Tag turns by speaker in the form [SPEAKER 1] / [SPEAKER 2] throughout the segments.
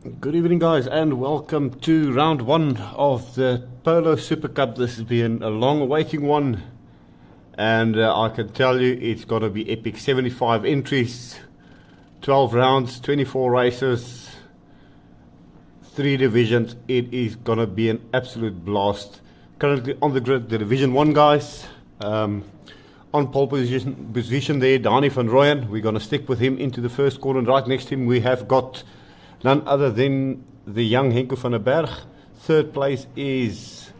[SPEAKER 1] Good evening, guys, and welcome to round one of the Polo Super Cup. This has been a long awaiting one, and I can tell you it's going to be epic. 75 entries, 12 rounds, 24 races, 3 divisions. It is going to be an absolute blast. Currently on the grid, the Division 1 guys. On pole position there, Danny van Rooyen. We're going to stick with him into the first corner, and right next to him we have got none other than the young Henko van der Berg. Third place is,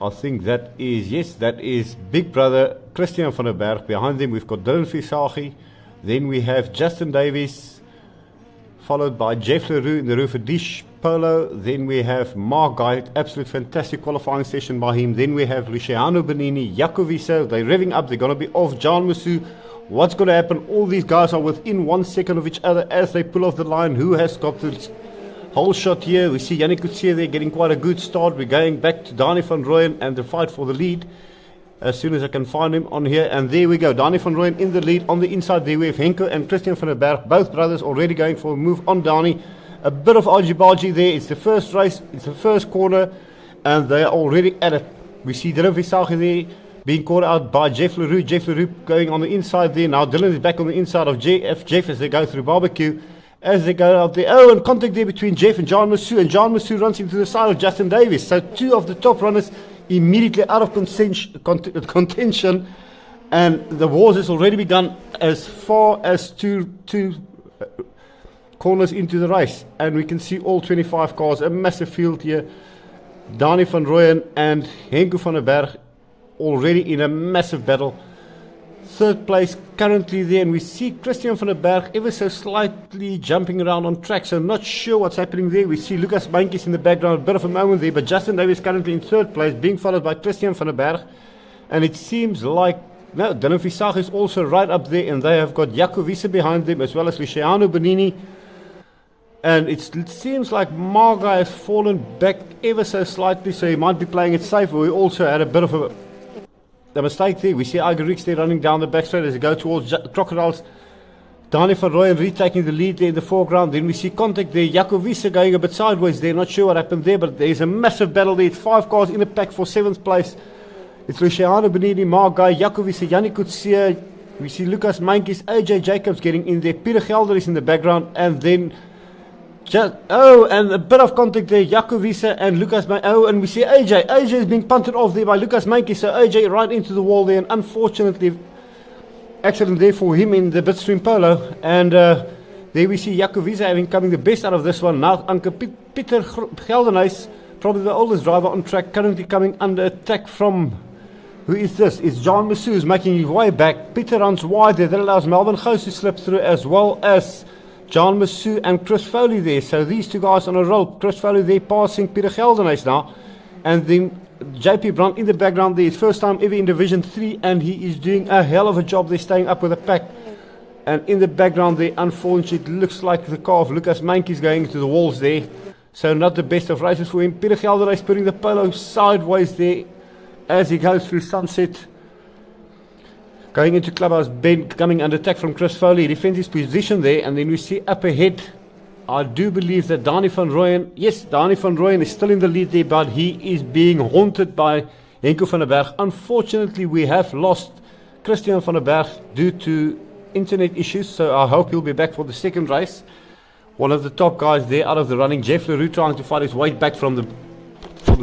[SPEAKER 1] I think that is big brother Christian van der Berg. Behind them we've got Dylan Visagi. Then we have Justin Davies, followed by Jeff Leroux in the Rufer Dish Polo. Then we have Mark Guy, absolute fantastic qualifying session by him. Then we have Luciano Benini, Jacoviso. They're revving up, they're going to be off. John Musu. What's going to happen? All these guys are within 1 second of each other as they pull off the line. Who has got the whole shot here? We see Yannick Coetzee there getting quite a good start. We're going back to Danny van Rooyen and the fight for the lead. As soon as I can find him on here. And there we go. Danny van Rooyen in the lead. On the inside there we have Henko and Christian van der Berg. Both brothers already going for a move on Danny. A bit of argy-bargy there. It's the first race. It's the first corner. And they are already at it. We see Dylan Visagi there being caught out by Jeff Leroux. Jeff Leroux going on the inside there. Now Dylan is back on the inside of Jeff as they go through barbecue. As they go out there. Oh, and contact there between Jeff and John Musu. And John Musu runs into the side of Justin Davies. So two of the top runners immediately out of contention. And the wars has already begun as far as two corners into the race. And we can see all 25 cars. A massive field here. Danny van Rooyen and Henko van der Berg already in a massive battle. Third place currently there, and we see Christian van der Berg ever so slightly jumping around on track, so not sure what's happening there. We see Lucas Meintjes in the background, a bit of a moment there, but Justin Davies currently in third place, being followed by Christian van der Berg. And it seems like, no, Dylan Visagi is also right up there, and they have got Jacoviso behind them, as well as Luciano Benini. And it seems like Marga has fallen back ever so slightly, so he might be playing it safe. We also had a bit of a mistake there. We see Iger Rix there running down the back straight as they go towards Crocodiles. Danny van Rooyen retaking the lead there in the foreground. Then we see contact there. Jacoviso going a bit sideways there. Not sure what happened there, but there's a massive battle there. It's 5 cars in the pack for 7th place. It's Luciano Benini, Mark Guy, Jacoviso, Yannick Coetzee. We see Lucas Meintjes, AJ Jacobs getting in there. Peter Gelder is in the background. And then and a bit of contact there, Jacoviso and Lucas and we see AJ. AJ is being punted off there by Lucas Meintjes, so AJ right into the wall there, and unfortunately, accident there for him in the Bitstream Polo. And there we see Jacoviso having coming the best out of this one. Now Uncle Peter Geldenhuis, probably the oldest driver on track, currently coming under attack from, who is this? It's John Musu who's making his way back. Peter runs wide there, that allows Melvin Gous to slip through, as well as John Musu and Chris Foley there. So these two guys on a roll. Chris Foley there passing Peter Geldenhuis now. And then JP Brandt in the background there. His first time ever in Division 3. And he is doing a hell of a job there, staying up with the pack. And in the background there, unfortunately, it looks like the car of Lucas Meintjes going into the walls there. So not the best of races for him. Peter Geldenhuis putting the Polo sideways there as he goes through Sunset. Going into Clubhouse Bend, coming under attack from Chris Foley. He defends his position there, and then we see up ahead, I do believe that Danny van Rooyen, yes, Danny van Rooyen is still in the lead there, but he is being haunted by Henko van der Berg. Unfortunately, we have lost Christian van der Berg due to internet issues, so I hope he'll be back for the second race. One of the top guys there out of the running, Jeff Leroux, trying to fight his way back from the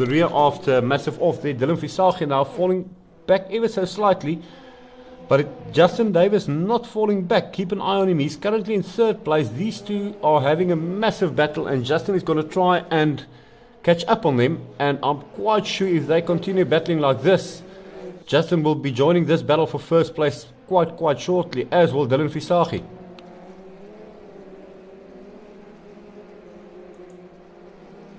[SPEAKER 1] rear after massive off there. Dylan Visagi now falling back ever so slightly. But Justin Davies not falling back. Keep an eye on him. He's currently in third place. These two are having a massive battle, and Justin is going to try and catch up on them. And I'm quite sure if they continue battling like this, Justin will be joining this battle for first place quite shortly, as will Dylan Visagi.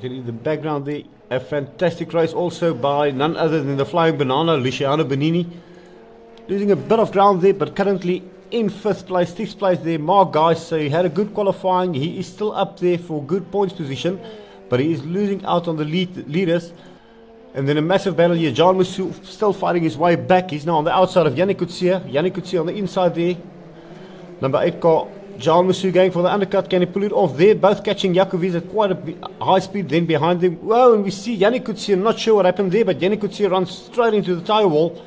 [SPEAKER 1] In the background there, a fantastic race also by none other than the Flying Banana, Luciano Benini. Losing a bit of ground there, but currently in 5th place, 6th place there, Mark Guys. So he had a good qualifying. He is still up there for good points position, but he is losing out on the leaders. And then a massive battle here. John Musu still fighting his way back. He's now on the outside of Yannick Coetzee. Yannick Coetzee on the inside there. Number 8 car John Masu going for the undercut. Can he pull it off there? Both catching Jakovic at quite a high speed. Then behind them. Whoa, and we see Yannick Coetzee. I'm not sure what happened there, but Yannick Coetzee runs straight into the tyre wall.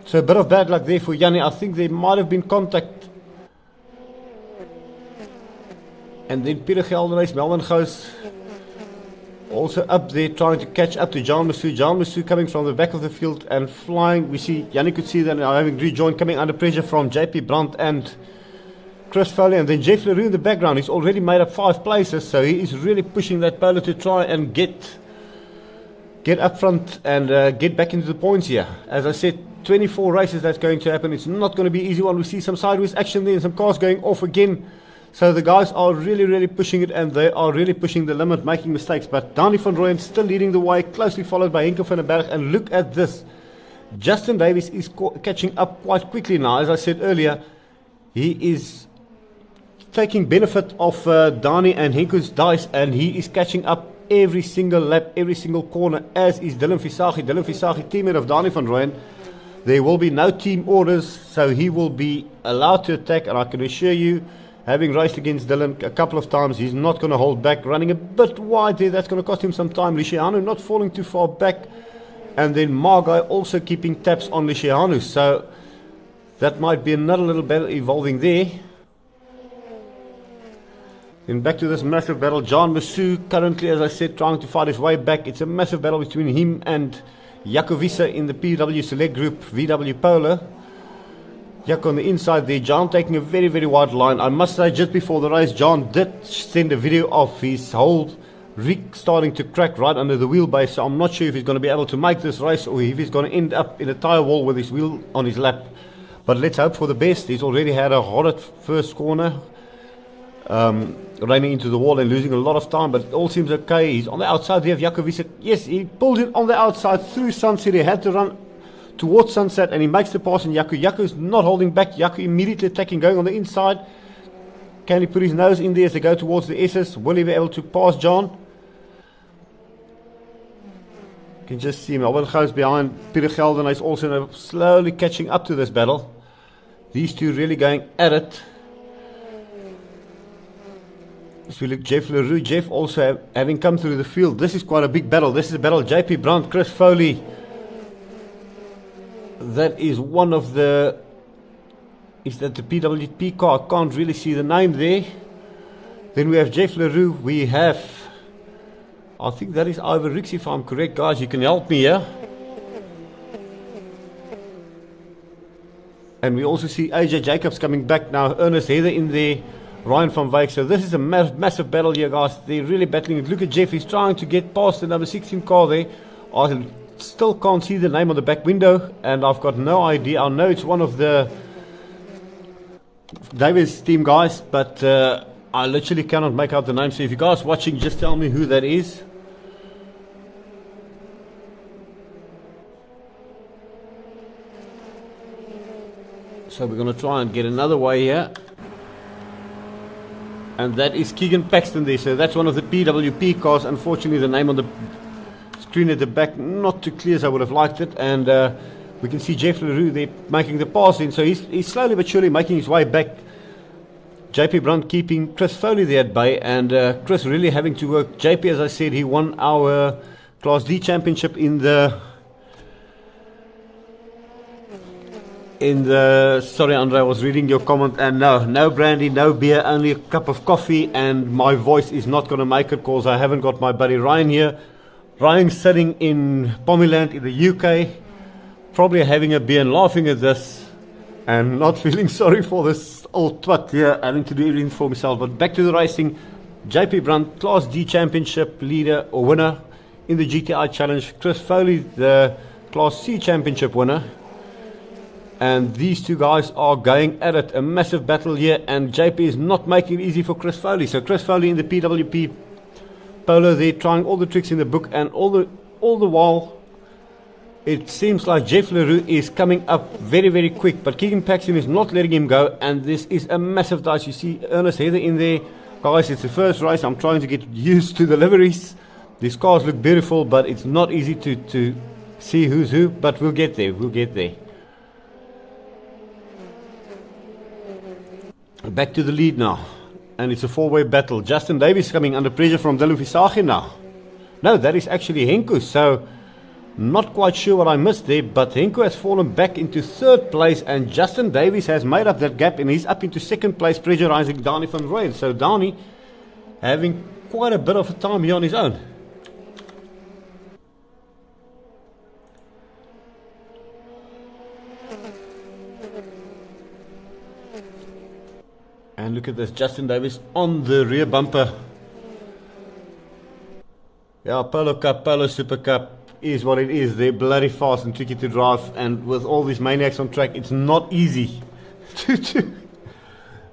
[SPEAKER 1] So a bit of bad luck there for Yannick. I think there might have been contact. And then Peter Gelderhuis, Melvin Gous also up there trying to catch up to John Masu. John Masu coming from the back of the field and flying. We see Yannick Coetzee then having rejoined, coming under pressure from JP Brandt and Chris Foley, and then Jeff Leroux in the background. He's already made up 5 places, so he is really pushing that Polo to try and get up front and get back into the points here. As I said, 24 races that's going to happen. It's not going to be an easy one. We see some sideways action there and some cars going off again. So the guys are really pushing it, and they are really pushing the limit, making mistakes. But Dani van Rooyen still leading the way, closely followed by Henko van den Berg. And look at this. Justin Davies is catching up quite quickly now. As I said earlier, he is taking benefit of Dani and Henko's dice, and he is catching up every single lap, every single corner, as is Dylan Visagie. Dylan Visagie, teammate of Dani van Rooyen. There will be no team orders, so he will be allowed to attack, and I can assure you, having raced against Dylan a couple of times, he's not going to hold back, running a bit wide there. That's going to cost him some time. Luciano not falling too far back, and then Margai also keeping taps on Luciano, so that might be another little battle evolving there. Then back to this massive battle. John Masu currently, as I said, trying to fight his way back. It's a massive battle between him and Jakovic in the PW Select Group, VW Polo. Jak on the inside there. John taking a very wide line. I must say, just before the race, John did send a video of his whole rig starting to crack right under the wheelbase. So I'm not sure if he's going to be able to make this race, or if he's going to end up in a tyre wall with his wheel on his lap. But let's hope for the best. He's already had a horrid first corner, running into the wall and losing a lot of time, but it all seems okay. He's on the outside there of Jakovic. Yes, he pulled it on the outside through Sunset. He had to run towards Sunset, and he makes the pass, and Jako's not holding back. Jako immediately attacking, going on the inside. Can he put his nose in there as they go towards the S's? Will he be able to pass John? You can just see Melvin Gous behind Peter Gelderhuis is also slowly catching up to this battle. These two really going at it. So we look Jeff Leroux. Jeff also having come through the field. This is quite a big battle. This is a battle. JP Brandt, Chris Foley. That is one of the... Is that the PWP car? I can't really see the name there. Then we have Jeff Leroux. We have... I think that is Ivor Rix, if I'm correct. Guys, you can help me here. And we also see AJ Jacobs coming back now. Ernest Heather in there. Ryan van Wyk. So this is a massive battle here, guys. They're really battling it. Look at Jeff. He's trying to get past the number 16 car there. I still can't see the name on the back window, and I've got no idea. I know it's one of the Davis team guys, but I literally cannot make out the name. So if you guys watching, just tell me who that is. So we're going to try and get another way here. And that is Keegan Paxton there. So that's one of the PWP cars. Unfortunately, the name on the screen at the back not too clear as I would have liked it. And we can see Jeff Leroux there making the pass in. So he's slowly but surely making his way back. JP Brandt keeping Chris Foley there at bay. And Chris really having to work. JP, as I said, he won our Class D championship in the... sorry Andre, I was reading your comment, and no brandy, no beer, only a cup of coffee, and my voice is not going to make it because I haven't got my buddy Ryan here. Ryan's sitting in Pomeland in the UK, probably having a beer and laughing at this and not feeling sorry for this old twat here, having to do everything for himself. But back to the racing. JP Brandt, Class D championship leader or winner in the GTI challenge. Chris Foley, the Class C championship winner. And these two guys are going at it. A massive battle here. And JP is not making it easy for Chris Foley. So Chris Foley in the PWP Polo there, trying all the tricks in the book. And all the while, it seems like Jeff Leroux is coming up very quick. But Keegan Paxton is not letting him go. And this is a massive dice. You see Ernest Heather in there. Guys, it's the first race. I'm trying to get used to the liveries. These cars look beautiful, but it's not easy to see who's who. But we'll get there. We'll get there. back to the lead now. And it's a four-way battle. Justin Davis coming under pressure from Dylan Visagi now. No, that is actually Henku. So, not quite sure what I missed there, but Henku has fallen back into third place, and Justin Davis has made up that gap, and he's up into second place, pressurizing Dani van Rooyen. So Dani having quite a bit of a time here on his own. And look at this, Justin Davis on the rear bumper. Yeah, Polo Cup, Polo Supacup is what it is. They're bloody fast and tricky to drive, and with all these maniacs on track, it's not easy to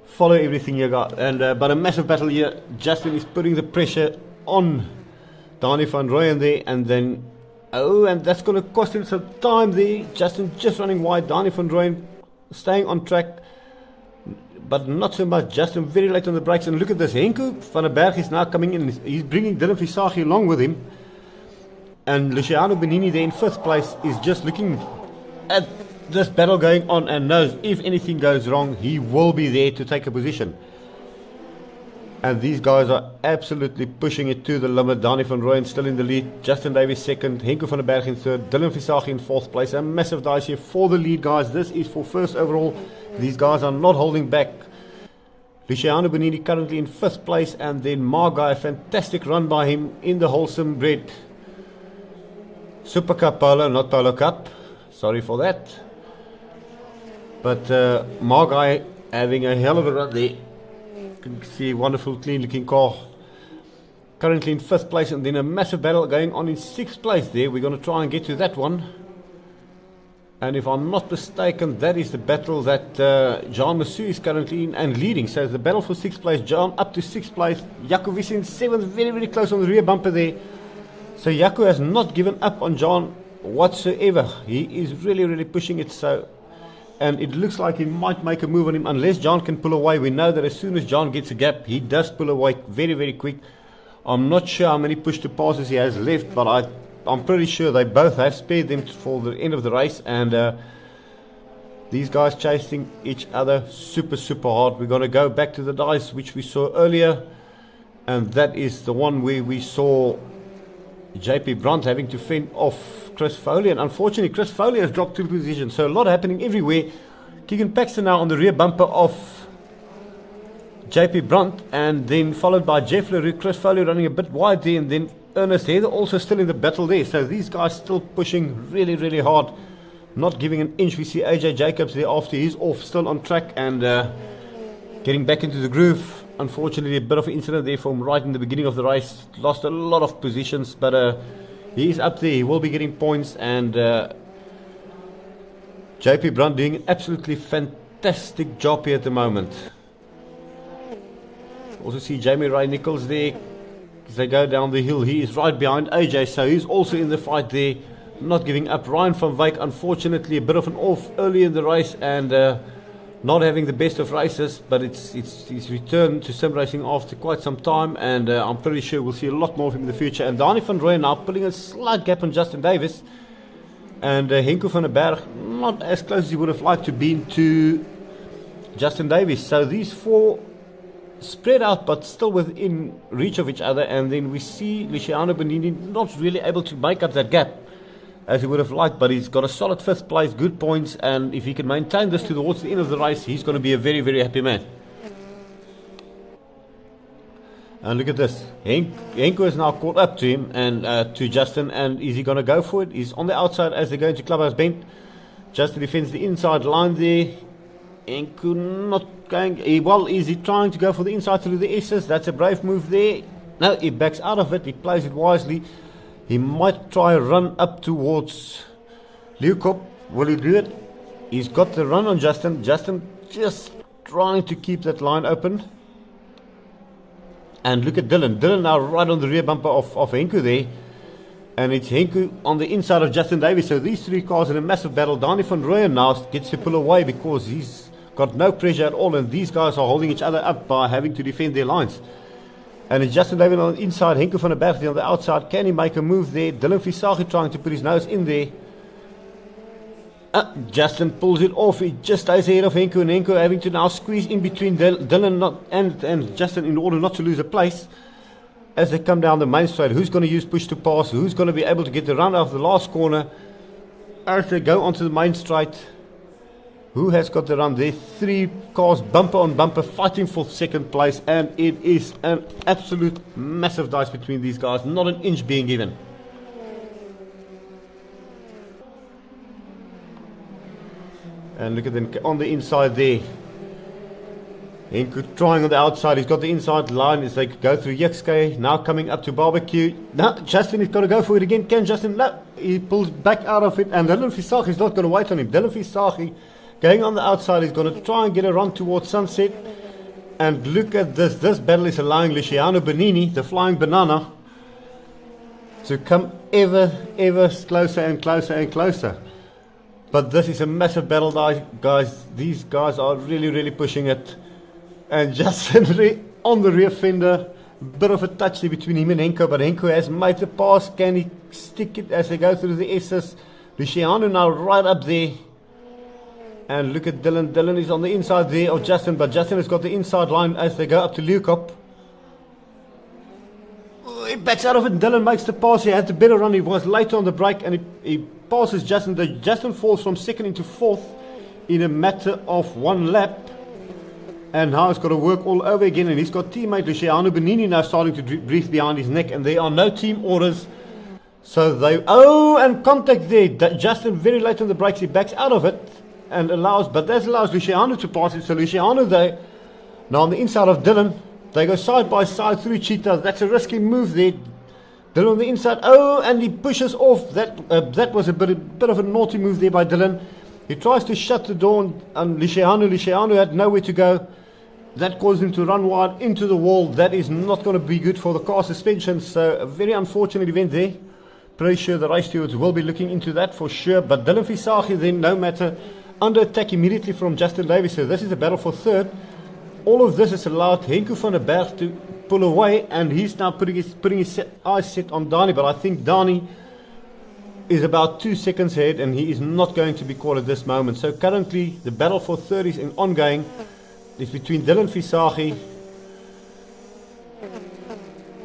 [SPEAKER 1] follow everything you got. And but a massive battle here. Justin is putting the pressure on Dani van Rooyen there, and then and that's going to cost him some time there. Justin just running wide, Dani van Rooyen staying on track, but not so much. Justin very late on the brakes, and look at this, Henku van der Berg is now coming in. He's bringing Dylan Visagi along with him, and Luciano Benini there in 5th place is just looking at this battle going on and knows if anything goes wrong, he will be there to take a position. And these guys are absolutely pushing it to the limit. Dani van Rooyen still in the lead, Justin Davis 2nd, Henku van der Berg in 3rd, Dylan Visagi in 4th place. A massive dice here for the lead, guys. This is for 1st overall. These guys are not holding back. Luciano Benini currently in 5th place, and then Margai, a fantastic run by him in the wholesome bread. Super Cup Polo, not Polo Cup. Sorry for that. But Margai having a hell of a run there. You can see a wonderful, clean looking car. Currently in 5th place, and then a massive battle going on in 6th place there. We're going to try and get to that one. And if I'm not mistaken, that is the battle that John Massou is currently in and leading. So the battle for 6th place, John up to 6th place. Jaco Visser in 7th, very, very close on the rear bumper there. So Jaco has not given up on John whatsoever. He is really, really pushing it. So, and it looks like he might make a move on him unless John can pull away. We know that as soon as John gets a gap, he does pull away very, very quick. I'm not sure how many push to passes he has left, but I'm pretty sure they both have spared them for the end of the race, and these guys chasing each other super, super hard. We're going to go back to the dice which we saw earlier, and that is the one where we saw JP Brandt having to fend off Chris Foley, and unfortunately Chris Foley has dropped 2 positions, so a lot happening everywhere. Keegan Paxton now on the rear bumper of JP Brandt, and then followed by Jeff Leroux. Chris Foley running a bit wide there, and then Ernest Heather also still in the battle there. So these guys still pushing really, really hard, not giving an inch. We see AJ Jacobs there after he's off, still on track and getting back into the groove. Unfortunately, a bit of an incident there from right in the beginning of the race. Lost a lot of positions, but he's up there. He will be getting points, and JP Brandt doing an absolutely fantastic job here at the moment. Also see Jamie Ray Nichols there as they go down the hill. He is right behind AJ, so he's also in the fight there, not giving up. Ryan van Wyk, unfortunately, a bit of an off early in the race and not having the best of races, but it's returned to sim racing after quite some time, and I'm pretty sure we'll see a lot more of him in the future. And Dani van Rooyen now pulling a slight gap on Justin Davis, and Henku van der Berg not as close as he would have liked to be to Justin Davis. So these 4 spread out but still within reach of each other, and then we see Luciano Benini not really able to make up that gap as he would have liked, but he's got a solid 5th place, good points, and if he can maintain this towards the end of the race, he's going to be a very, very happy man. And look at this, Henku is now caught up to him and to Justin, and is he going to go for it? He's on the outside as they go into Clubhouse Bend. Justin defends the inside line there. Henku not going, well, is he trying to go for the inside through the S's? That's a brave move there. No, he backs out of it, he plays it wisely. He might try a run up towards Leeuwkop. Will he do it? He's got the run on Justin. Justin just trying to keep that line open. And look at Dylan. Dylan now right on the rear bumper of Henku there. And it's Henku on the inside of Justin Davis. So these 3 cars in a massive battle. Dani van Rooyen now gets to pull away because he's got no pressure at all. And these guys are holding each other up by having to defend their lines. And it's Justin Davis on the inside, Henku van der Berg on the outside. Can he make a move there? Dylan Visagi trying to put his nose in there. Justin pulls it off. He just stays ahead of Henko, and Henko having to now squeeze in between Dylan and Justin in order not to lose a place as they come down the main straight. Who's going to use push to pass? Who's going to be able to get the run out of the last corner as they go onto the main straight? Who has got the run there? 3 cars bumper on bumper fighting for second place, and it is an absolute massive dice between these guys, not an inch being given. And look at them on the inside there. Henko trying on the outside. He's got the inside line as they go through Yekske. Now coming up to Barbecue. Now Justin is going to go for it again. Can Justin? No. He pulls back out of it. And Dylan Visagi is not going to wait on him. Dylan Visagi going on the outside is going to try and get a run towards Sunset. And look at this. This battle is allowing Luciano Benini, the flying banana, to come ever closer and closer and closer. But this is a massive battle, guys. These guys are really pushing it. And Justin on the rear fender. Bit of a touch there between him and Henko. But Henko has made the pass. Can he stick it as they go through the S's? Luciano now right up there. And look at Dylan. Dylan is on the inside there of Justin. But Justin has got the inside line as they go up to Leukop. He backs out of it and Dylan makes the pass. He had the better run. He was later on the break and he passes Justin. Justin falls from second into fourth in a matter of 1 lap. And now he's got to work all over again. And he's got teammate Luciano Benini now starting to breathe behind his neck. And there are no team orders. So they... Oh, and contact there. Justin very late on the brakes. He backs out of it and allows... But that allows Luciano to pass it. So Luciano there. Now on the inside of Dylan. They go side by side through Cheetah. That's a risky move there. Dylan on the inside. Oh, and he pushes off. That was a bit of a naughty move there by Dylan. He tries to shut the door on Luciano. Luciano had nowhere to go. That caused him to run wide into the wall. That is not going to be good for the car suspension. So a very unfortunate event there. Pretty sure the race stewards will be looking into that for sure. But Dylan Visagi then, no matter, under attack immediately from Justin Davis. So this is the battle for third. All of this has allowed Henko van der Berg to pull away, and he's now putting his eyes set on Dani. But I think Dani is about 2 seconds ahead, and he is not going to be caught at this moment. So currently, the battle for third is ongoing. It's between Dylan Visagi,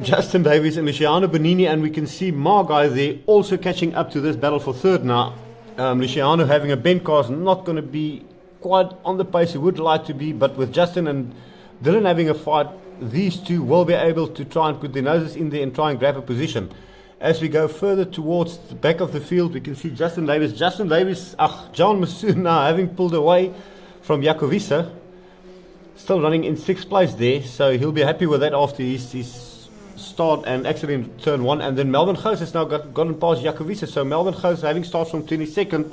[SPEAKER 1] Justin Davis, and Luciano Benini, and we can see Margai there also catching up to this battle for third now. Luciano having a bent car is not going to be quite on the pace he would like to be, but with Justin and Dylan having a fight, these two will be able to try and put their noses in there and try and grab a position. As we go further towards the back of the field, we can see Justin Davis, John Masoon now having pulled away from Jakovice, still running in 6th place there, so he'll be happy with that after his start and accident in turn 1. And then Melvin Gous has now gotten past Jakovice, so Melvin Gous, having started from 22nd,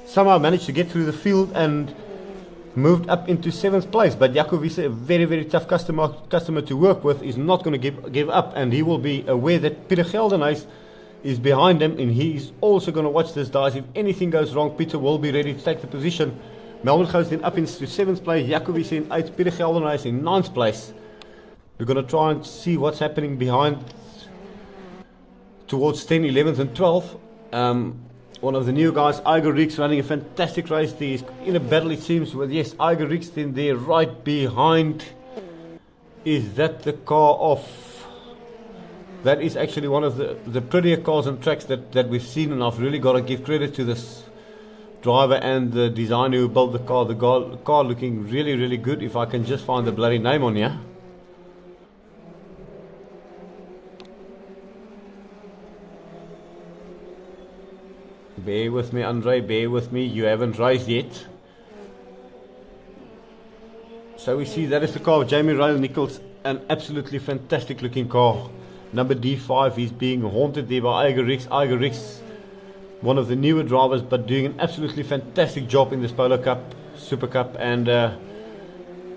[SPEAKER 1] somehow managed to get through the field and moved up into 7th place. But Jakovice, a very tough customer to work with, is not going to give up, and he will be aware that Peter Geldenhuis is behind him, and he's also going to watch this dice. If anything goes wrong, Peter will be ready to take the position. Melvin Gous then up into 7th place, Jakovice in 8th, Peter Geldenhuis in 9th place. We're going to try and see what's happening behind towards 10th, 11th and 12th. One of the new guys, Iger Rix, running a fantastic race there. He's in a battle, it seems, with, yes, Iger Rix then there right behind. Is that the car off? That is actually one of the prettier cars and tracks that we've seen, and I've really got to give credit to this driver and the designer who built the car. The car looking really good, if I can just find the bloody name on here. Bear with me, Andre, bear with me. You haven't raced yet. So we see that is the car of Jamie Ryle Nichols. An absolutely fantastic looking car. Number D5, he's being haunted there by Iger Rix. Iger Rix, one of the newer drivers, but doing an absolutely fantastic job in this Polo Cup, Super Cup, and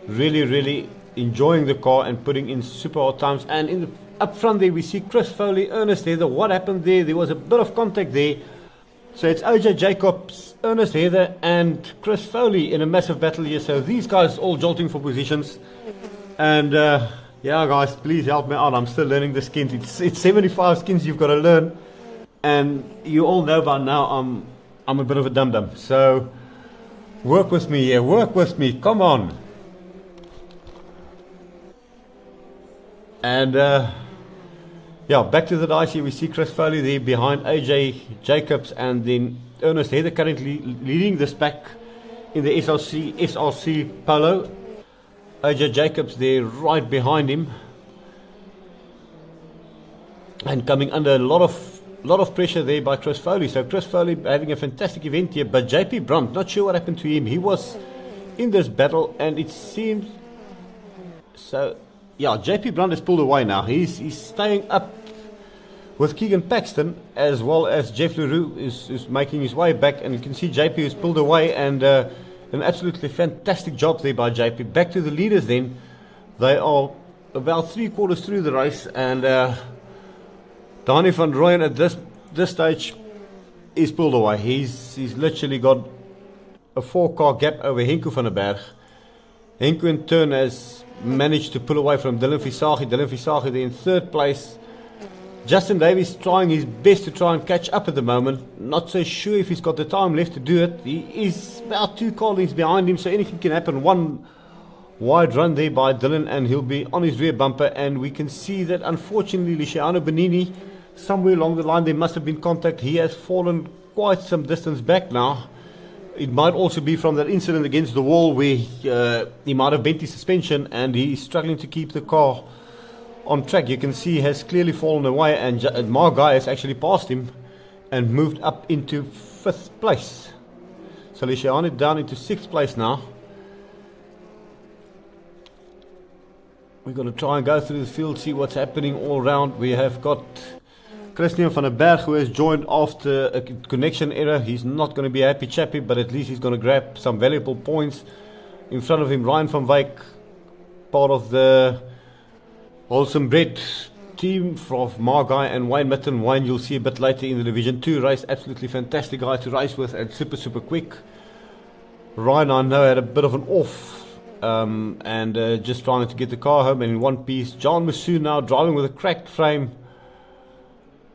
[SPEAKER 1] really enjoying the car and putting in super hard times. And in the up front there we see Chris Foley, Ernest Heather. What happened there? There was a bit of contact there. So it's OJ Jacobs, Ernest Heather and Chris Foley in a massive battle here. So these guys all jolting for positions. And yeah guys, please help me out. I'm still learning the skins. It's 75 skins you've got to learn. And you all know by now I'm I'm a bit of a dum-dum. So work with me here, work with me, come on. And yeah, back to the dice here. We see Chris Foley there behind AJ Jacobs, and then Ernest Heather currently leading this pack in the SRC Polo. AJ Jacobs there right behind him, and coming under a lot of pressure there by Chris Foley. So Chris Foley having a fantastic event here, but JP Brunt, not sure what happened to him. He was in this battle, and it seems so. Yeah, JP Brunt has pulled away now. He's staying up with Keegan Paxton, as well as Jeff LaRue is making his way back, and you can see JP has pulled away, and an absolutely fantastic job there by JP. Back to the leaders then. They are about 3/4 through the race, and Dani van Rooyen at this stage is pulled away. He's literally got a 4-car gap over Henko van der Berg. Henko in turn has managed to pull away from Dylan Visagie. Dylan Visagie there in 3rd place. Justin Davies trying his best to try and catch up at the moment. Not so sure if he's got the time left to do it. He is about 2 car lengths behind him, so anything can happen. One wide run there by Dylan, and he'll be on his rear bumper. And we can see that unfortunately Luciano Benini, somewhere along the line there must have been contact. He has fallen quite some distance back now. It might also be from that incident against the wall where he might have bent his suspension, and he's struggling to keep the car on track. You can see he has clearly fallen away, and Margai has actually passed him and moved up into 5th place. So Luciano down into 6th place now. We're going to try and go through the field, see what's happening all around. We have got Christian van der Berg, who has joined after a connection error. He's not going to be a happy chappy, but at least he's going to grab some valuable points. In front of him, Ryan van Wyk, part of the Wholesome Bread team from Margai and Wayne Mitten. Wayne you'll see a bit later in the Division 2 race. Absolutely fantastic guy to race with, and super quick. Ryan, I know, had a bit of an off and just trying to get the car home and in one piece. John Masu now driving with a cracked frame.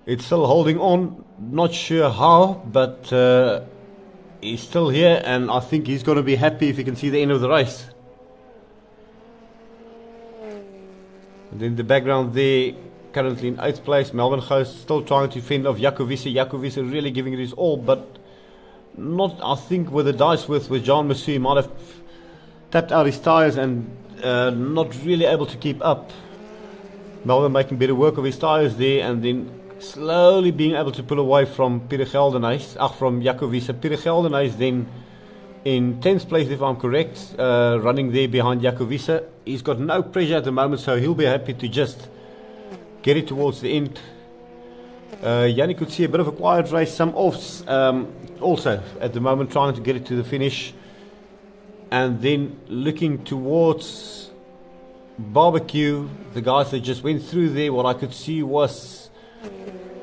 [SPEAKER 1] It's still holding on, not sure how, but he's still here, and I think he's going to be happy if he can see the end of the race. And then the background there, currently in 8th place, Melvin Gous still trying to fend off Jaco Wiese. Jaco Wiese really giving it his all, but not, I think, with the dice with John Masu. He might have tapped out his tyres and not really able to keep up. Melvin making better work of his tyres there, and then slowly being able to pull away from Pieter Geldenhuys, from Jaco Wiese. Pieter Geldenhuys then in 10th place, if I'm correct, running there behind Jaco Wiese. He's got no pressure at the moment, so he'll be happy to just get it towards the end. Yannick could see a bit of a quiet race, some offs also at the moment, trying to get it to the finish. And then looking towards Barbecue, the guys that just went through there, what I could see was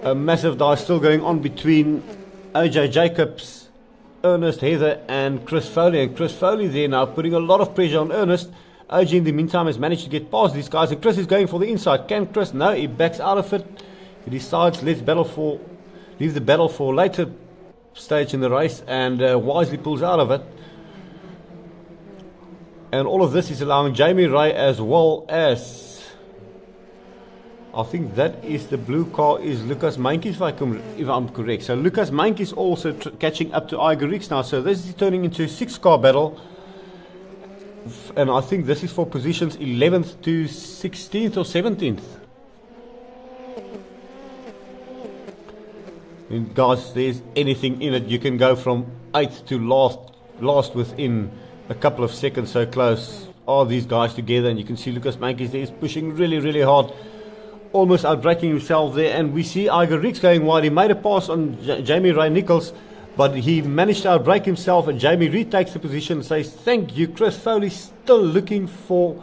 [SPEAKER 1] a massive dive still going on between AJ Jacobs, Ernest Heather and Chris Foley. And Chris Foley there now putting a lot of pressure on Ernest. AJ in the meantime has managed to get past these guys, and Chris is going for the inside. Can Chris? No, he backs out of it. He decides leave the battle for later stage in the race, and wisely pulls out of it. And all of this is allowing Jamie Ray, as well as, I think that is the blue car is Lucas Meintjes, if I'm correct. So Lucas Meintjes also catching up to Iger Rix now. So this is turning into a 6-car battle. And I think this is for positions 11th to 16th or 17th. And guys, there's anything in it. You can go from 8th to last within a couple of seconds. So close are these guys together. And you can see Lucas Meintjes there is pushing really hard. Almost outbraking himself there. And we see Iger Rix going wide. He made a pass on Jamie Ray Nichols, but he managed to outbrake himself, and Jamie retakes the position and says, thank you. Chris Foley still looking for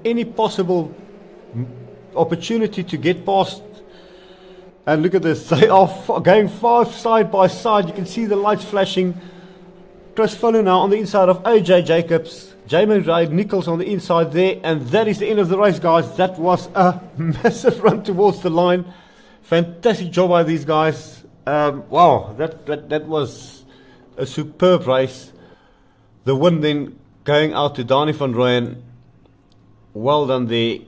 [SPEAKER 1] any possible opportunity to get past. And look at this, they are going 5 side by side. You can see the lights flashing. Chris Foley now on the inside of AJ Jacobs, Jamie Ray Nichols on the inside there, and that is the end of the race, guys. That was a massive run towards the line. Fantastic job by these guys. Wow, that was a superb race. The win then going out to Dani van Rooyen. Well done there.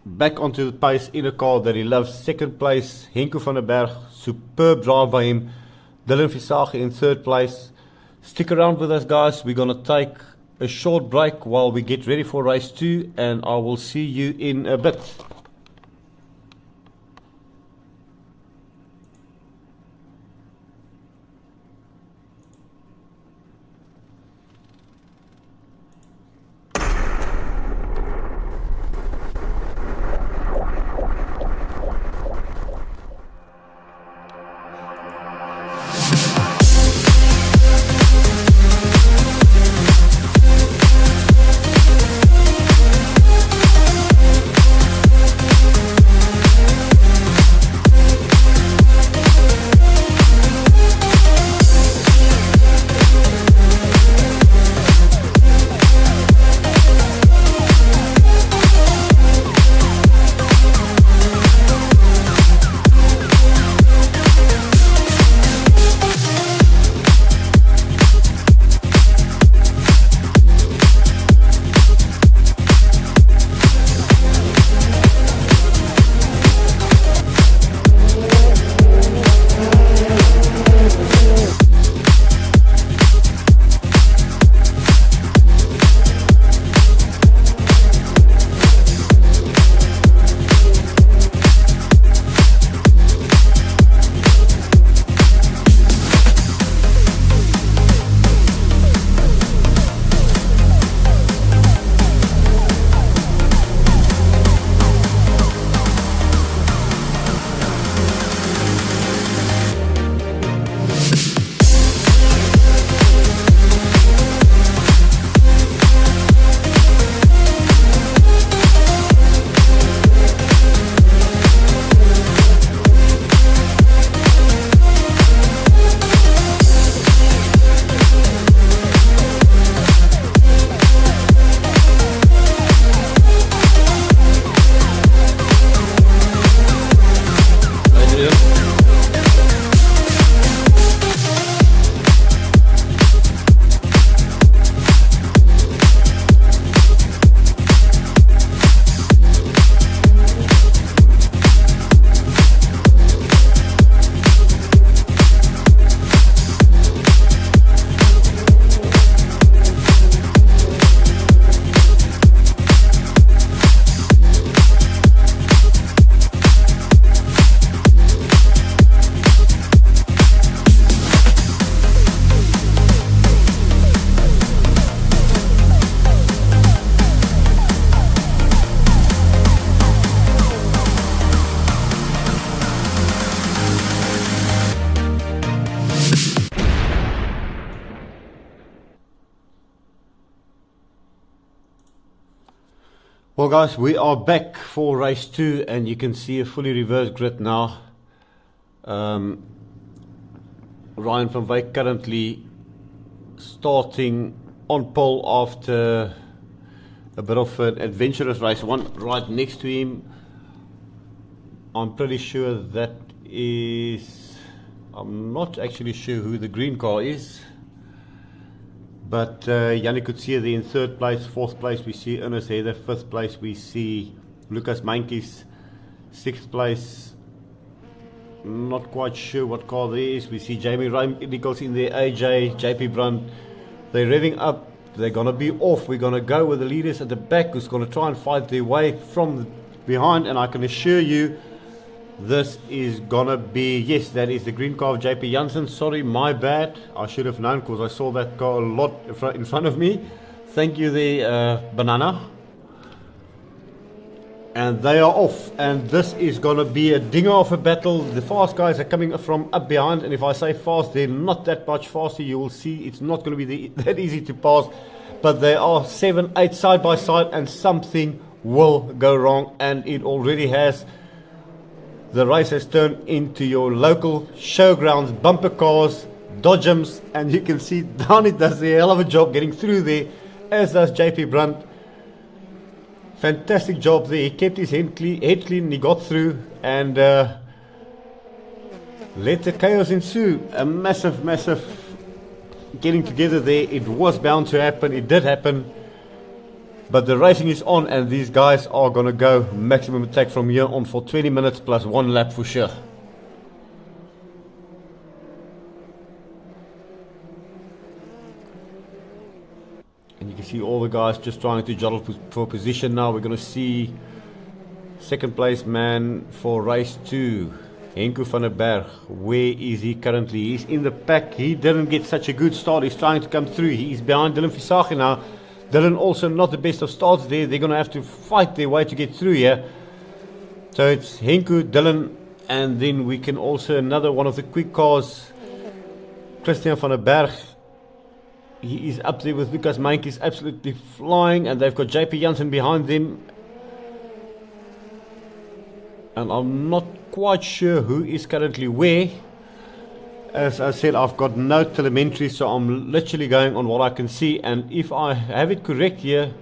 [SPEAKER 1] Back onto the pace in a car that he loves. Second place, Henko van der Berg. Superb drive by him. Dylan Visage in third place. Stick around with us, guys. We're going to take a short break while we get ready for race 2, and I will see you in a bit. Well guys, we are back for race 2 and you can see a fully reversed grid now. Ryan van Wyk currently starting on pole after a bit of an adventurous race. One right next to him, I'm pretty sure that is, I'm not actually sure who the green car is. But Yannick could see there in third place, fourth place we see Ernest Heather, fifth place we see Lucas Mankies, sixth place, not quite sure what car there is. We see Jamie Nichols in there, AJ, JP Brunt. They're revving up, they're going to be off. We're going to go with the leaders at the back who's going to try and fight their way from behind, and I can assure you this is gonna be, yes, that is the green car of JP Janssen. Sorry, my bad. I should have known because I saw that car a lot in front of me. Thank you there, Banana. And they are off, and this is gonna be a dinger of a battle. The fast guys are coming from up behind, and if I say fast, they're not that much faster. You will see it's not gonna be that easy to pass, but they are 7, 8 side by side, and something will go wrong, and it already has. The race has turned into your local showgrounds, bumper cars, dodgems, and you can see Downey does a hell of a job getting through there, as does JP Brunt. Fantastic job there. He kept his head clean, he got through, and Let the chaos ensue. A massive getting together there. It was bound to happen. It did happen. But the racing is on, and these guys are going to go maximum attack from here on for 20 minutes plus 1 lap for sure. And you can see all the guys just trying to juggle for position now. We're going to see second place man for race 2, Henko van der Berg. Where is he currently? He's in the pack. He didn't get such a good start. He's trying to come through. He's behind Dylan Visagi now. Dylan also not the best of starts there. They're going to have to fight their way to get through here. So it's Henko, Dylan, and then we can also another one of the quick cars, Christian van der Berg. He is up there with Lucas Meintjes. He's absolutely flying, and they've got JP Jansen behind them. And I'm not quite sure who is currently where. As I said, I've got no telemetry, so I'm literally going on what I can see. And if I have it correct here,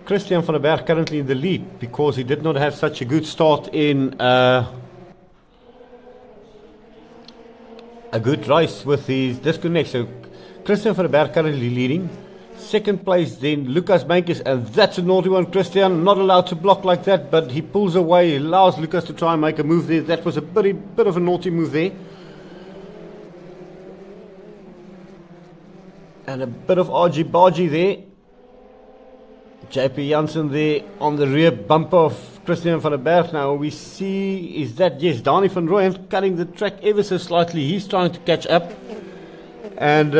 [SPEAKER 1] Christian van der Berg currently in the lead because he did not have such a good start in a good race with his disconnect. So Christian van der Berg currently leading. Second place then Lucas Meintjes, and that's a naughty one. Christian not allowed to block like that, but he pulls away. He allows Lucas to try and make a move there. That was a bit of a naughty move there. And a bit of argy-bargy there. JP Jansen there on the rear bumper of Christian van der Berg. Now we see, is that, yes, Dani van Rooyen cutting the track ever so slightly. He's trying to catch up. And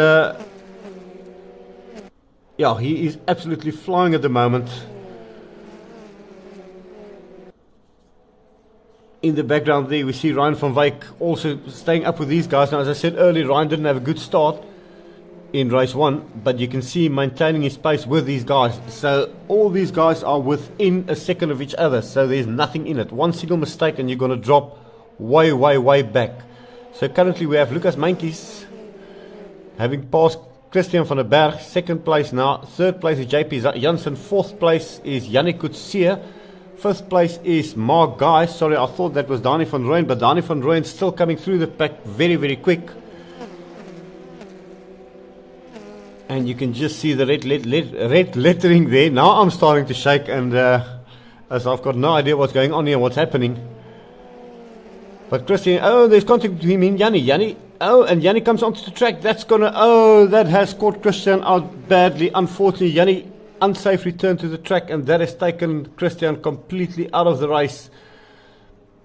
[SPEAKER 1] yeah, he is absolutely flying at the moment. In the background there we see Ryan van Wyk also staying up with these guys. Now as I said earlier, Ryan didn't have a good start in race 1, but you can see him maintaining his pace with these guys. So all these guys are within a second of each other, so there's nothing in it. One single mistake and you're going to drop way back. So currently we have Lucas Meintjes having passed Christian van der Berg, second place now. Third place is JP Jansen. Fourth place is Yannick Coetzee. Fifth place is Mark Guy. Sorry, I thought that was Dani van Rooyen, but Dani van Rooyen still coming through the pack very quick. And you can just see the red lettering there. Now I'm starting to shake, and as I've got no idea what's going on here, what's happening. But Christian, oh, there's contact between him and Yanni. Oh, and Yanni comes onto the track. That's gonna, oh, that has caught Christian out badly. Unfortunately, Yanni unsafe return to the track, and that has taken Christian completely out of the race.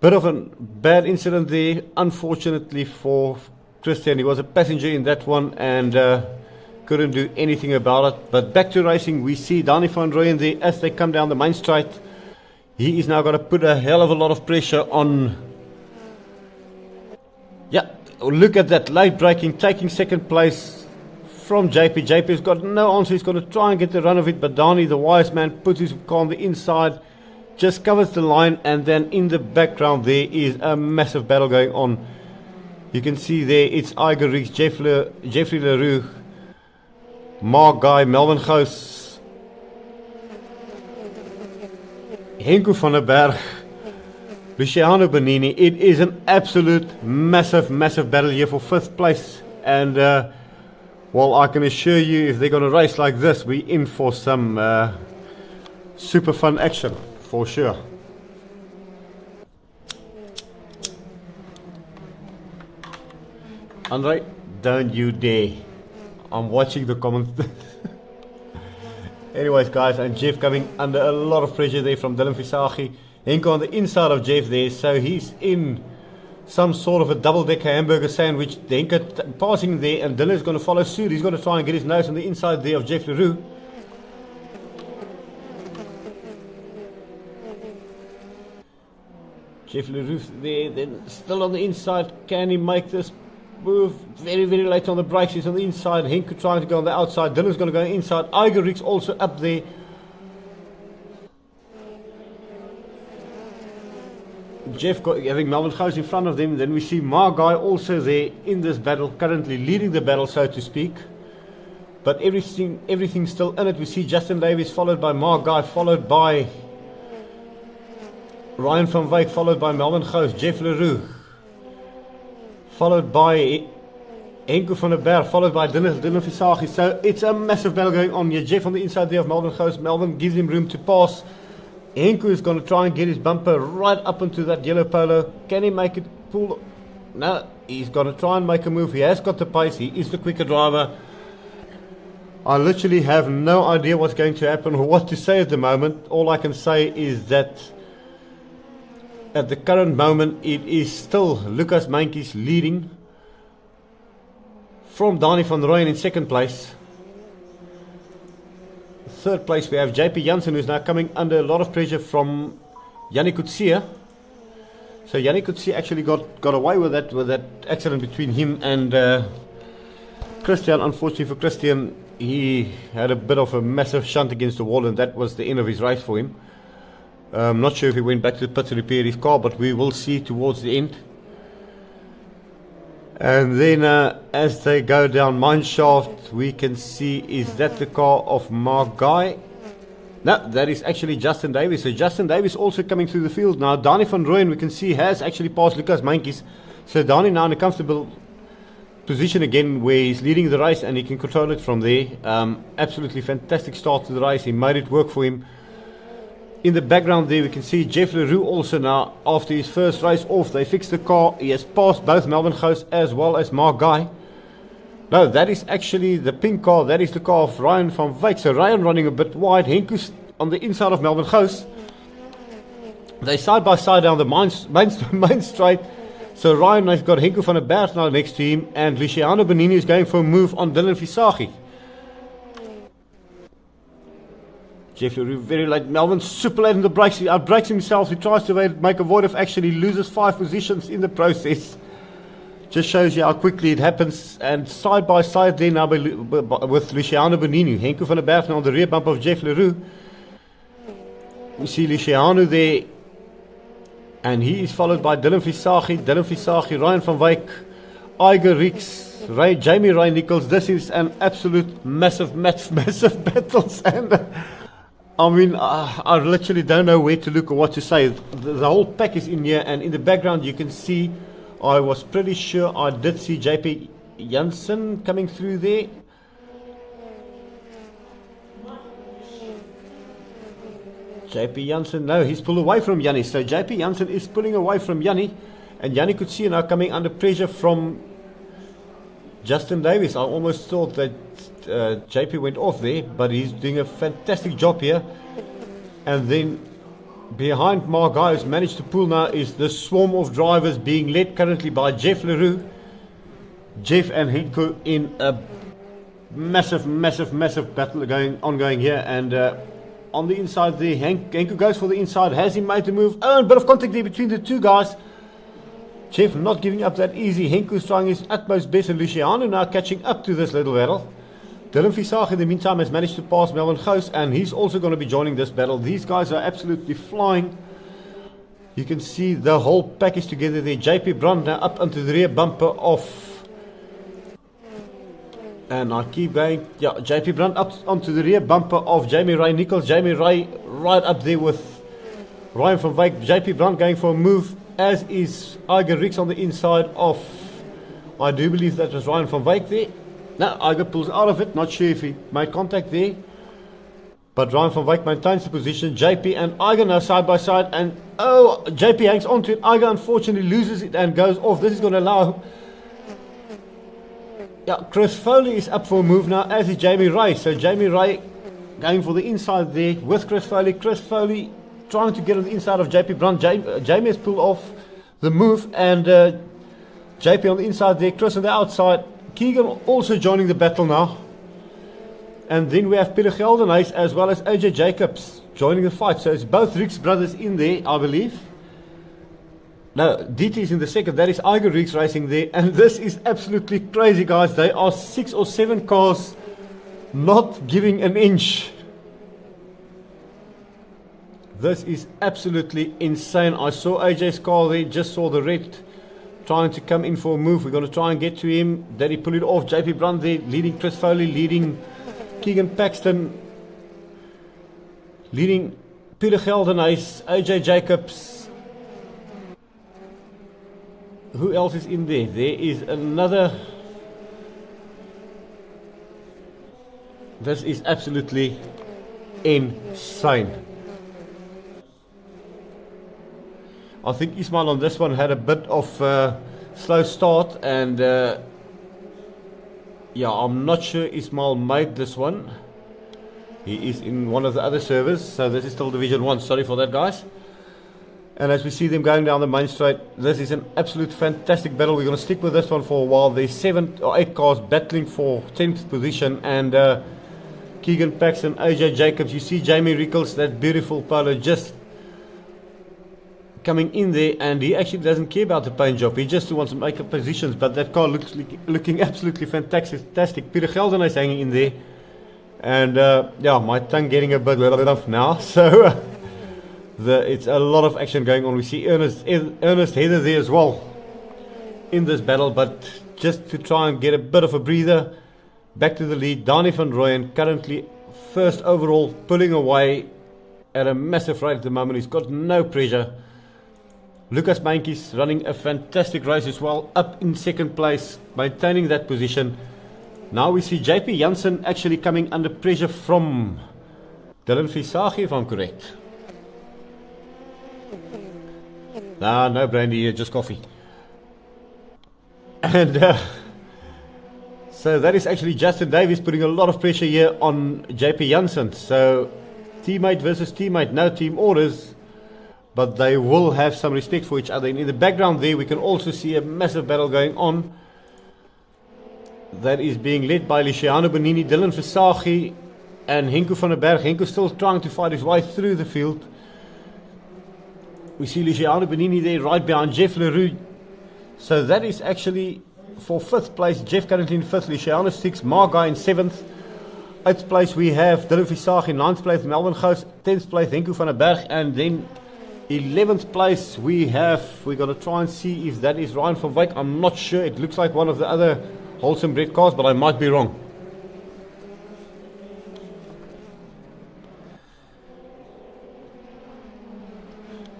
[SPEAKER 1] Bit of a bad incident there, unfortunately for Christian. He was a passenger in that one, and couldn't do anything about it. But back to racing, we see Dani van Rooyen there as they come down the main straight. He is now going to put a hell of a lot of pressure on. Yeah, look at that, late braking, taking second place from JP. JP has got no answer. He's going to try and get the run of it, but Dani, the wise man, puts his car on the inside, just covers the line, and then in the background there is a massive battle going on. You can see there it's Iger Riggs, Jeffrey Leroux, Mark Guy, Melvin Gous, Henko van der Berg, Luciano Benini. It is an absolute massive battle here for fifth place, and well, I can assure you, if they're going to race like this, we're in for some super fun action for sure. Andre, don't you dare. I'm watching the comments. Anyways, guys, and Jeff coming under a lot of pressure there from Dylan Visagi. Henko on the inside of Jeff there, so he's in some sort of a double-decker hamburger sandwich. Henko passing there, and Dylan's going to follow suit. He's going to try and get his nose on the inside there of Jeff Leroux. Jeff Leroux there, then still on the inside. Can he make this move? Very late on the brakes. He's on the inside. Henko trying to go on the outside. Dylan's going to go inside. Iger Riggs also up there. Jeff having Melvin Gous in front of them. Then we see Margai also there in this battle, currently leading the battle, so to speak. But everything's still in it. We see Justin Davies followed by Margai, followed by Ryan van Wyk, followed by Melvin Gous, Jeff Leroux, followed by Henko van der Berg, followed by Dylan Visagi. So it's a massive battle going on here. Jeff on the inside there of Melvin Gous. Melvin gives him room to pass. Henko is going to try and get his bumper right up into that yellow Polo. Can he make it pull? No, he's going to try and make a move. He has got the pace. He is the quicker driver. I literally have no idea what's going to happen or what to say at the moment. All I can say is that at the current moment it is still Lucas Mankies leading from Dani van Rooyen in second place. Third place we have JP Jansen, who's now coming under a lot of pressure from Yannick Coetzee. So Yannick Coetzee actually got away with that accident between him and Christian. Unfortunately for Christian, he had a bit of a massive shunt against the wall, and that was the end of his race for him. I'm not sure if he went back to the pit to repair his car, but we will see towards the end. And then as they go down mineshaft, we can see, is that the car of Mark Guy? No, that is actually Justin Davis. So Justin Davis also coming through the field now. Dani van Rooyen, we can see, has actually passed Lucas Mankies. So Dani now in a comfortable position again where he's leading the race and he can control it from there. Absolutely fantastic start to the race. He made it work for him. In the background there we can see Jeff Leroux also now after his first race off. They fixed the car. He has passed both Melvin Gous as well as Mark Guy. No, that is actually the pink car. That is the car of Ryan van Wyk. So Ryan running a bit wide. Henko's on the inside of Melvin Gous. They side by side down the main straight. So Ryan has got Henko van der Berg now next to him, and Luciano Bonini is going for a move on Dylan Visagi. Jeff Leroux very late. Melvin super late in the brakes. He outbrakes himself. He tries to make a void of action. He loses 5 positions in the process. Just shows you how quickly it happens. And side by side there now with Luciano Bonini. Henko van der Berg now on the rear bump of Jeff Leroux. We see Luciano there. And he is followed by Dylan Visagi, Ryan van Wyk, Iger Rix, Jamie Ray Nichols. This is an absolute massive battles. And I mean, I literally don't know where to look or what to say. The whole pack is in here, and in the background you can see, I was pretty sure I did see JP Jansen coming through there. JP Jansen, no, he's pulled away from Yanni. So JP Jansen is pulling away from Yanni. And Yanni could see now coming under pressure from Justin Davis. I almost thought that JP went off there, but he's doing a fantastic job here. And then behind Mark Guy, who's managed to pull now, is the swarm of drivers being led currently by Jeff Leroux. Jeff and Henko in a massive battle ongoing here. And on the inside there, Henko goes for the inside. Has he made the move? Oh, a bit of contact there between the two guys. Jeff not giving up that easy. Henko's trying his utmost best, and Luciano now catching up to this little battle. Dylan Visagi in the meantime has managed to pass Melvin Gous, and he's also going to be joining this battle. These guys are absolutely flying. You can see the whole package together there. JP Brandt now up onto the rear bumper of... And I keep going. Yeah, JP Brandt up onto the rear bumper of Jamie Ray Nichols. Jamie Ray right up there with Ryan van Wyk. JP Brandt going for a move, as is Iger Rix on the inside of... I do believe that was Ryan van Wyk there. Now Iger pulls out of it. Not sure if he made contact there. But Ryan van Wyk maintains the position. JP and Iger now side by side. And oh, JP hangs on to it. Iger unfortunately loses it and goes off. This is going to allow... Yeah, Chris Foley is up for a move now, as is Jamie Ray. So Jamie Ray going for the inside there with Chris Foley. Chris Foley trying to get on the inside of JP Brandt. Jamie has pulled off the move, and JP on the inside there. Chris on the outside. Keegan also joining the battle now. And then we have Peter Geldenhuis as well as AJ Jacobs joining the fight. So it's both Rix brothers in there, I believe. No, DT is in the second. That is Iger Rix racing there. And this is absolutely crazy, guys. They are 6 or 7 cars not giving an inch. This is absolutely insane. I saw AJ's car there. Just saw the red trying to come in for a move. We're going to try and get to him. Did he pull it off? JP Brandt there leading Chris Foley, leading Keegan Paxton, leading Peter Geldenhuis, AJ Jacobs. who else is in there? There is another. This is absolutely insane. I think Ismail on this one had a bit of slow start, and yeah, I'm not sure Ismail made this one. He is in one of the other servers, so this is still Division 1. Sorry for that, guys. And as we see them going down the main straight, this is an absolute fantastic battle. We're going to stick with this one for a while. There's 7 or 8 cars battling for 10th position, and Keegan Paxton, AJ Jacobs, you see Jamie Rickles, that beautiful Polo, just coming in there, and he actually doesn't care about the paint job. He just wants to make up positions, but that car looks looking absolutely fantastic. Peter Gelden is hanging in there, and yeah, my tongue getting a bit off now, so it's a lot of action going on. We see Ernest Heather there as well in this battle, but just to try and get a bit of a breather, back to the lead. Dani van Rooyen currently first overall, pulling away at a massive rate at the moment. He's got no pressure. Lucas Mankies running a fantastic race as well, up in second place, maintaining that position. Now we see JP Janssen actually coming under pressure from Dylan Visagi, if I'm correct. Nah, no brandy here, just coffee. And so that is actually Justin Davies putting a lot of pressure here on JP Janssen. So teammate versus teammate, no team orders, but they will have some respect for each other. And in the background there, we can also see a massive battle going on. That is being led by Luciano Bonini, Dylan Visagi, and Henko van der Berg. Henko still trying to fight his way through the field. We see Luciano Bonini there right behind Jeff Leroux. So that is actually for 5th place. Jeff currently in 5th, Luciano 6th, Margai in 7th. 8th place we have Dylan Visagi, 9th place Melvin Gous, 10th place Henko van der Berg, and then 11th place we're going to try and see if that is Ryan van Wyk. I'm not sure. It looks like one of the other Wholesome Bread cars, but I might be wrong.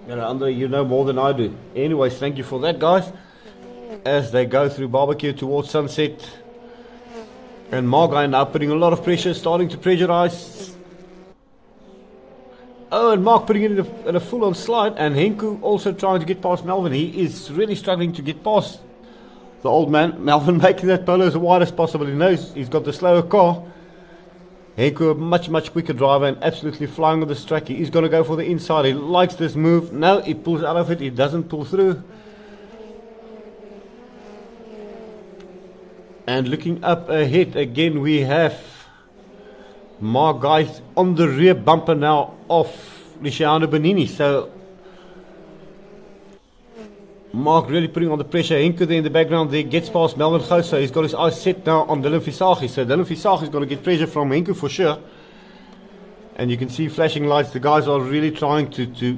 [SPEAKER 1] Andre, you know more than I do. Anyways, thank you for that, guys. As they go through barbecue towards sunset, and Margai now putting a lot of pressure, starting to pressurize. Oh, and Mark putting it in a full-on slide, and Henko also trying to get past Melvin. He is really struggling to get past the old man. Melvin making that Polo as wide as possible. He knows he's got the slower car. Henko, a much quicker driver and absolutely flying on this track. He is going to go for the inside. He likes this move. No, he pulls out of it. He doesn't pull through. And looking up ahead again, we have Mark guys on the rear bumper now of Luciano Bonini. So Mark really putting on the pressure. Henko there in the background there gets past Melvin Gous. So he's got his eyes set now on Dylan Visagi. So Dylan Visagi is going to get pressure from Henko for sure. And you can see flashing lights. The guys are really trying to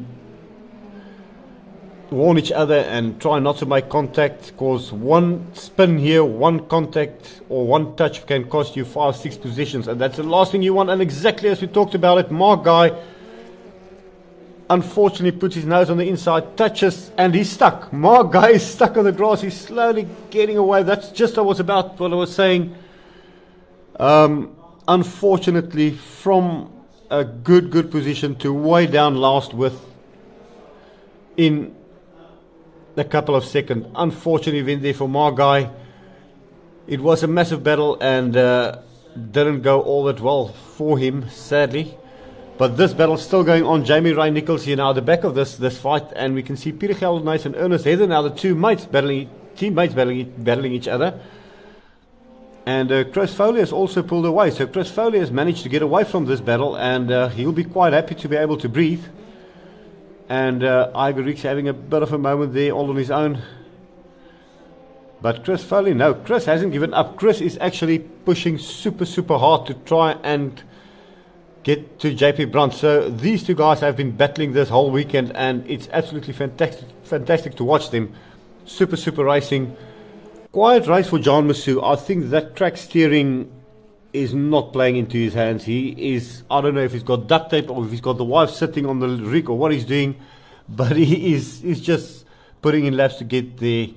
[SPEAKER 1] warn each other and try not to make contact, because one spin here, one contact or one touch can cost you 5-6 positions, and that's the last thing you want. And exactly as we talked about it, Mark guy unfortunately puts his nose on the inside, touches, and he's stuck. Mark guy is stuck on the grass. He's slowly getting away. That's just what I was saying. Unfortunately, from a good position to way down last in a couple of seconds. Unfortunate event there for Margai. It was a massive battle and didn't go all that well for him, sadly. But this battle is still going on. Jamie Ray Nichols here now at the back of this fight, and we can see Peter Geldenhuys and Ernest Heather now, the teammates battling each other. And Chris Foley has also pulled away. So Chris Foley has managed to get away from this battle, and he'll be quite happy to be able to breathe. And Igor Reeks having a bit of a moment there all on his own. But Chris Foley, no, Chris hasn't given up. Chris is actually pushing super hard to try and get to JP Brandt. So these two guys have been battling this whole weekend, and it's absolutely fantastic to watch them. Super racing. Quiet race for John Massou. I think that track steering is not playing into his hands. He is, I don't know if he's got duct tape or if he's got the wife sitting on the rig or what he's doing, but he's just putting in laps to get there.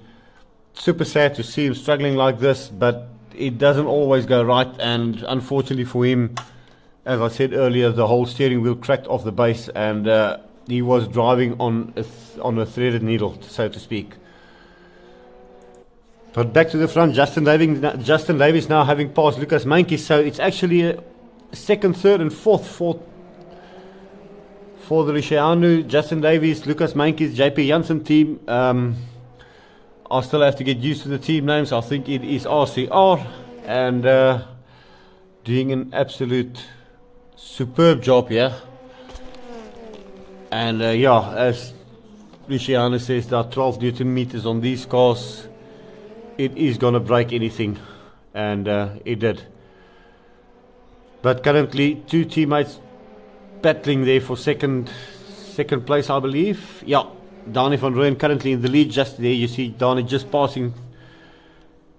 [SPEAKER 1] super sad to see him struggling like this, but it doesn't always go right, and unfortunately for him, as I said earlier, the whole steering wheel cracked off the base, and he was driving on a threaded needle, so to speak. But back to the front, Justin Davies now having passed Lucas Meintjes, so it's actually a second, third and fourth for the Luciano, Justin Davies, Lucas Meintjes, JP Jansen team. I still have to get used to the team names. I think it is RCR, and doing an absolute superb job here. And yeah, as Luciano says, there are 12 Newton meters on these cars. It is going to break anything, and it did. But currently, two teammates battling there for second place, I believe. Yeah, Dani van Rooyen currently in the lead. Just there, you see Dani just passing,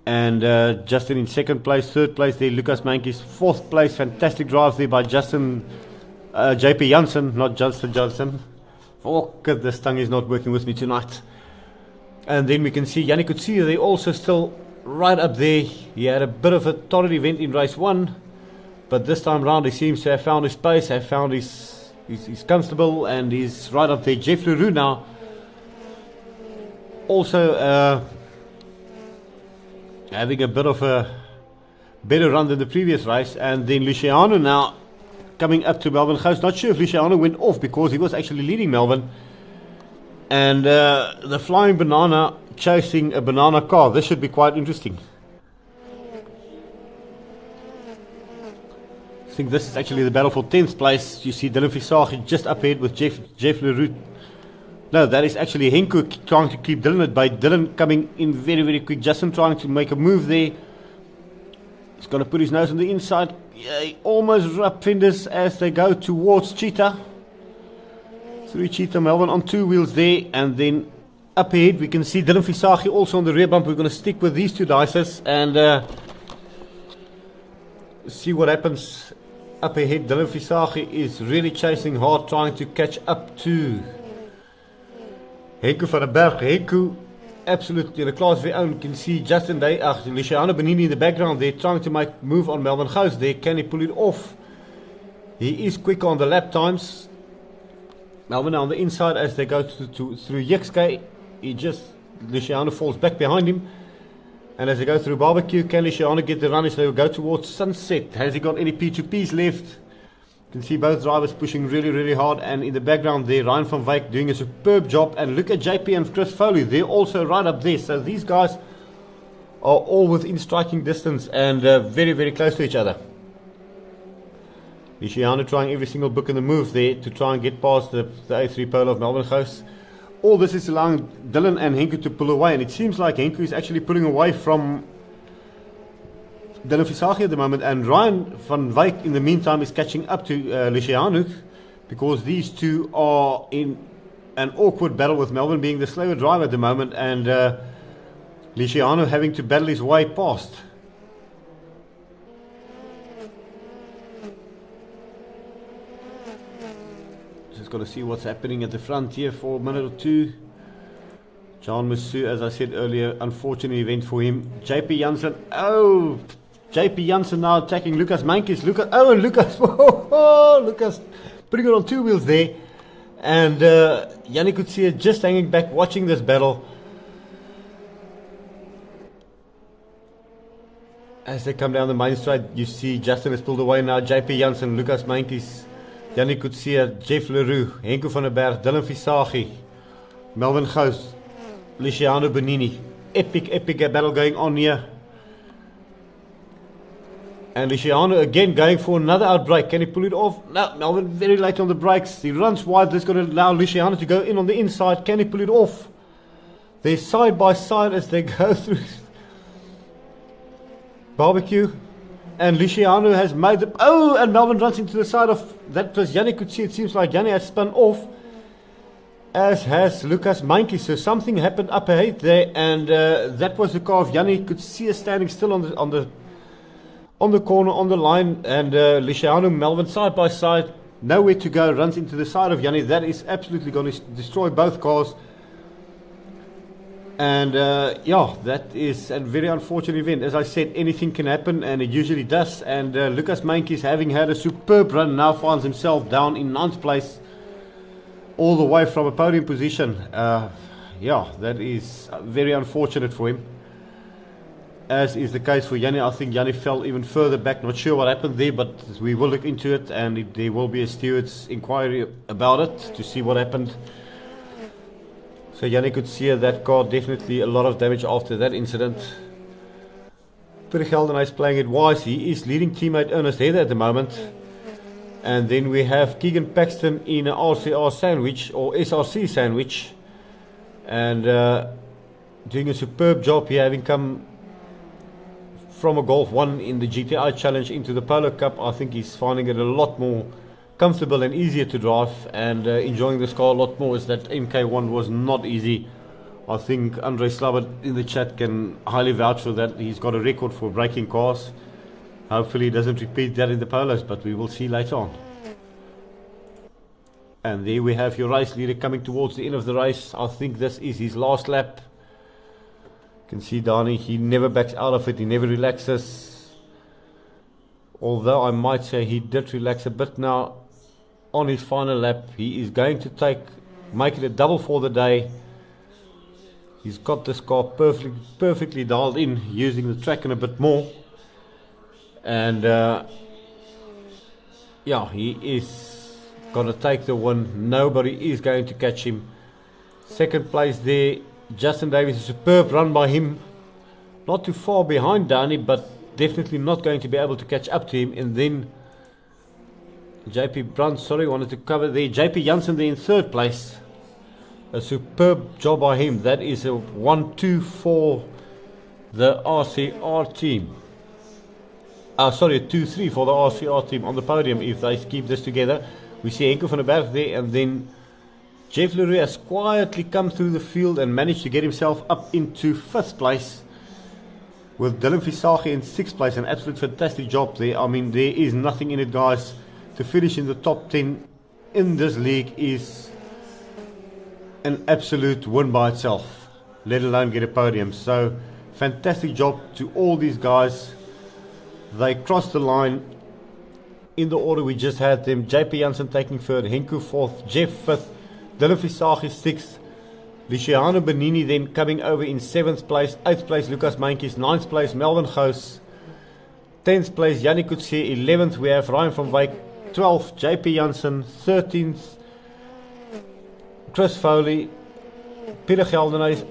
[SPEAKER 1] and Justin in second place. Third place there, Lucas Meintjes. Fourth place, fantastic drive there by Justin, JP Jansen, not Justin Johnson. Oh, God, this tongue is not working with me tonight. And then we can see Yannick Coetzee, they also still right up there. He had a bit of a torrid event in race 1, but this time round he seems to have found his space, have found his comfortable, and he's right up there. Jeff Leroux now also having a bit of a better run than the previous race. And then Luciano now coming up to Melvin Gous. Not sure if Luciano went off, because he was actually leading Melvin. And the Flying Banana chasing a banana car. This should be quite interesting. I think this is actually the battle for 10th place. You see Dylan Visage just up ahead with Jeff Leroux. No, that is actually Henko trying to keep Dylan at bay. Dylan coming in very, very quick. Justin trying to make a move there. He's going to put his nose on the inside. Yeah, he almost rub fenders as they go towards Cheetah. Through Cheetah, Melvin on two wheels there, and then up ahead we can see Dylan Visage also on the rear bump. We're going to stick with these two dices and see what happens up ahead. Dylan Visage is really chasing hard, trying to catch up to Henko van den Berg. Henko absolutely in a class of their own. You can see Luciano Benini in the background there, trying to make move on Melvin Gous there. Can he pull it off? He is quick on the lap times. Melvin on the inside as they go through Yexke. Luciano falls back behind him. And as they go through Barbecue, can Luciano get the run as they go towards Sunset? Has he got any P2Ps left? You can see both drivers pushing really, really hard. And in the background there, Ryan van Wyk doing a superb job. And look at JP and Chris Foley. They're also right up there. So these guys are all within striking distance and very, very close to each other. Luciano trying every single book in the move there to try and get past the A3 Polo of Melvin Gous. All this is allowing Dylan and Henko to pull away, and it seems like Henko is actually pulling away from Dylan Visage at the moment, and Ryan van Wyk in the meantime is catching up to Luciano, because these two are in an awkward battle, with Melvin being the slower driver at the moment and Luciano having to battle his way past. Got to see what's happening at the front here for a minute or two. John Massou, as I said earlier, unfortunate event for him. JP Jansen, JP Jansen now attacking Lucas Meintjes. Lucas, Lucas putting it on two wheels there. And Yannick Coetzee just hanging back, watching this battle. As they come down the main straight, you see Justin has pulled away now. JP Jansen, Lucas Meintjes, Yannick Coetzee, Jeff Leroux, Henko van den Berg, Dylan Visage, Melvin Gous, Luciano Benini. Epic battle going on here. And Luciano again going for another outbreak. Can he pull it off? No, Melvin very late on the brakes. He runs wide. That's going to allow Luciano to go in on the inside. Can he pull it off? They're side by side as they go through Barbecue. And Luciano has made the... and Melvin runs into the side of... That was Yannick Coetzee. It seems like Yannick has spun off, as has Lucas Meintjes. So something happened up ahead there, and that was the car of Yannick Coetzee standing still on the corner, on the line, and Luciano, Melvin side by side, nowhere to go, runs into the side of Yannick. That is absolutely going to destroy both cars. And yeah, that is a very unfortunate event. As I said, anything can happen, and it usually does. And Lucas Meintjes, having had a superb run, now finds himself down in 9th place, all the way from a podium position. Yeah, that is very unfortunate for him, as is the case for Yanni. I think Yanni fell even further back. Not sure what happened there, but we will look into it, and there will be a steward's inquiry about it to see what happened. So Yanni could see that car, definitely a lot of damage after that incident. Peter Geldenhuys is playing it wise. He is leading teammate Ernest Heather at the moment. And then we have Keegan Paxton in an RCR sandwich, or SRC sandwich. And doing a superb job here, having come from a Golf 1 in the GTI Challenge into the Polo Cup. I think he's finding it a lot more comfortable and easier to drive, and enjoying this car a lot more, as that MK1 was not easy. I think Andre Slabbert in the chat can highly vouch for that. He's got a record for braking cars. Hopefully he doesn't repeat that in the Polos, but we will see later on. And there we have your race leader coming towards the end of the race. I think this is his last lap. You can see Dani, he never backs out of it, he never relaxes. Although I might say he did relax a bit now on his final lap. He is going to make it a double for the day. He's got this car perfectly dialed in, using the track and a bit more. And yeah, he is going to take the win. Nobody is going to catch him. Second place there, Justin Davis, a superb run by him. Not too far behind Dani, but definitely not going to be able to catch up to him. And then JP Brunt, wanted to cover there. JP Janssen there in 3rd place. A superb job by him. That is a 1-2 for the RCR team. Sorry, a 2-3 for the RCR team on the podium if they keep this together. We see Henko van der Berg there, and then Jeff Leroy has quietly come through the field and managed to get himself up into 5th place, with Dylan Visage in 6th place. An absolute fantastic job there. I mean, there is nothing in it, guys. To finish in the top 10 in this league is an absolute win by itself, let alone get a podium. So fantastic job to all these guys. They crossed the line in the order we just had them. JP Janssen taking 3rd, Henko 4th, Jeff 5th, Dylan Visage 6th, Luciano Benini then coming over in 7th place, 8th place Lucas Meintjes, 9th place Melvin Gous, 10th place Yannick Coetzee, 11th we have Ryan van Wyk, 12th JP Janssen, 13th Chris Foley, Peter Geldenhuys.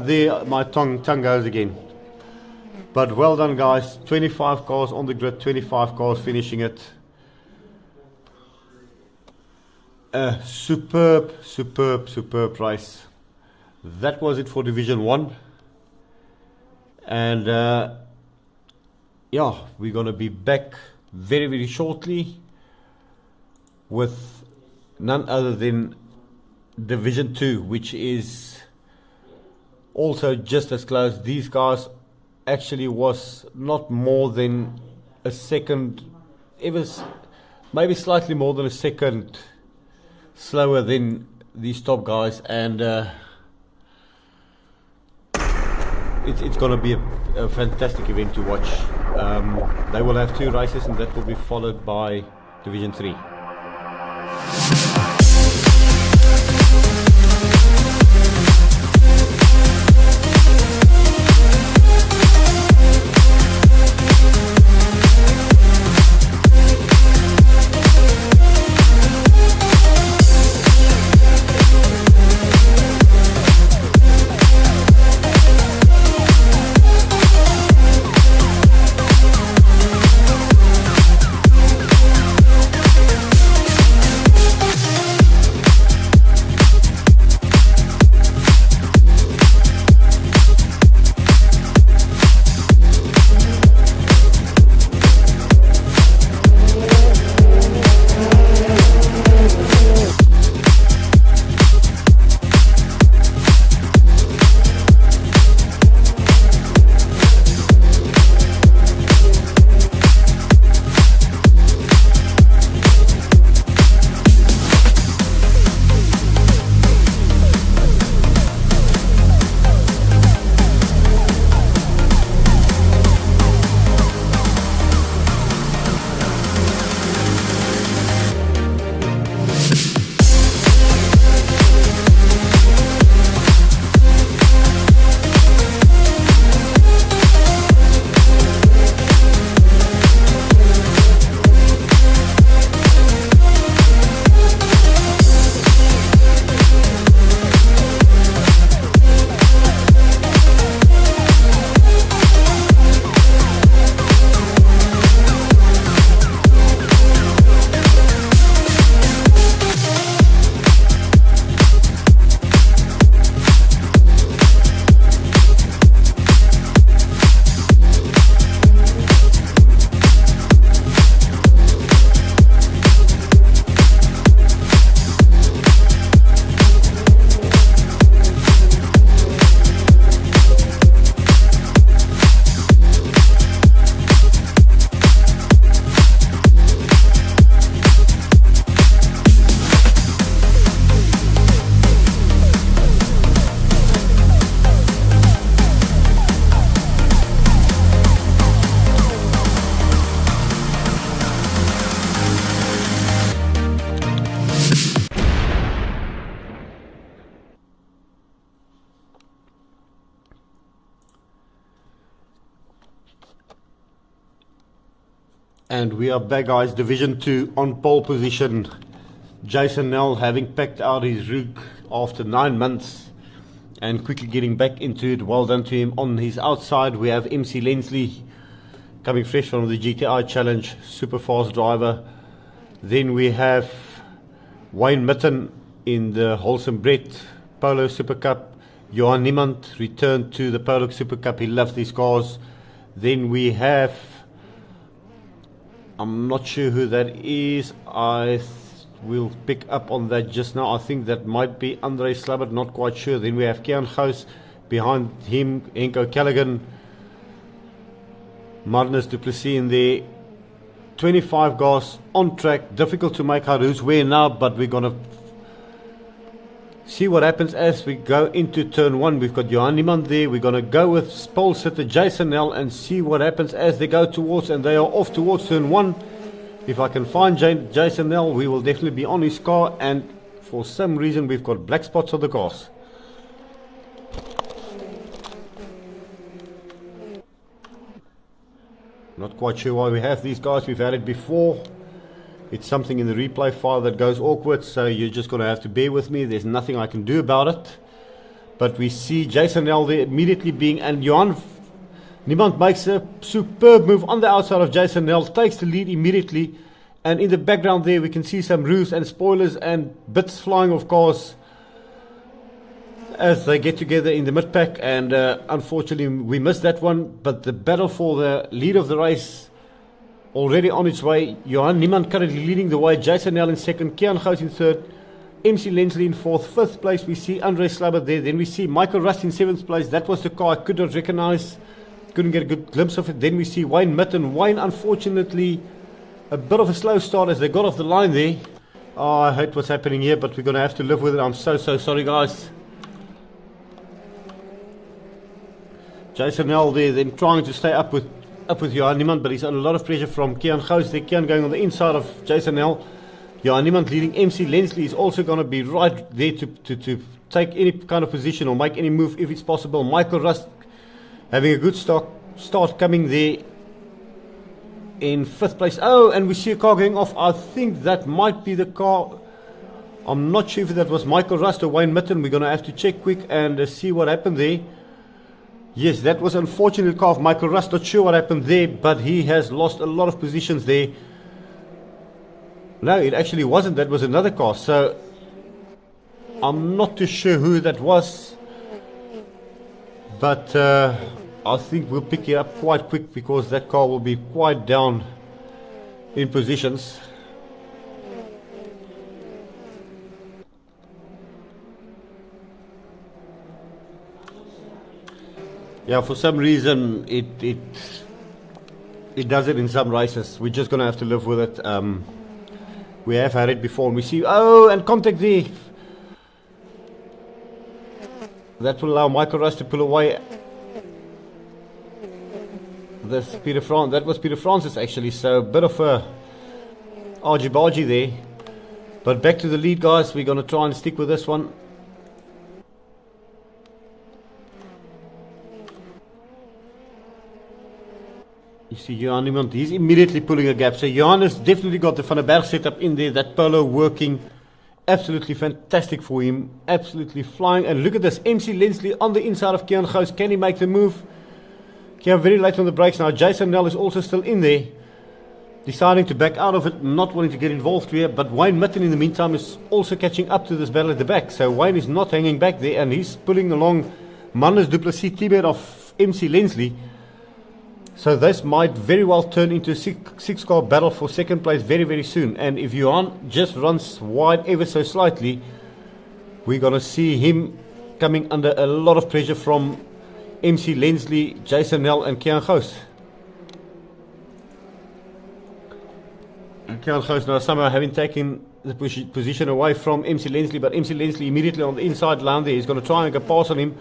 [SPEAKER 1] There my tongue goes again. But well done, guys. 25 cars on the grid, 25 cars finishing it. A superb race. That was it for Division 1. And yeah, we're going to be back very shortly with none other than Division 2, which is also just as close. These guys actually was not more than a second, it was maybe slightly more than a second slower than these top guys, and it's going to be a fantastic event to watch. They will have 2 races, and that will be followed by Division 3. And we are back, guys. Division 2 on pole position. Jason Nell having packed out his rig after 9 months and quickly getting back into it. Well done to him. On his outside, we have MC Lensley coming fresh from the GTI Challenge, super fast driver. Then we have Wayne Mitten in the Wholesome Bread Polo Super Cup. Johan Niemand returned to the Polo Super Cup. He loves these cars. Then we have, I'm not sure who that is. I will pick up on that just now. I think that might be Andre Slabbert, not quite sure. Then we have Gous, behind him Henko Callaghan, Marnus Duplessis in there. 25 cars on track. Difficult to make out who's where now, but we're going to see what happens as we go into turn 1. We've got Johan Niemand there. We're going to go with pole sitter Jason Nell and see what happens as they go towards, and they are off towards turn 1. If I can find Jason Nell, we will definitely be on his car, and for some reason we've got black spots on the cars. Not quite sure why we have these guys. We've had it before. It's something in the replay file that goes awkward, so you're just going to have to bear with me. There's nothing I can do about it. But we see Jason Nell there immediately being, and Johan Niemand makes a superb move on the outside of Jason Nell, takes the lead immediately. And in the background there we can see some roofs and spoilers and bits flying of cars as they get together in the mid-pack. And unfortunately we missed that one, but the battle for the lead of the race already on its way. Johan Niemand currently leading the way, Jason Nell in second, Gous in third, MC Lensley in fourth. Fifth place we see Andre Slabbert there. Then we see Michael Rust in seventh place. That was the car I could not recognize, couldn't get a good glimpse of it. Then we see Wayne Mitten. Wayne, unfortunately, a bit of a slow start as they got off the line there. Oh, I hate what's happening here, but we're going to have to live with it. I'm so sorry, guys. Jason Nell there, then trying to stay up with Johan Niemand, but he's under a lot of pressure from Gous there. Kian going on the inside of Jason Nell. Johan Niemand leading. MC Lensley is also going to be right there to take any kind of position or make any move if it's possible. Michael Rust having a good start coming there in fifth place. Oh, and we see a car going off. I think that might be the car. I'm not sure if that was Michael Rust or Wayne Mitten. We're going to have to check quick and see what happened there. Yes, that was an unfortunate car of Michael Rust. Not sure what happened there, but he has lost a lot of positions there. No, it actually wasn't. That was another car. So I'm not too sure who that was. But I think we'll pick it up quite quick because that car will be quite down in positions. Yeah, for some reason it does it in some races. We're just gonna have to live with it. We have had it before, and we see, oh, and contact there. That will allow Michael Rust to pull away. That's Peter Francis. That was Peter Francis actually. So a bit of a argy-bargy there. But back to the lead, guys. We're gonna try and stick with this one. You see Johan Niemand, he's immediately pulling a gap. So Johan has definitely got the Van der Berg setup in there. That Polo working absolutely fantastic for him. Absolutely flying. And look at this, MC Lensley on the inside of Gous. Can he make the move? Very late on the brakes now. Jason Nell is also still in there, deciding to back out of it, not wanting to get involved here. But Wayne Mitten in the meantime is also catching up to this battle at the back. So Wayne is not hanging back there, and he's pulling along Marnus Duplessis, teammate of MC Lensley. So this might very well turn into a six-car battle for second place very soon. And if Johan just runs wide ever so slightly, we're going to see him coming under a lot of pressure from MC Lensley, Jason Nell and Gous. And Gous now somehow having taken the position away from MC Lensley, but MC Lensley immediately on the inside line there. He's going to try and get past on him.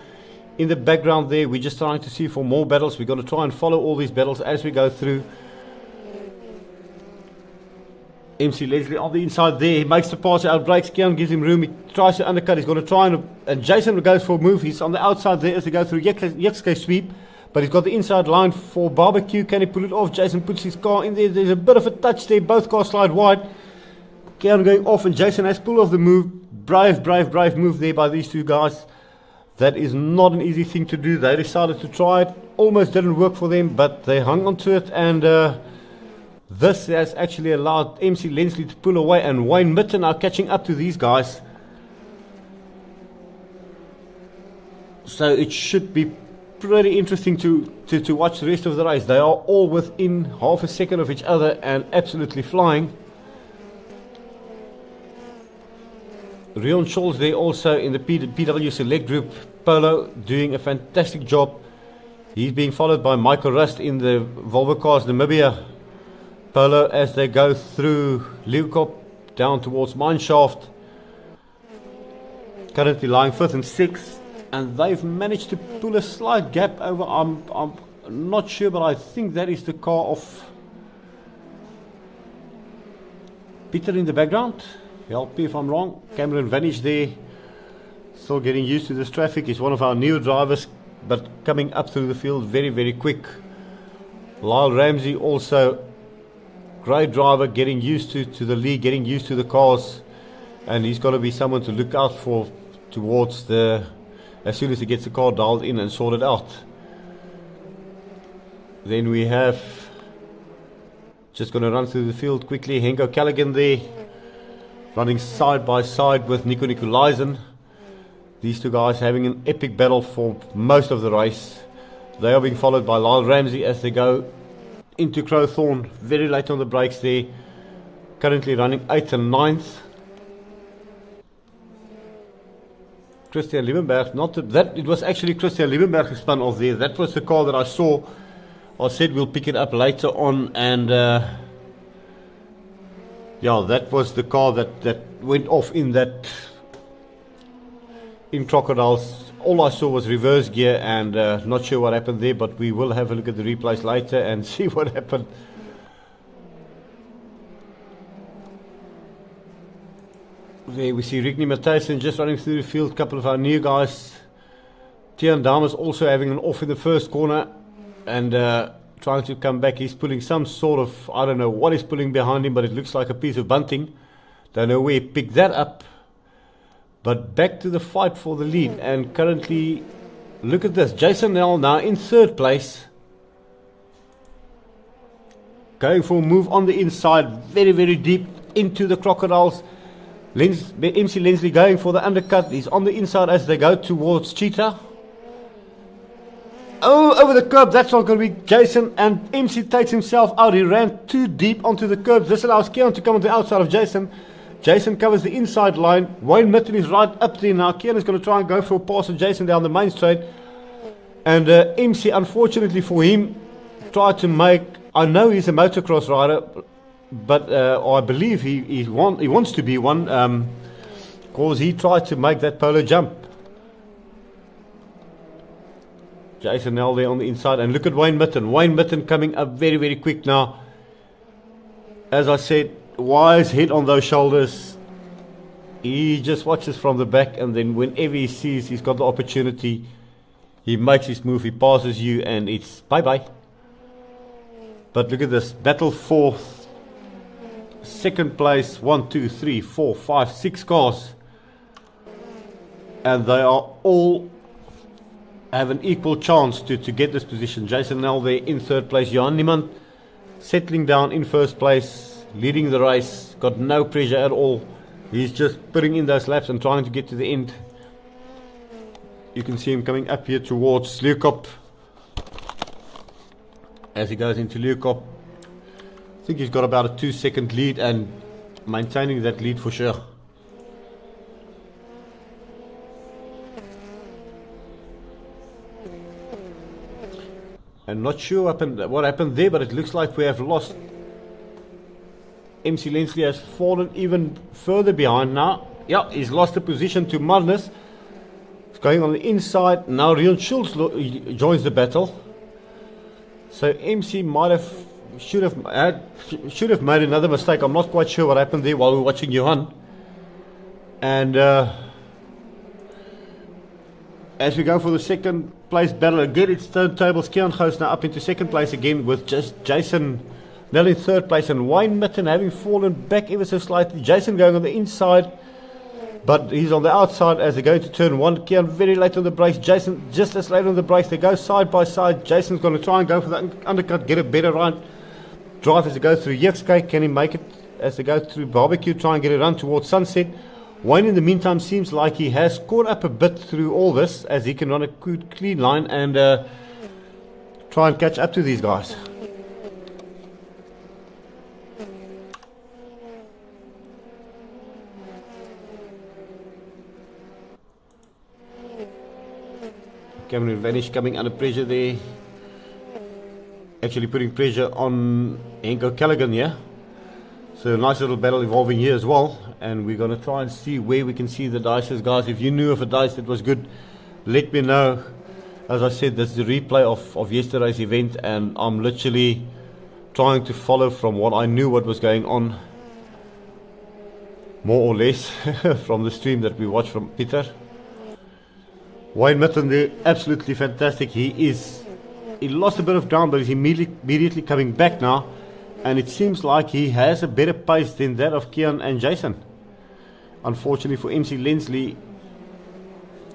[SPEAKER 1] In the background there, we're just trying to see for more battles. We're going to try and follow all these battles as we go through. MC Lensley on the inside there. He makes the pass, out brakes. Kian gives him room. He tries to undercut. He's going to try and Jason goes for a move. He's on the outside there as they go through Yexke sweep. But he's got the inside line for Barbecue. Can he pull it off? Jason puts his car in there. There's a bit of a touch there. Both cars slide wide. Keanu going off, and Jason has pulled off the move. Brave move there by these two guys. That is not an easy thing to do. They decided to try it. Almost didn't work for them, but they hung on to it. And this has actually allowed MC Lensley to pull away. And Wayne Mitten now catching up to these guys. So it should be pretty interesting to watch the rest of the race. They are all within half a second of each other and absolutely flying. Rion Scholz there also in the PW Select Group. Polo doing a fantastic job. He's being followed by Michael Rust in the Volvo Cars Namibia. Polo as they go through Leeuwkop down towards Mineshaft. Currently lying 5th and 6th. And they've managed to pull a slight gap over. I'm not sure, but I think that is the car of Peter in the background. Help me if I'm wrong. Cameron Vanish there. Still getting used to this traffic. He's one of our new drivers, but coming up through the field very quick. Lyle Ramsey also great driver, getting used to the lead, getting used to the cars, and he's got to be someone to look out for towards the as soon as he gets the car dialed in and sorted out. Then we have just going to run through the field quickly. Henko Callaghan there running side by side with Nico Nicolaisen. These two guys having an epic battle for most of the race. They are being followed by Lyle Ramsey as they go into Crowthorne. Very late on the brakes there. Currently running 8th and 9th. Christian Liebenberg, it was actually Christian Liebenberg who spun off there. That was the car that I saw. I said we'll pick it up later on, and yeah, that was the car that went off in Crocodiles. All I saw was reverse gear, and not sure what happened there, but we will have a look at the replays later and see what happened. There we see Rickney Matthijssen just running through the field. A couple of our new guys. Tian Damas also having an off in the first corner and trying to come back. He's pulling some sort of, I don't know what he's pulling behind him, but it looks like a piece of bunting. Don't know where he picked that up. But back to the fight for the lead. And currently, look at this. Jason Nell now in 3rd place. Going for a move on the inside. Very deep into the Crocodiles. MC Lensley going for the undercut. He's on the inside as they go towards Cheetah. Oh, over the curb. That's not going to be Jason. And MC takes himself out. He ran too deep onto the curb. This allows Keon to come on the outside of Jason. Jason covers the inside line. Wayne Mitten is right up there now. Keon is going to try and go for a pass of Jason down the main straight. And MC, unfortunately for him, tried to make... I know he's a motocross rider, but I believe he wants to be one, because he tried to make that Polo jump. Jason Nell there on the inside, and look at Wayne Mitten. Wayne Mitten coming up very quick now. As I said, wise head on those shoulders. He just watches from the back, and then whenever he sees he's got the opportunity, he makes his move, he passes you, and it's bye-bye. But look at this, battle for 2nd place, 1, 2, 3, 4, 5, 6 cars. And they are all have an equal chance to get this position. Jason Nell there in 3rd place. Johan Niemann settling down in 1st place, leading the race, got no pressure at all. He's just putting in those laps and trying to get to the end. You can see him coming up here towards Leeuwkop. As he goes into Leeuwkop, I think he's got about a 2-second lead and maintaining that lead for sure. I'm not sure what happened there, but it looks like we have lost. MC Lensley has fallen even further behind now. Yeah, he's lost the position to Marnus. He's going on the inside. Now Rion Schultz joins the battle. So MC should have made another mistake. I'm not quite sure what happened there while we were watching Johan. And as we go for the 2nd place battle again. It's turntables. Gous now up into second place again with just Jason Nell in third place and Wayne Mitten having fallen back ever so slightly. Jason going on the inside, but he's on the outside as they go into turn one. Kian very late on the brakes. Jason just as late on the brakes. They go side by side. Jason's going to try and go for that undercut, get a better run. Drive as they go through Yexkay. Can he make it as they go through Barbecue? Try and get a run towards Sunset. Wayne in the meantime seems like he has caught up a bit through all this as he can run a good clean line and try and catch up to these guys. Cameron Vanish coming under pressure there. Actually putting pressure on Henko Callaghan here. So a nice little battle evolving here as well. And we're going to try and see where we can see the dices, guys. If you knew of a dice that was good, let me know. As I said, that's the replay of yesterday's event, and I'm literally trying to follow from what I knew what was going on, more or less, from the stream that we watched from Peter. Wayne Mitten there, absolutely fantastic. He lost a bit of ground, but he's immediately coming back now. And it seems like he has a better pace than that of Kian and Jason. Unfortunately for MC Lensley,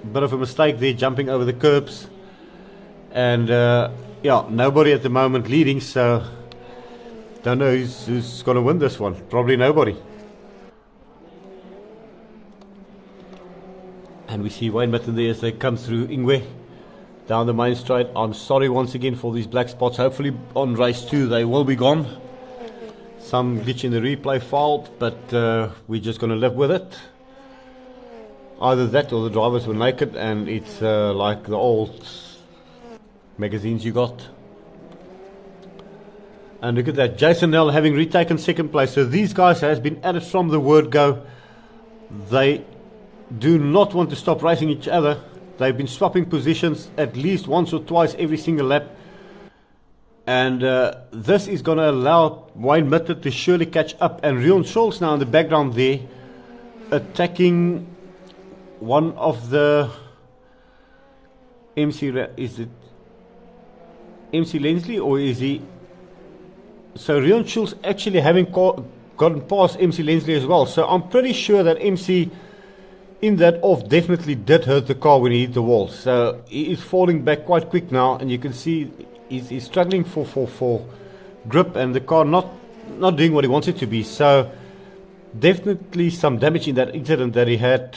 [SPEAKER 1] a bit of a mistake there, jumping over the curbs. And yeah, nobody at the moment leading, so don't know who's going to win this one. Probably nobody. And we see Wayne Mitten there as they come through Ingwe down the main straight. I'm sorry once again for these black spots. Hopefully on race 2 they will be gone. Some glitch in the replay file, but we're just going to live with it. Either that or the drivers were naked, and it's like the old magazines you got. And look at that, Jason Nell having retaken second place. So these guys has been at it from the word go. They do not want to stop racing each other. They've been swapping positions at least once or twice every single lap. And this is going to allow Wayne Mitten to surely catch up. And Rion Scholz now in the background there, attacking one of the MC. Is it MC Lensley or is he? So Rion Scholz actually having gotten past MC Lensley as well. So I'm pretty sure that MC in that off definitely did hurt the car when he hit the wall. So he is falling back quite quick now, and you can see he's struggling for grip, and the car not doing what he wants it to be. So definitely some damage in that incident that he had,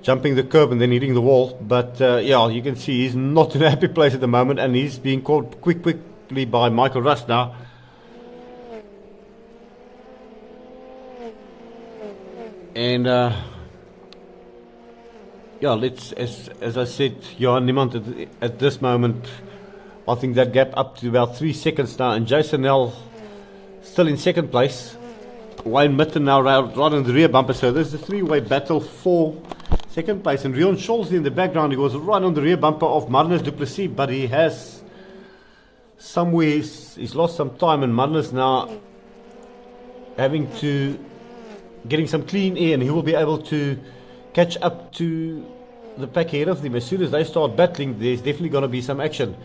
[SPEAKER 1] jumping the curb and then hitting the wall. But yeah, you can see he's not in a happy place at the moment, and he's being caught quickly by Michael Rust now. And yeah, let's, as I said, Johan Niemand at this moment, I think that gap up to about 3 seconds now, and Jason Nell still in second place. Wayne Mitten now right on the rear bumper, so there's a three-way battle for second place. And Rion Scholz in the background, he was right on the rear bumper of Marnus du Plessis, but he has somewhere, he's lost some time, and Marnus now having to, getting some clean air, and he will be able to catch up to the pack ahead of them. As soon as they start battling, there's definitely going to be some action.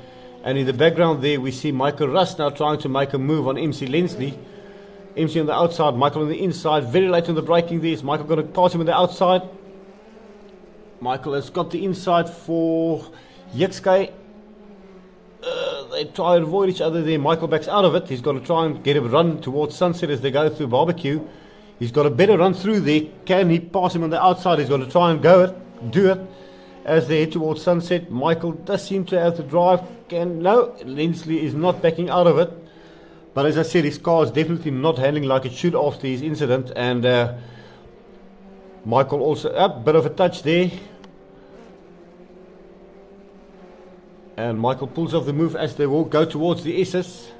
[SPEAKER 1] And in the background there, we see Michael Rust now trying to make a move on MC Lensley. MC on the outside, Michael on the inside. Very late on the braking there. Is Michael going to pass him on the outside? Michael has got the inside for Yexkay. They try and avoid each other there. Michael backs out of it. He's going to try and get a run towards Sunset as they go through Barbecue. He's got a better run through there. Can he pass him on the outside? He's going to try and do it as they head towards Sunset. Michael does seem to have the drive. No, Lensley is not backing out of it. But as I said, his car is definitely not handling like it should after his incident. And Michael also, a bit of a touch there. And Michael pulls off the move as they will go towards the S's.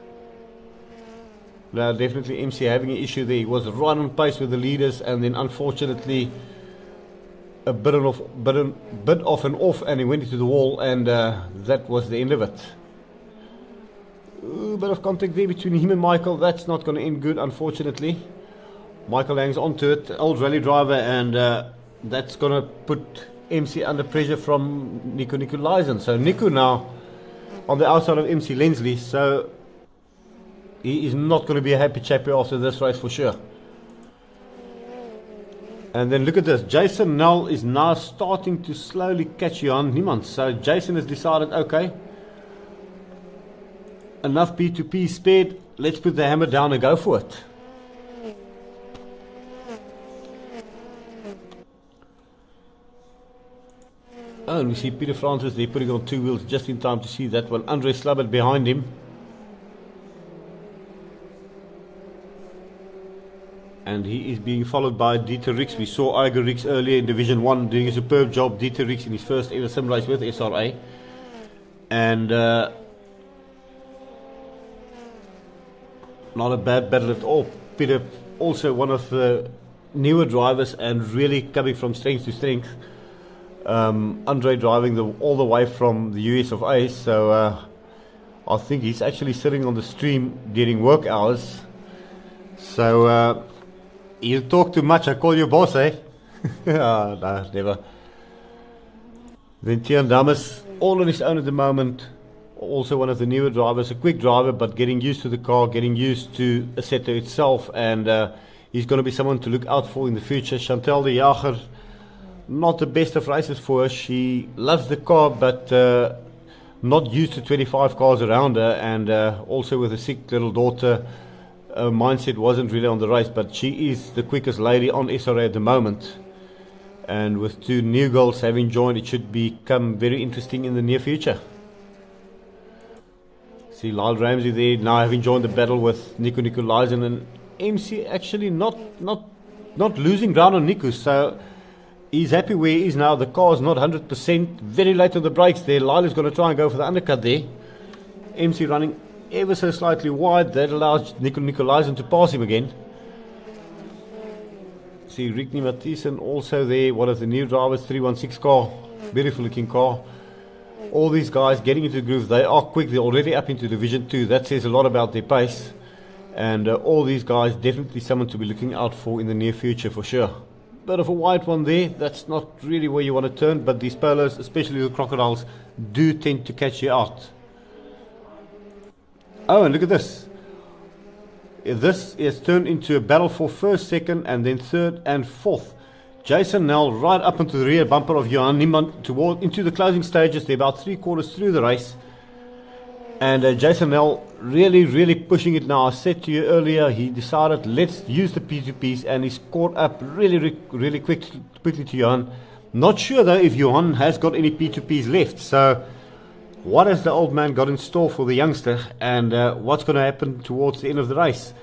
[SPEAKER 1] Now, definitely MC having an issue there. He was right on pace with the leaders, and then unfortunately a bit off and off, and he went into the wall, and that was the end of it. A bit of contact there between him and Michael. That's not going to end good, unfortunately. Michael hangs onto it, old rally driver, and that's going to put MC under pressure from Nico Nicolaisen. So Nico now on the outside of MC Lensley, so he is not going to be a happy chappy after this race for sure. And then look at this, Jason Null is now starting to slowly catch Johan Niemand. So Jason has decided, okay, enough P2P spared, let's put the hammer down and go for it. Oh, and we see Peter Francis there putting on 2 wheels just in time to see that one. Andre Slabbert behind him. And he is being followed by Dieter Rix. We saw Iger Rix earlier in Division 1 doing a superb job. Dieter Rix in his first ever sim race with SRA. And not a bad battle at all. Peter also one of the newer drivers and really coming from strength to strength. Andre driving all the way from the US of A, so I think he's actually sitting on the stream during work hours. So you talk too much, I call you boss, eh? No, never. Then Tian Damas, all on his own at the moment, also one of the newer drivers, a quick driver, but getting used to the car, getting used to Assetto itself, and he's going to be someone to look out for in the future. Chantal de Jager, not the best of races for her. She loves the car, but not used to 25 cars around her, and also with a sick little daughter, mindset wasn't really on the race, but she is the quickest lady on SRA at the moment. And with 2 new girls having joined, it should become very interesting in the near future. See Lyle Ramsey there now having joined the battle with Nico Nicolaisen, and MC actually not losing ground on Nico, so he's happy where he is now. The car is not 100%. Very late on the brakes there. Lyle is going to try and go for the undercut there. MC running ever so slightly wide. That allows Nico Nicolaisen to pass him again. See Rickney Mathieson also there. One of the new drivers, 316 car. Beautiful looking car. All these guys getting into the groove. They are quick. They're already up into Division 2. That says a lot about their pace. And all these guys definitely someone to be looking out for in the near future for sure. Bit of a wide one there. That's not really where you want to turn, but these polos, especially the crocodiles, do tend to catch you out. Oh, and look at this. This is turned into a battle for first, second, and then third and fourth. Jason Nell right up into the rear bumper of Johan Niemand into the closing stages. They're about 3 quarters through the race. And Jason Nell really pushing it now. I said to you earlier, he decided let's use the P2Ps, and he's caught up really quickly to Johan. Not sure though if Johan has got any P2Ps left. So what has the old man got in store for the youngster, and what's going to happen towards the end of the race?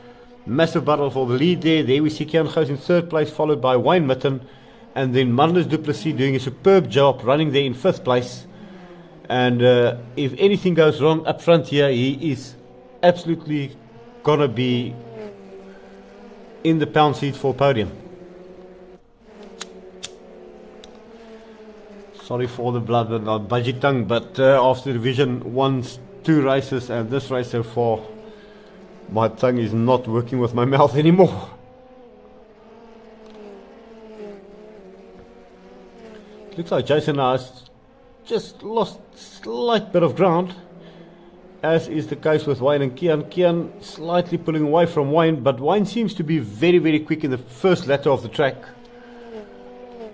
[SPEAKER 1] Massive battle for the lead there. There we see Kian Gous in 3rd place, followed by Wayne Mitten, and then Magnus Du Plessis doing a superb job running there in 5th place. And if anything goes wrong up front here, he is absolutely gonna be in the pound seat for podium. Sorry for the blood and budgie tongue, but after Division 1's 2 races and this race so far, my tongue is not working with my mouth anymore. Looks like Jason has just lost a slight bit of ground, as is the case with Wayne and Kian. Kian slightly pulling away from Wayne, but Wayne seems to be very quick in the first latter of the track.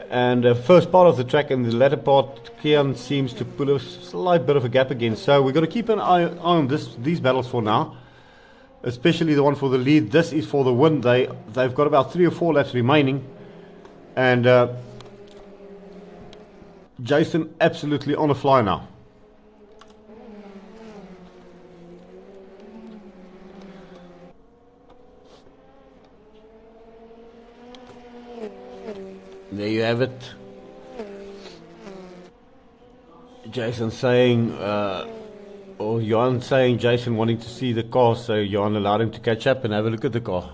[SPEAKER 1] And the first part of the track, and the latter part, Kian seems to pull a slight bit of a gap again. So we're going to keep an eye on these battles for now, especially the one for the lead. This is for the win. They've got about 3 or 4 laps remaining, and Jason absolutely on a fly now. There you have it. Jason saying, or Johan saying, Jason wanting to see the car, so Johan allowed him to catch up and have a look at the car.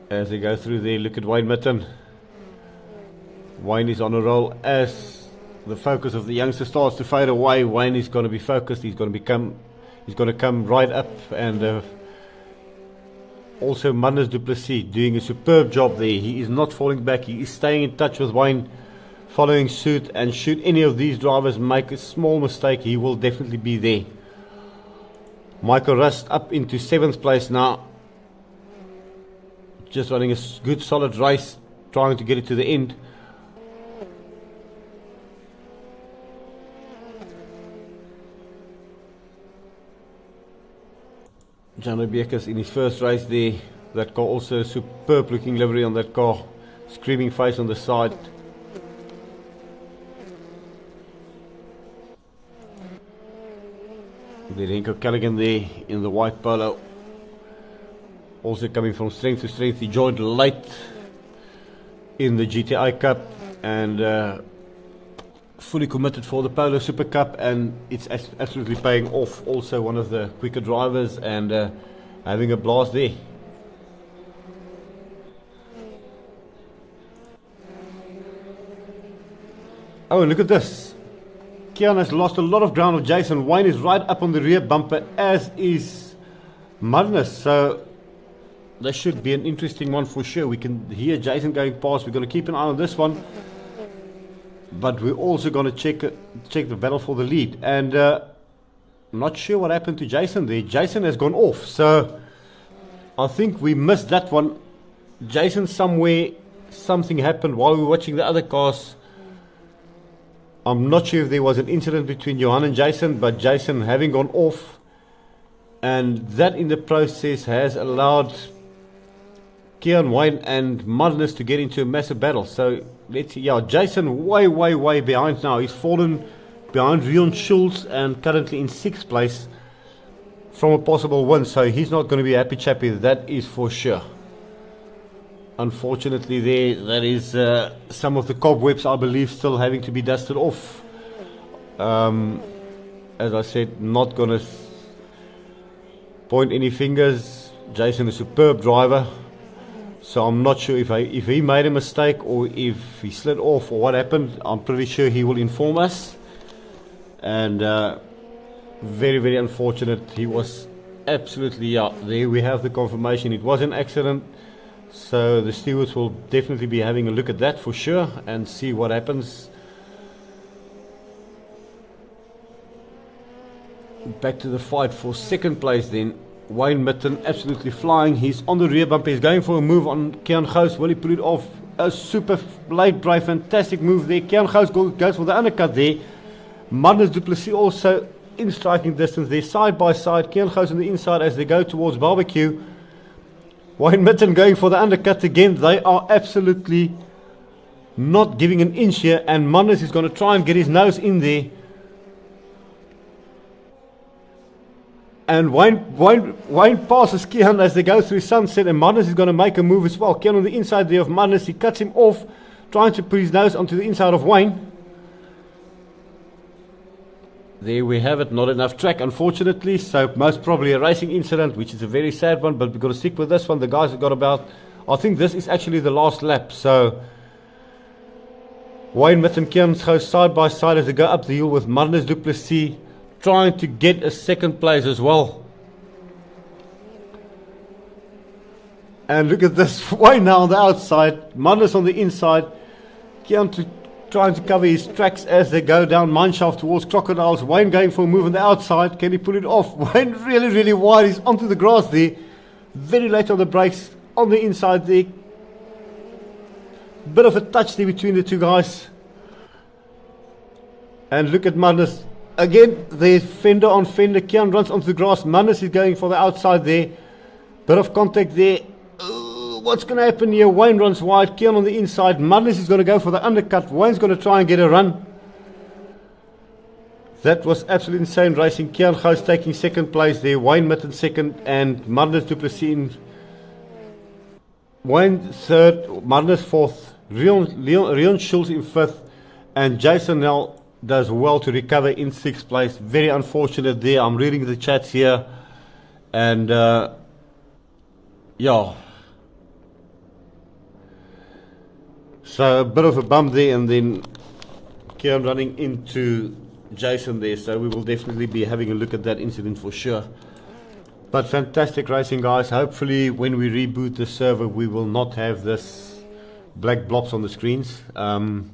[SPEAKER 1] As they go through there, look at Wayne Mitten. Wayne is on a roll. As the focus of the youngster starts to fade away, Wayne is going to be focused. He's going to come right up, and also Manus du Plessis doing a superb job there. He is not falling back. He is staying in touch with Wayne, following suit, and should any of these drivers make a small mistake, he will definitely be there. Michael Rust up into 7th place now. Just running a good solid race, trying to get it to the end. Jano Beekers in his first race there. That car also a superb looking livery on that car. Screaming face on the side. The Renko Callaghan there in the white polo. Also coming from strength to strength. He joined late in the GTI Cup and fully committed for the Polo Super Cup, and it's absolutely paying off. Also one of the quicker drivers and having a blast there. Oh, and look at this. Kian has lost a lot of ground of Jason. Wayne is right up on the rear bumper, as is Magnus. So this should be an interesting one for sure. We can hear Jason going past. We're going to keep an eye on this one. But we're also going to check the battle for the lead. And I'm not sure what happened to Jason there. Jason has gone off. So I think we missed that one. Jason somewhere, something happened while we were watching the other cars. I'm not sure if there was an incident between Johan and Jason, but Jason having gone off, and that in the process has allowed Kian, Wayne and Magnus to get into a massive battle. So let's see. Yeah, Jason way behind now. He's fallen behind Rion Schulz and currently in 6th place from a possible win. So he's not going to be a happy chappy, that is for sure. Unfortunately that is some of the cobwebs, I believe, still having to be dusted off. As I said, not going to point any fingers. Jason is a superb driver. So I'm not sure if he made a mistake or if he slid off or what happened. I'm pretty sure he will inform us. And very unfortunate. He was absolutely out. There we have the confirmation. It was an accident. So the stewards will definitely be having a look at that for sure and see what happens. Back to the fight for 2nd place then. Wayne Mitten absolutely flying. He's on the rear bumper. He's going for a move on Kian Gous. Will he pull it off? A super late drive. Fantastic move there. Kian Gous goes for the undercut there. Magnus du Plessis also in striking distance there. Side by side. Kian Gous on the inside as they go towards barbecue. Wayne Mitten going for the undercut again. They are absolutely not giving an inch here. And Magnus is going to try and get his nose in there. And Wayne passes Kian as they go through sunset, and Magnus is going to make a move as well. Kian on the inside there of Magnus, he cuts him off, trying to put his nose onto the inside of Wayne. There we have it, not enough track unfortunately, so most probably a racing incident, which is a very sad one, but we've got to stick with this one. The guys have got about, I think this is actually the last lap, so Wayne Mitten and Kian go side by side as they go up the hill with Magnus du Plessis trying to get a 2nd place as well. And look at this, Wayne now on the outside, Magnus on the inside, Kian trying to cover his tracks as they go down mineshaft towards Crocodiles. Wayne going for a move on the outside. Can he pull it off? Wayne really wide. He's onto the grass there. Very late on the brakes on the inside there. Bit of a touch there between the two guys. And look at Magnus. Again, there's fender on fender. Kian runs onto the grass. Magnus is going for the outside there. Bit of contact there. What's going to happen here? Wayne runs wide. Kian on the inside. Magnus is going to go for the undercut. Wayne's going to try and get a run. That was absolutely insane racing. Kian Gous taking 2nd place there. Wayne Mitten 2nd and Magnus du Plessis in Wayne 3rd. Magnus 4th. Rion Schulz in 5th. And Jason now does well to recover in 6th place. Very unfortunate there. I'm reading the chats here. And yeah. So a bit of a bump there, and then Kian running into Jason there. So we will definitely be having a look at that incident for sure. But fantastic racing, guys. Hopefully when we reboot the server we will not have this black blobs on the screens. We're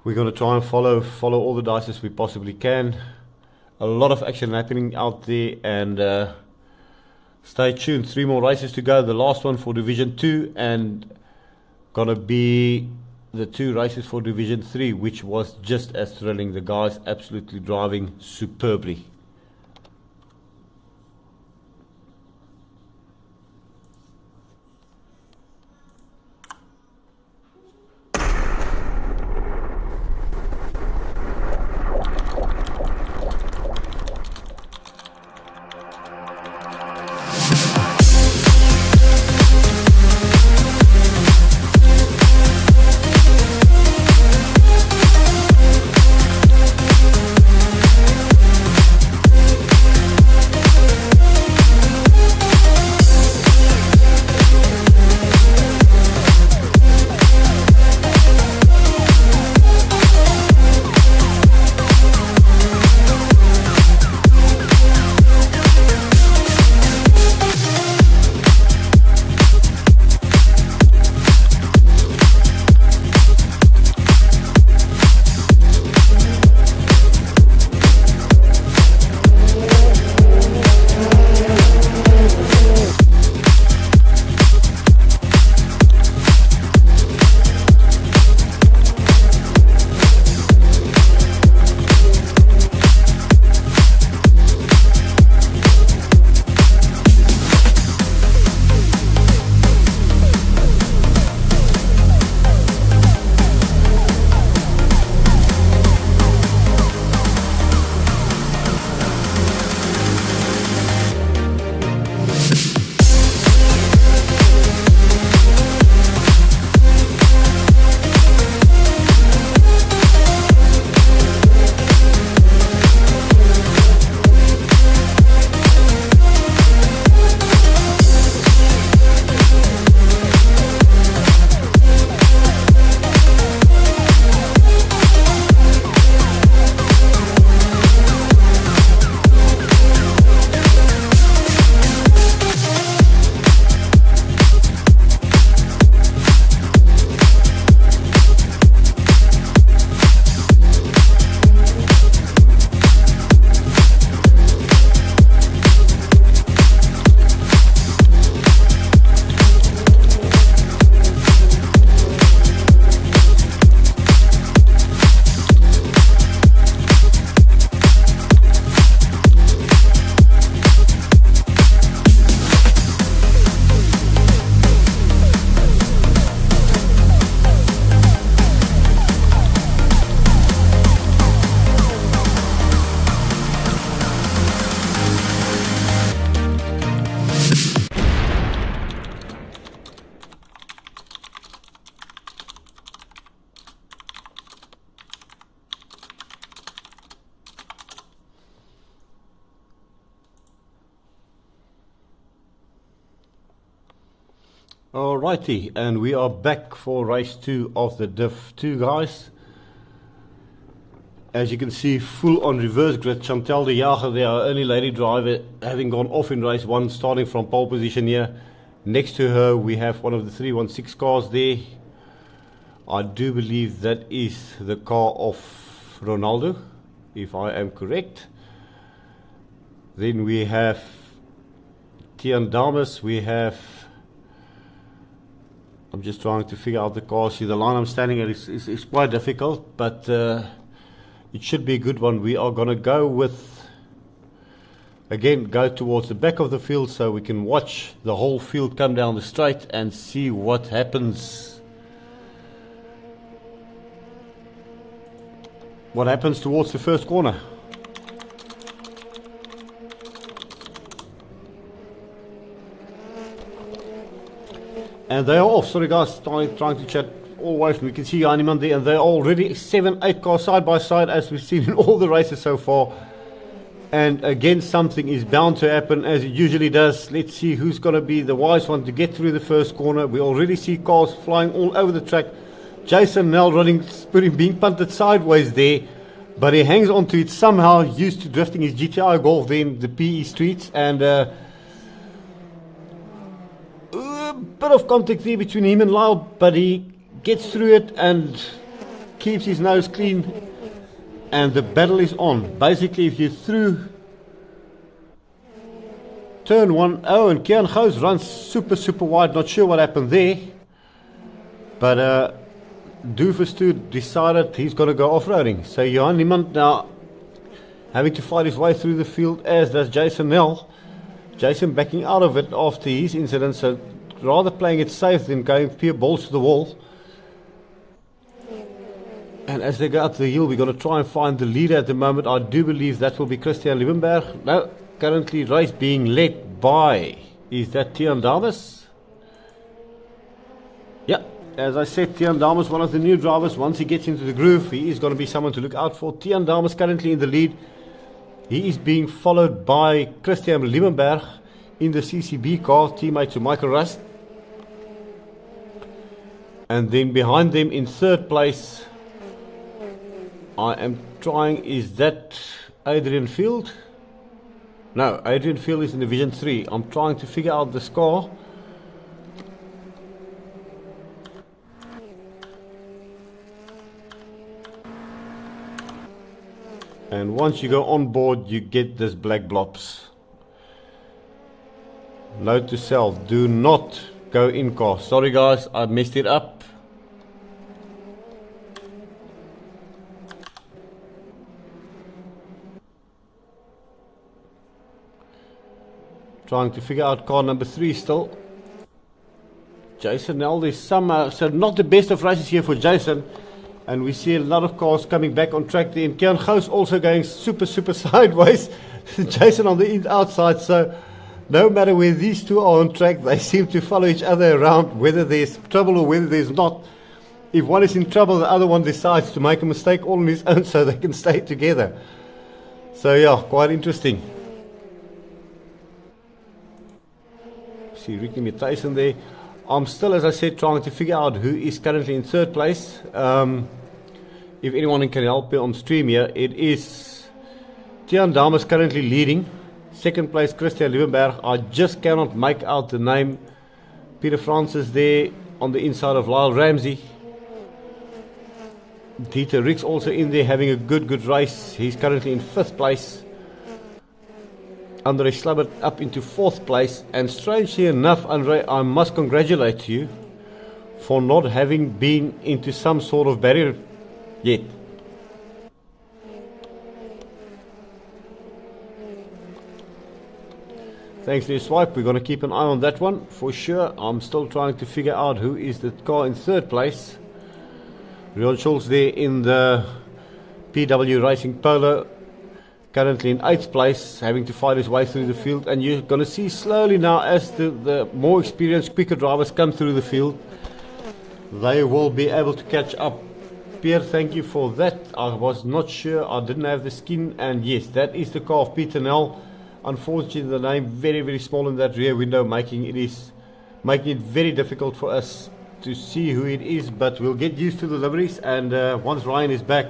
[SPEAKER 1] going to try and follow all the dice as we possibly can. A lot of action happening out there, and stay tuned. 3 more races to go. The last one for Division 2 and gonna be the 2 races for Division 3, which was just as thrilling. The guys absolutely driving superbly. Alrighty, and we are back for race 2 of the Div 2, guys. As you can see, full on reverse grid. Chantal de Jager there, our only lady driver, having gone off in race 1, starting from pole position here. Next to her we have one of the 316 cars there. I do believe that is the car of Ronaldo, if I am correct. Then we have Tian Damas, we have, I'm just trying to figure out the car. See, the line I'm standing at is quite difficult, but it should be a good one. We are going to go with, again, go towards the back of the field so we can watch the whole field come down the straight and see what happens. What happens towards the first corner. And they are off. Sorry guys, trying to chat all the way. We can see Animan there, and they're already 7-8 cars side by side, as we've seen in all the races so far. And again, something is bound to happen, as it usually does. Let's see who's going to be the wise one to get through the first corner. We already see cars flying all over the track. Jason Nell running, being punted sideways there. But he hangs on to it somehow, used to drifting his GTI Golf there in the PE streets, and a bit of contact there between him and Lyle, but he gets through it and keeps his nose clean, and the battle is on. Basically, if you through turn one, oh, and Gous runs super wide, not sure what happened there, but Doofus 2 decided he's going to go off-roading. So Johan Niemand now having to fight his way through the field, as does Jason Nell. Jason backing out of it after his incident, so rather playing it safe than going pure balls to the wall. And as they go up the hill, we're going to try and find the leader at the moment. I do believe that will be Christian Liebenberg. No, currently race being led by, is that Tian Davis? Yeah. As I said, Tian Damas, one of the new drivers. Once he gets into the groove, he is going to be someone to look out for. Tian Damas currently in the lead. He is being followed by Christian Liebenberg in the CCB car, teammate to Michael Rust. And then behind them in third place, I am trying, is that Adrian Field? No, Adrian Field is in Division 3. I'm trying to figure out the score. And once you go on board, you get this black blobs. Note to self, do not go in car. Sorry guys, I messed it up. Trying to figure out car number 3 still. Jason Nell, there's some, so not the best of races here for Jason. And we see a lot of cars coming back on track there. And Gous also going super sideways. Jason on the outside. So no matter where these two are on track, they seem to follow each other around, whether there's trouble or whether there's not. If one is in trouble, the other one decides to make a mistake all on his own so they can stay together. So yeah, quite interesting. See Ricky Tyson there. I'm still, as I said, trying to figure out who is currently in third place. If anyone can help me on stream here, it is Tian Damas currently leading. Second place, Christian Liebenberg. I just cannot make out the name. Peter Francis there on the inside of Lyle Ramsey. Dieter Rix also in there having a good race. He's currently in 5th place. Andre Slabbert up into 4th place. And strangely enough, Andre, I must congratulate you for not having been into some sort of barrier yet. Thanks to your swipe, we're going to keep an eye on that one for sure. I'm still trying to figure out who is the car in 3rd place. Rion Schultz there in the PW Racing Polo, currently in 8th place, having to fight his way through the field. And you're going to see slowly now, as the more experienced, quicker drivers come through the field, they will be able to catch up. Pierre, thank you for that. I was not sure, I didn't have the skin, and yes, that is the car of Peter Nell. Unfortunately, the name very small in that rear window, making it very difficult for us to see who it is, but we'll get used to the liveries, and once Ryan is back,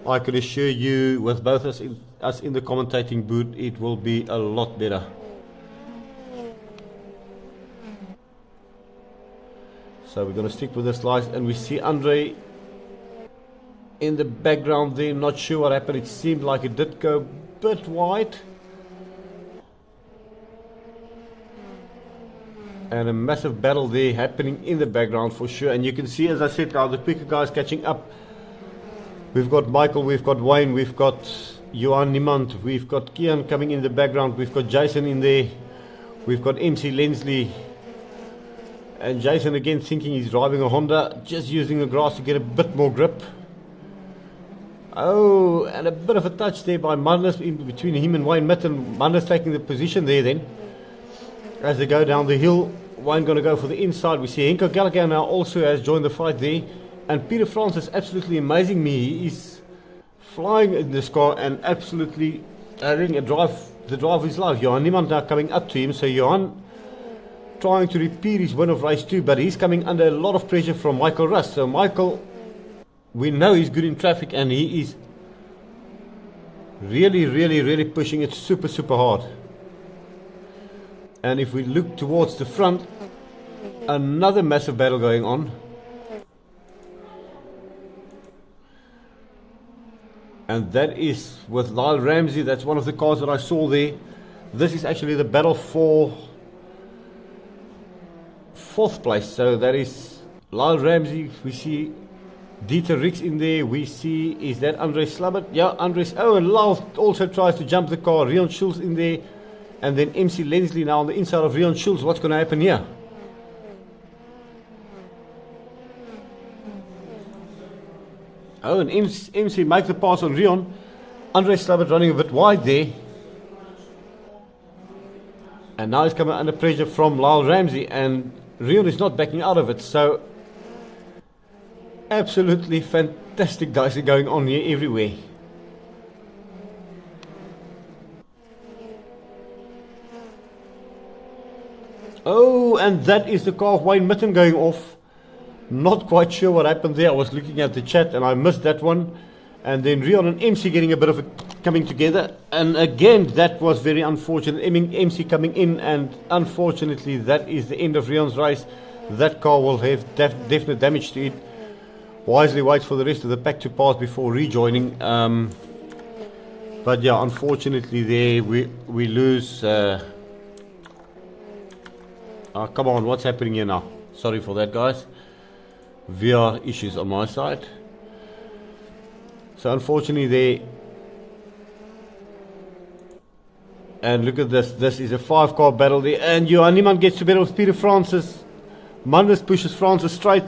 [SPEAKER 1] I can assure you, with both us in the commentating booth, it will be a lot better. So we're going to stick with this light, and we see Andre in the background there. Not sure what happened. It seemed like it did go a bit wide. And a massive battle there happening in the background for sure. And you can see, as I said, now the quicker guys catching up. We've got Michael, we've got Wayne, we've got Johan Niemand, we've got Kian coming in the background, we've got Jason in there, we've got MC Lensley. And Jason again thinking he's driving a Honda, just using the grass to get a bit more grip. Oh, and a bit of a touch there by Magnus in between him and Wayne Mitten. Magnus taking the position there then. As they go down the hill, Wayne going to go for the inside. We see Henko Gallagher now also has joined the fight there. And Peter Francis absolutely amazing me. He is flying in this car and absolutely having the drive of his life. Johan Niemand now coming up to him. So Johan trying to repeat his win of race 2, but he's coming under a lot of pressure from Michael Rust. So Michael, we know he's good in traffic, and he is Really pushing it super hard. And if we look towards the front, another massive battle going on. And that is with Lyle Ramsey. That's one of the cars that I saw there. This is actually the battle for 4th place. So that is Lyle Ramsey. We see Dieter Rix in there. We see, is that Andre Slabbert? Yeah, Andres. Oh, and Lyle also tries to jump the car. Rion Schulz in there. And then MC Lensley now on the inside of Rion Schulz. What's going to happen here? Oh, and MC make the pass on Rion. Andre Slabbert running a bit wide there. And now he's coming under pressure from Lyle Ramsey. And Rion is not backing out of it. So, absolutely fantastic dicing going on here everywhere. Oh, and that is the car of Wayne Mitten going off. Not quite sure what happened there. I was looking at the chat and I missed that one. And then Rion and MC getting a bit of a coming together. And again, that was very unfortunate. MC coming in, and unfortunately, that is the end of Rion's race. That car will have definite damage to it. Wisely waits for the rest of the pack to pass before rejoining. But yeah, unfortunately, there we lose. Oh, come on, what's happening here now? Sorry for that, guys. VR issues on my side. So unfortunately there, and look at this, this is a 5-car battle there, and Johan Niemann gets to battle with Peter Francis. Manus pushes Francis straight.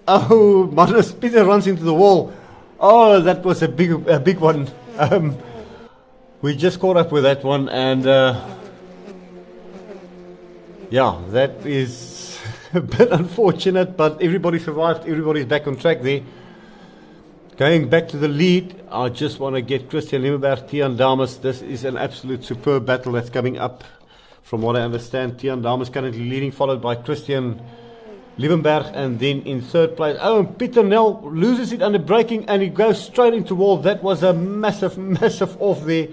[SPEAKER 1] Oh, Peter runs into the wall. Oh, that was a big one. We just caught up with that one, and yeah, that is a bit unfortunate, but everybody survived. Everybody's back on track there. Going back to the lead, I just want to get Christian Liebenberg, Tian Damas. This is an absolute superb battle that's coming up. From what I understand, Tian Damas currently leading, followed by Christian Liebenberg, and then in 3rd place. Oh, and Peter Nel loses it under braking, and he goes straight into wall. That was a massive off there.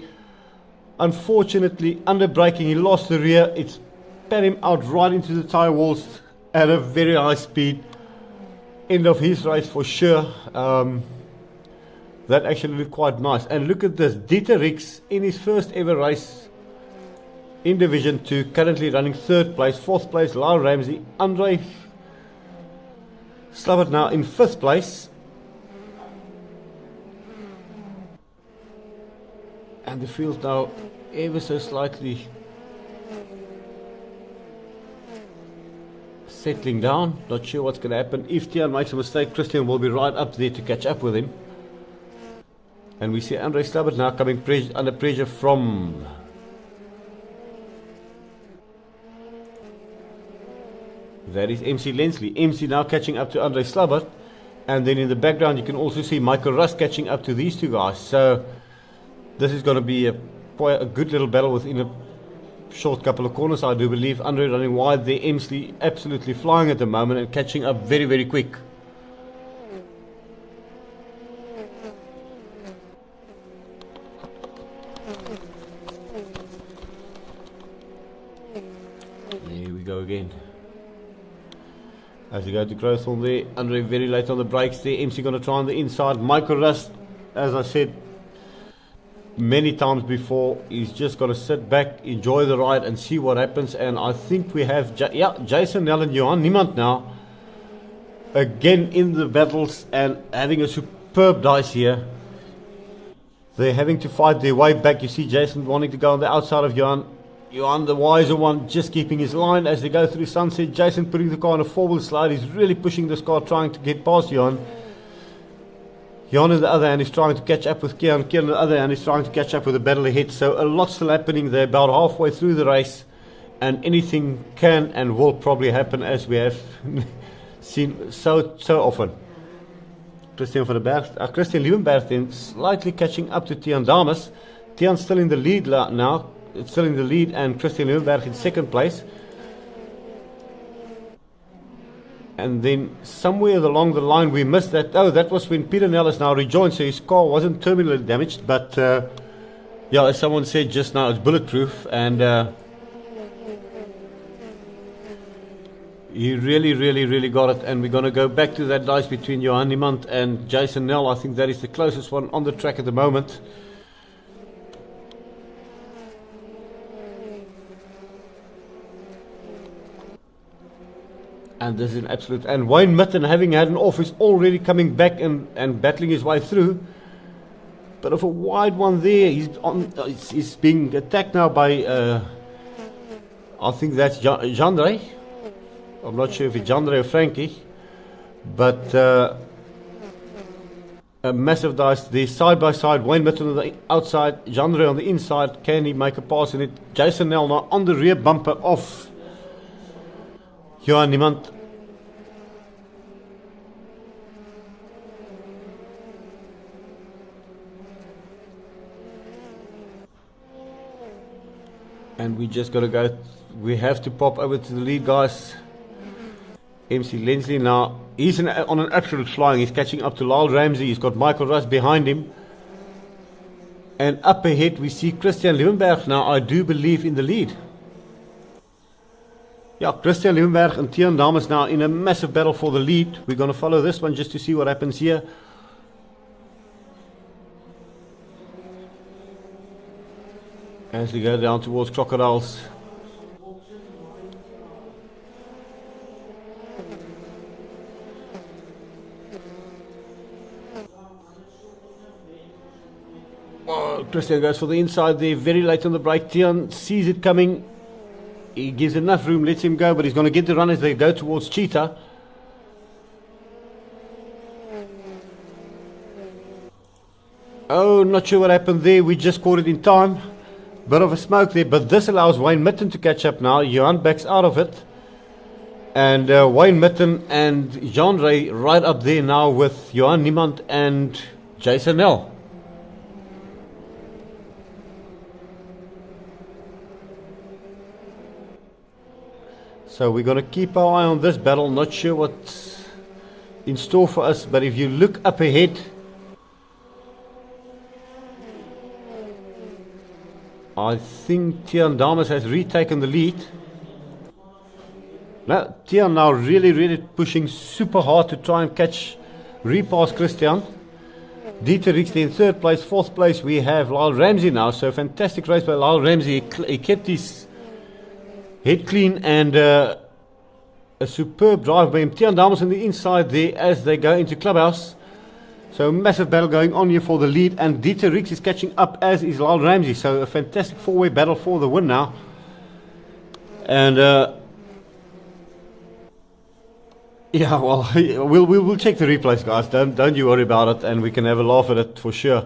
[SPEAKER 1] Unfortunately, under braking, he lost the rear. It spat him out right into the tyre walls at a very high speed. End of his race for sure. That actually looked quite nice. And look at this, Dieter Rix in his first ever race in Division 2, currently running 3rd place. 4th place, Lyle Ramsey. Andre Slabbert now in 5th place. And the field now ever so slightly settling down. Not sure what's going to happen. If Tian makes a mistake, Christian will be right up there to catch up with him. And we see Andre Slabbert now coming under pressure from that is MC Lensley. MC now catching up to Andre Slabbert. And then in the background you can also see Michael Rust catching up to these two guys. So this is going to be quite a good little battle within a short couple of corners, I do believe. Andre running wide there. MC absolutely flying at the moment and catching up very quick. Go again. As we go to Crowthorne there, Andre very late on the brakes there. MC going to try on the inside. Michael Rust, as I said many times before, he's just going to sit back, enjoy the ride and see what happens. And I think we have Jason Nell and Johan Niemand now again in the battles and having a superb dice here. They're having to fight their way back. You see Jason wanting to go on the outside of Johan. Johan, the wiser one, just keeping his line as they go through Sunset. Jason putting the car on a 4-wheel slide. He's really pushing this car, trying to get past Johan. Johan on the other hand is trying to catch up with Kian. Kian on the other hand is trying to catch up with the battle ahead. So a lot still happening there, about halfway through the race. And anything can and will probably happen, as we have seen so often. Christian Liebenberg then slightly catching up to Tian Damas. Tian still in the lead now. It's still in the lead, and Christian Liebenberg in 2nd place. And then somewhere along the line we missed that. Oh, that was when Peter Nell is now rejoined, so his car wasn't terminally damaged. But yeah, as someone said just now, it's bulletproof. And he really got it. And we're going to go back to that dice between Johan Niemand and Jason Nell. I think that is the closest one on the track at the moment. And this is an absolute. And Wayne Mitten, having had an off, is already coming back and battling his way through. Bit of a wide one there. He's being attacked now by, I think that's Jandre. I'm not sure if it's Jandre or Frankie. But a massive dice there, side by side. Wayne Mitten on the outside, Jandre on the inside. Can he make a pass in it? Jason Nell now on the rear bumper off Johan Niemand. And we just got to go. We have to pop over to the lead, guys. MC Lensley now. He's on an absolute flying. He's catching up to Lyle Ramsey. He's got Michael Russ behind him. And up ahead we see Christian Liebenberg now, I do believe, in the lead. Yeah, Christian Liebenberg and Tian Dames now in a massive battle for the lead. We're going to follow this one just to see what happens here. As we go down towards Crocodiles. Oh, Christian goes for the inside there, very late on the break. Tian sees it coming. He gives enough room, lets him go, but he's going to get the run as they go towards Cheetah. Oh, not sure what happened there. We just caught it in time. Bit of a smoke there, but this allows Wayne Mitten to catch up now. Johan backs out of it. And Wayne Mitten and Jean Ray right up there now with Johan Niemand and Jason Nell. So we're going to keep our eye on this battle. Not sure what's in store for us, but if you look up ahead, I think Tian Damas has retaken the lead. Now, Tian now really pushing super hard to try and repass Christian. Dieter Rix in third place. Fourth place we have Lyle Ramsey now. So fantastic race by Lyle Ramsey. He kept his head clean and a superb drive by him. Tian Damas on the inside there as they go into Clubhouse. So massive battle going on here for the lead, and Dieter Rix is catching up, as is Lyle Ramsey. So a fantastic four-way battle for the win now. And yeah, well, we'll check the replays, guys. Don't you worry about it, and we can have a laugh at it for sure.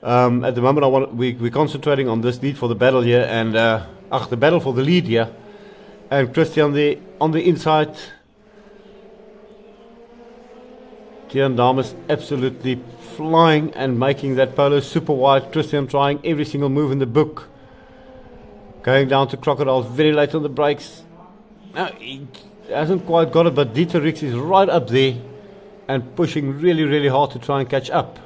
[SPEAKER 1] At the moment, we're concentrating on this lead for the battle here, and the battle for the lead here. And Christian there on the inside. Tian Damas absolutely flying and making that Polo super wide. Christian trying every single move in the book. Going down to Crocodiles very late on the brakes. Now, he hasn't quite got it, but Dieter Rix is right up there and pushing really hard to try and catch up.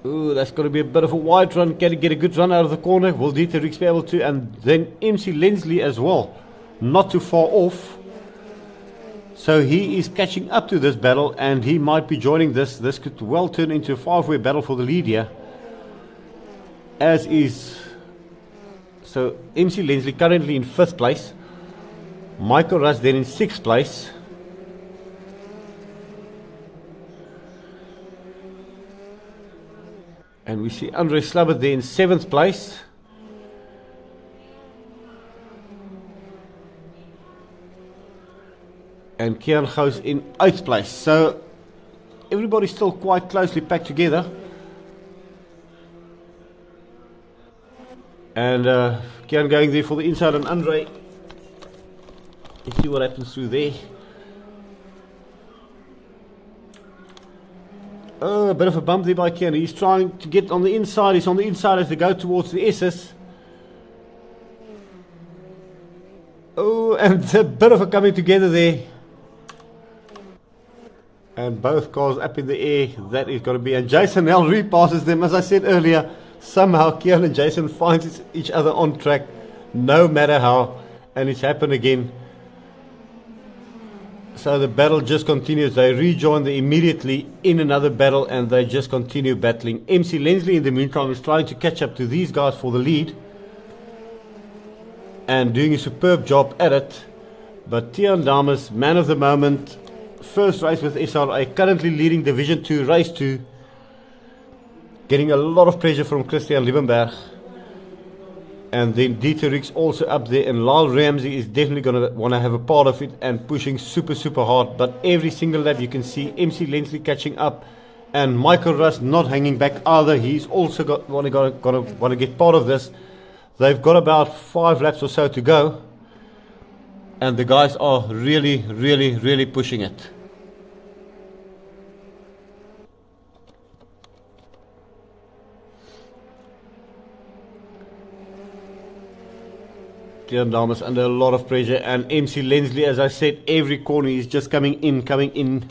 [SPEAKER 1] Ooh, that's got to be a bit of a wide run. Can he get a good run out of the corner? Will Dieter Rix be able to? And then MC Lensley as well. Not too far off. So he is catching up to this battle, and he might be joining this. This could well turn into a five-way battle for the lead here. As is. So MC Lensley currently in 5th place. Michael Russ then in 6th place. And we see Andre Slabbert there in 7th place. And Kian Gous in 8th place. So everybody's still quite closely packed together. And Kian going there for the inside on Andre. Let's see what happens through there. Oh, a bit of a bump there by Kyalami. He's trying to get on the inside. He's on the inside as they go towards the S's. Oh, and a bit of a coming together there. And both cars up in the air. That is going to be. And Jason now repasses them. As I said earlier, somehow Kyalami and Jason finds each other on track, no matter how. And it's happened again. So the battle just continues. They rejoin immediately in another battle and they just continue battling. MC Lensley in the meantime is trying to catch up to these guys for the lead and doing a superb job at it. But Tiaan Dames, man of the moment, first race with SRA, currently leading Division 2, Race 2, getting a lot of pressure from Christian Liebenberg. And then Dieter Rix also up there, and Lyle Ramsey is definitely going to want to have a part of it and pushing super hard. But every single lap you can see MC Lensley catching up and Michael Rust not hanging back either. He's also want to get part of this. They've got about 5 laps or so to go, and the guys are really pushing it. Tiaan Dames under a lot of pressure, and MC Lensley, as I said, every corner is just coming in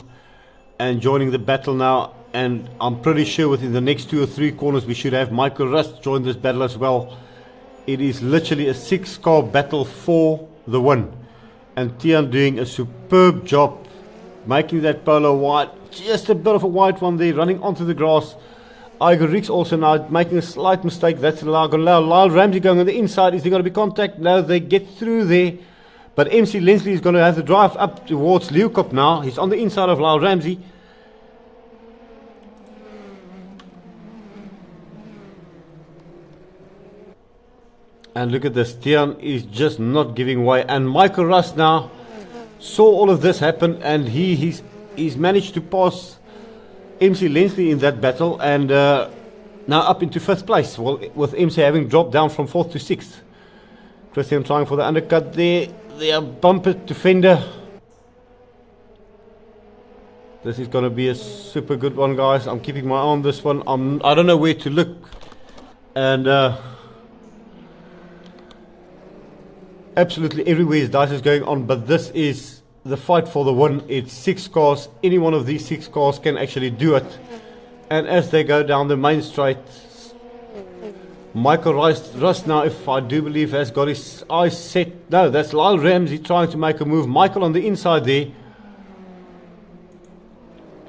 [SPEAKER 1] and joining the battle now. And I'm pretty sure within the next 2 or 3 corners we should have Michael Rust join this battle as well. It is literally a 6-car battle for the win, and Tiaan doing a superb job making that Polo wide, just a bit of a wide one there, running onto the grass. Igor Rix also now making a slight mistake. That's allowed. Lyle Ramsey going on the inside. Is there going to be contact? No, they get through there. But MC Lensley is going to have to drive up towards Leeuwkop now. He's on the inside of Lyle Ramsey. And look at this. Tiaan is just not giving way. And Michael Rust now saw all of this happen, and he's managed to pass MC Lensley in that battle, and now up into 5th place. Well, with MC having dropped down from 4th to 6th. Christian trying for the undercut there. They are bumper to fender. This is going to be a super good one, guys. I'm keeping my eye on this one. I don't know where to look, and absolutely everywhere is dice is going on. But this is the fight for the win. It's 6 cars. Any one of these 6 cars can actually do it. And as they go down the main straight, Michael Rust now, if I do believe, has got his eyes set. No, that's Lyle Ramsey trying to make a move. Michael on the inside there.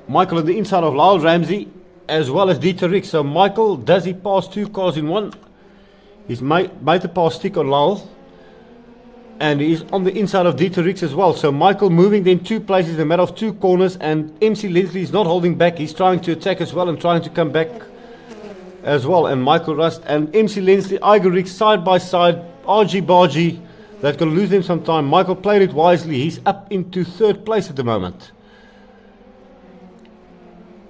[SPEAKER 1] Michael on the inside of Lyle Ramsey, as well as Dieter Rix. So Michael, does he pass 2 cars in one? He's made the pass stick on Lyle, and he's on the inside of Dieter Rix as well. So Michael moving then 2 places in a matter of 2 corners, and MC Lensley is not holding back. He's trying to attack as well and trying to come back as well. And Michael Rust and MC Lensley, Igor Rix side by side, argy-bargy. That's going to lose them some time. Michael played it wisely. He's up into 3rd place at the moment.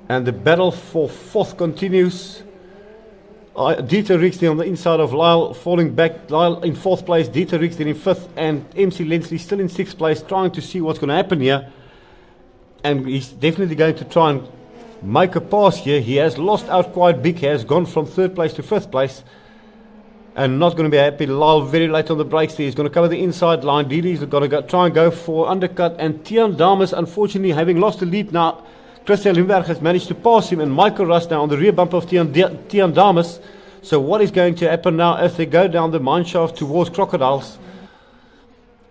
[SPEAKER 1] And the battle for 4th continues. Dieter Rix there on the inside of Lyle, falling back. Lyle in 4th place, Dieter Rix then in 5th, and MC Lensley still in 6th place, trying to see what's going to happen here. And he's definitely going to try and make a pass here. He has lost out quite big. He has gone from 3rd place to 5th place, and not going to be happy. Lyle very late on the brakes there. He's going to cover the inside line. Dieter's going to try and go for undercut, and Tiaan Dames, unfortunately, having lost the lead now, Christian Limberg has managed to pass him, and Michael Rust now on the rear bumper of Tiaan Dames. So what is going to happen now as they go down the mineshaft towards Crocodiles?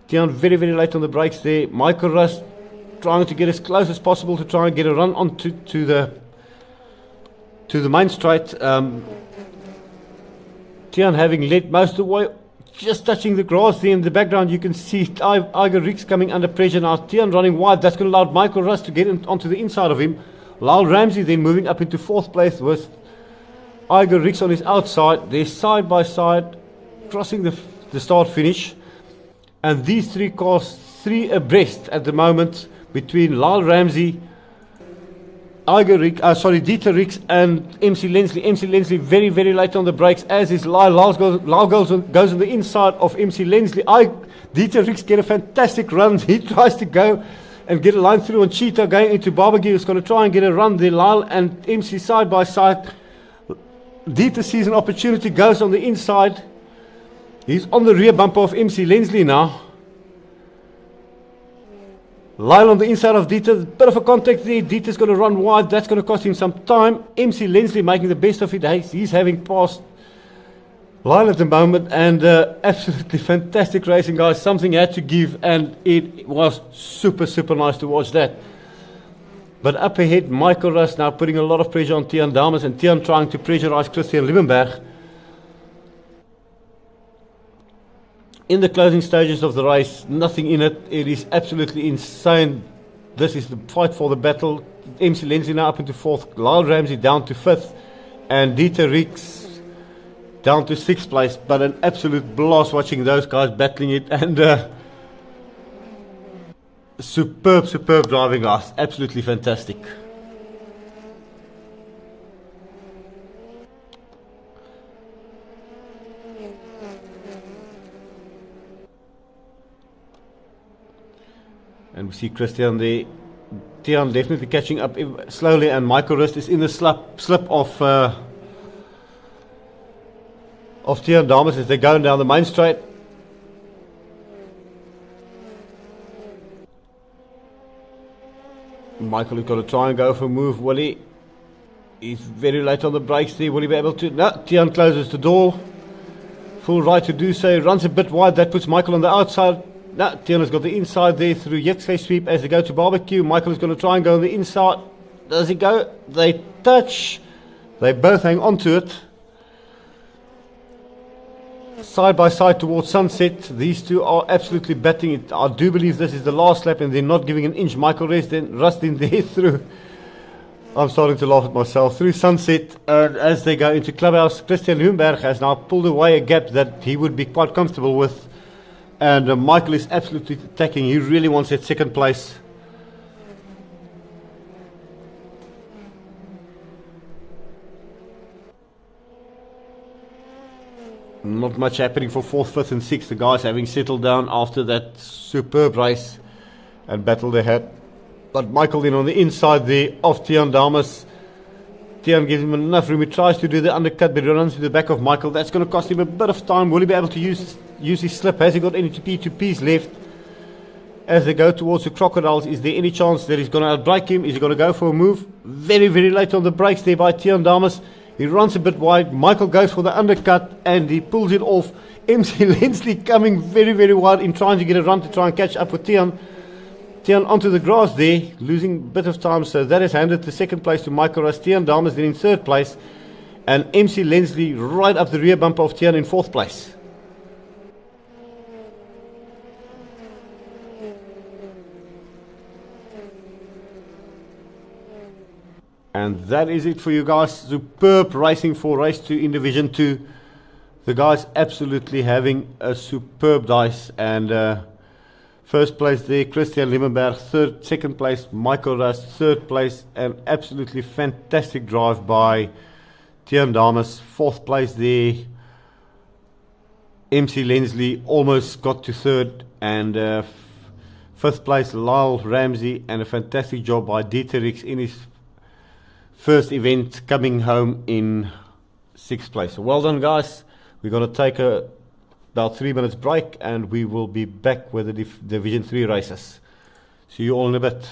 [SPEAKER 1] Tiaan very late on the brakes there. Michael Rust trying to get as close as possible to try and get a run onto the main straight. Tiaan having led most of the way, just touching the grass there in the background. You can see Igor Rix coming under pressure now. Tiaan running wide. That's going to allow Michael Rust to get onto the inside of him. Lyle Ramsey then moving up into 4th place with Igor Rix on his outside. They're side by side, crossing the start finish. And these 3 cars, 3 abreast at the moment, between Lyle Ramsey, Dieter Rix and MC Lensley. MC Lensley very late on the brakes, as is Lyle. Lyle goes on the inside of MC Lensley. Dieter Rix get a fantastic run. He tries to go and get a line through on Cheetah going into Barbecue. He's going to try and get a run there. Lyle and MC side by side. Dieter sees an opportunity, goes on the inside. He's on the rear bumper of MC Lensley now. Lyle on the inside of Dieter, bit of a contact there. Dieter's going to run wide, that's going to cost him some time. MC Lensley making the best of it. He's having passed Lyle at the moment, and absolutely fantastic racing, guys. Something had to give, and it was super, super nice to watch that. But up ahead, Michael Russ now putting a lot of pressure on Tiaan Dames, and Tiaan trying to pressurize Christian Liebenberg. In the closing stages of the race, nothing in it. It is absolutely insane. This is the fight for the battle. MC Lensley now up into 4th. Lyle Ramsey down to 5th. And Dieter Rix down to 6th place. But an absolute blast watching those guys battling it. And superb driving, guys. Absolutely fantastic. And we see Christian there. Tiaan definitely catching up slowly, and Michael Rust is in the slip of Tiaan Dames as they're going down the main straight. Michael is going to try and go for a move. Will he? He's very late on the brakes there. Will he be able to? No, Tiaan closes the door. Full right to do so. Runs a bit wide. That puts Michael on the outside. No, Tiaan has got the inside there through Yexley sweep as they go to Barbecue. Michael is going to try and go on the inside. Does he go? They touch. They both hang on to it. Side by side towards Sunset. These two are absolutely batting it. I do believe this is the last lap and they're not giving an inch. Michael Rust in there through. I'm starting to laugh at myself. Through Sunset as they go into Clubhouse. Christian Liebenberg has now pulled away a gap that he would be quite comfortable with. And Michael is absolutely attacking. He really wants that 2nd place. Not much happening for 4th, 5th and 6th. The guys having settled down after that superb race and battle they had. But Michael then on the inside there of Tiaan Dames. Tiaan gives him enough room. He tries to do the undercut, but he runs to the back of Michael. That's going to cost him a bit of time. Will he be able to use his slip? Has he got any P2Ps left? As they go towards the Crocodiles, is there any chance that he's going to outbrake him? Is he going to go for a move? Very, very late on the brakes there by Tiaan Dames. He runs a bit wide. Michael goes for the undercut and he pulls it off. MC Lensley coming very, very wide in trying to get a run to try and catch up with Tiaan. Tiaan onto the grass there, losing a bit of time, so that has handed the 2nd place to Michael Rust. Tiaan Dames then in 3rd place, and MC Lensley right up the rear bumper of Tiaan in 4th place. And that is it for you guys. Superb racing for race 2 in Division 2. The guys absolutely having a superb dice, and 1st place there, Christian Liebenberg. 2nd place, Michael Rust. 3rd place, an absolutely fantastic drive by Tiaan Dames. 4th place there, MC Lensley almost got to 3rd. And 5th place, Lyle Ramsey. And a fantastic job by Dieter Rix in his first event, coming home in 6th place. So well done, guys. We're going to take about 3 minutes break, and we will be back with the Division 3 races. See you all in a bit.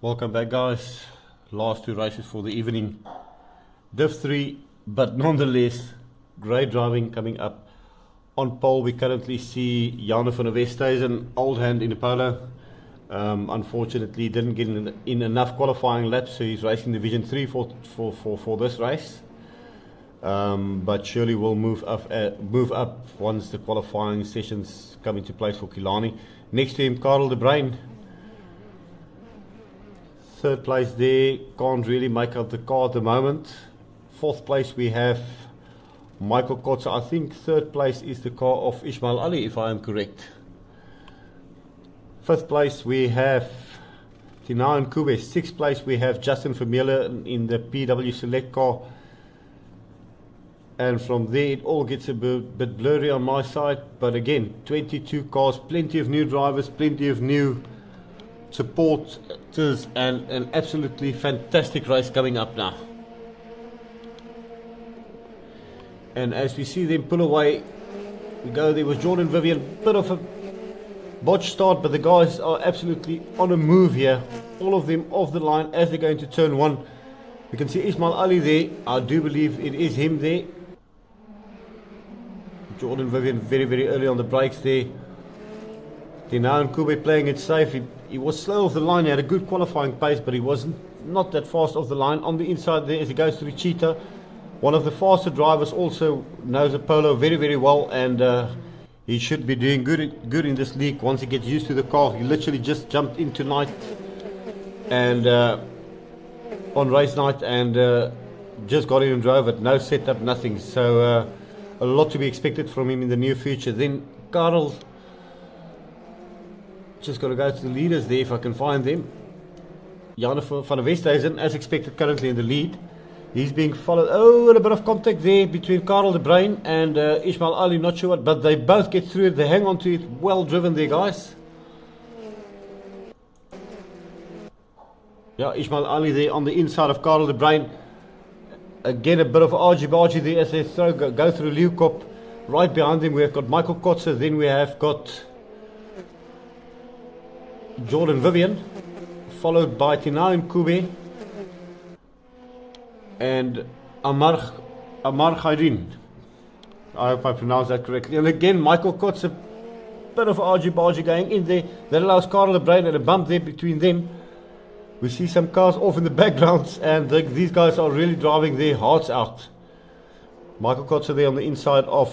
[SPEAKER 1] Welcome back, guys. Last two races for the evening. Div 3, but nonetheless, great driving coming up. On pole, we currently see Janne van der Westhuizen, old hand in the Polo. Unfortunately, didn't get in enough qualifying laps, so he's racing Division 3 for this race. But surely will move up once the qualifying sessions come into place for Kyalami. Next to him, Karel de Bruin. Third place there, can't really make out the car at the moment. Fourth place we have Michael Kotze. I think third place is the car of Ismail Ali, if I am correct. Fifth place we have Tina and Kube. Sixth place we have Justin Vermeulen in the PW Select car. And from there it all gets a bit blurry on my side. But again, 22 cars, plenty of new drivers, plenty of new supporters, and an absolutely fantastic race coming up now. And as we see them pull away, we go there with Jordan Vivian. Bit of a botch start, but the guys are absolutely on a move here. All of them off the line as they go into turn one. We can see Ismail Ali there. I do believe it is him there. Jordan Vivian very, very early on the brakes there. Tina and Kube playing it safe. He was slow off the line. He had a good qualifying pace, but he wasn't not that fast off the line. On the inside there as he goes through Cheetah. One of the faster drivers, also knows the Polo very, very well, and he should be doing good in this league once he gets used to the car. He literally just jumped in tonight and on race night and just got in and drove it. No setup, nothing. So a lot to be expected from him in the near future. Then Karel, just got to go to the leaders there if I can find them. Janne van der Westhuizen, as expected, currently in the lead. He's being followed. Oh, and a bit of contact there between Karel de Bruin and Ismail Ali, not sure what, but they both get through it. They hang on to it. Well driven there, guys. Yeah, Ismail Ali there on the inside of Karel de Bruin. Again, a bit of argy-bargy there as they go through Leeuwkop. Right behind them, we've got Michael Kotze. Then we have got Jordan Vivian, followed by Tinaim Kube and Amar Khairin. I hope I pronounced that correctly. And again, Michael Kotze, a bit of argy-bargy going in there. That allows Karel de Bruin and a bump there between them. We see some cars off in the background, and these guys are really driving their hearts out. Michael Kotze there on the inside of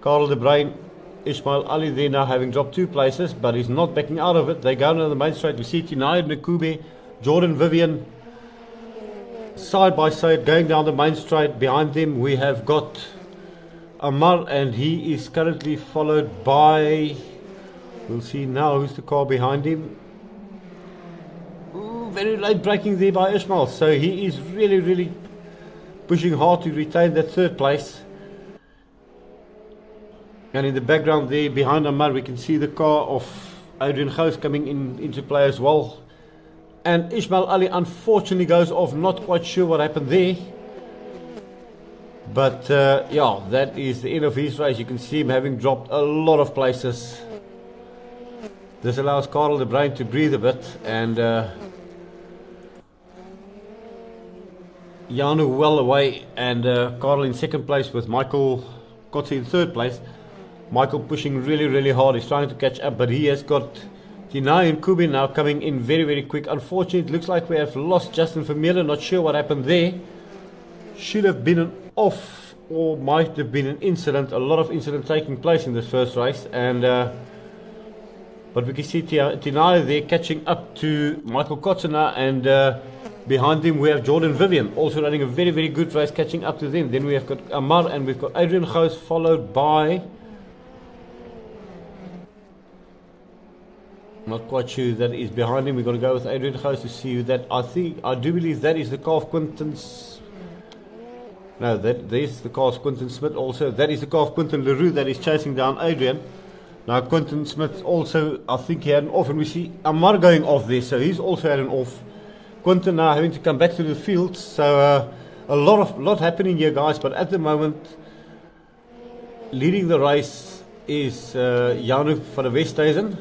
[SPEAKER 1] Karel de Bruin. Ismail Ali there now having dropped 2 places, but he's not backing out of it. They go down the main straight. We see Tinai Nkube, Jordan Vivian side by side going down the main straight. Behind them we have got Amar, and he is currently followed by, we'll see now who's the car behind him. Ooh, very late braking there by Ismail, so he is really, really pushing hard to retain that 3rd place. And in the background there, behind Amar, we can see the car of Adrian Gous coming into play as well. And Ismail Ali unfortunately goes off, not quite sure what happened there. But yeah, that is the end of his race. You can see him having dropped a lot of places. This allows Karel de Bruin to breathe a bit. And Janu well away. And Karel in 2nd place with Michael Kotze in 3rd place. Michael pushing really, really hard. He's trying to catch up, but he has got Tinai and Kube now coming in very, very quick. Unfortunately, it looks like we have lost Justin Vermeulen. Not sure what happened there. Should have been an off, or might have been an incident. A lot of incidents taking place in this first race, and but we can see Tinai there catching up to Michael Kotze now, and behind him we have Jordan Vivian also running a very, very good race, catching up to them. Then we have got Amar, and we've got Adrian Gous, followed by, not quite sure who that is behind him. We're going to go with Adrian Gous to see who that. I do believe that is the car of Quinton's. No, there's the car of Quinton Smith also. That is the car of Quinton Leroux that is chasing down Adrian. Now Quinton Smith also, I think he had an off, and we see Amar going off there, so he's also had an off. Quinton now having to come back to the field. So a lot happening here, guys. But at the moment, leading the race is Janu van der Westhuizen.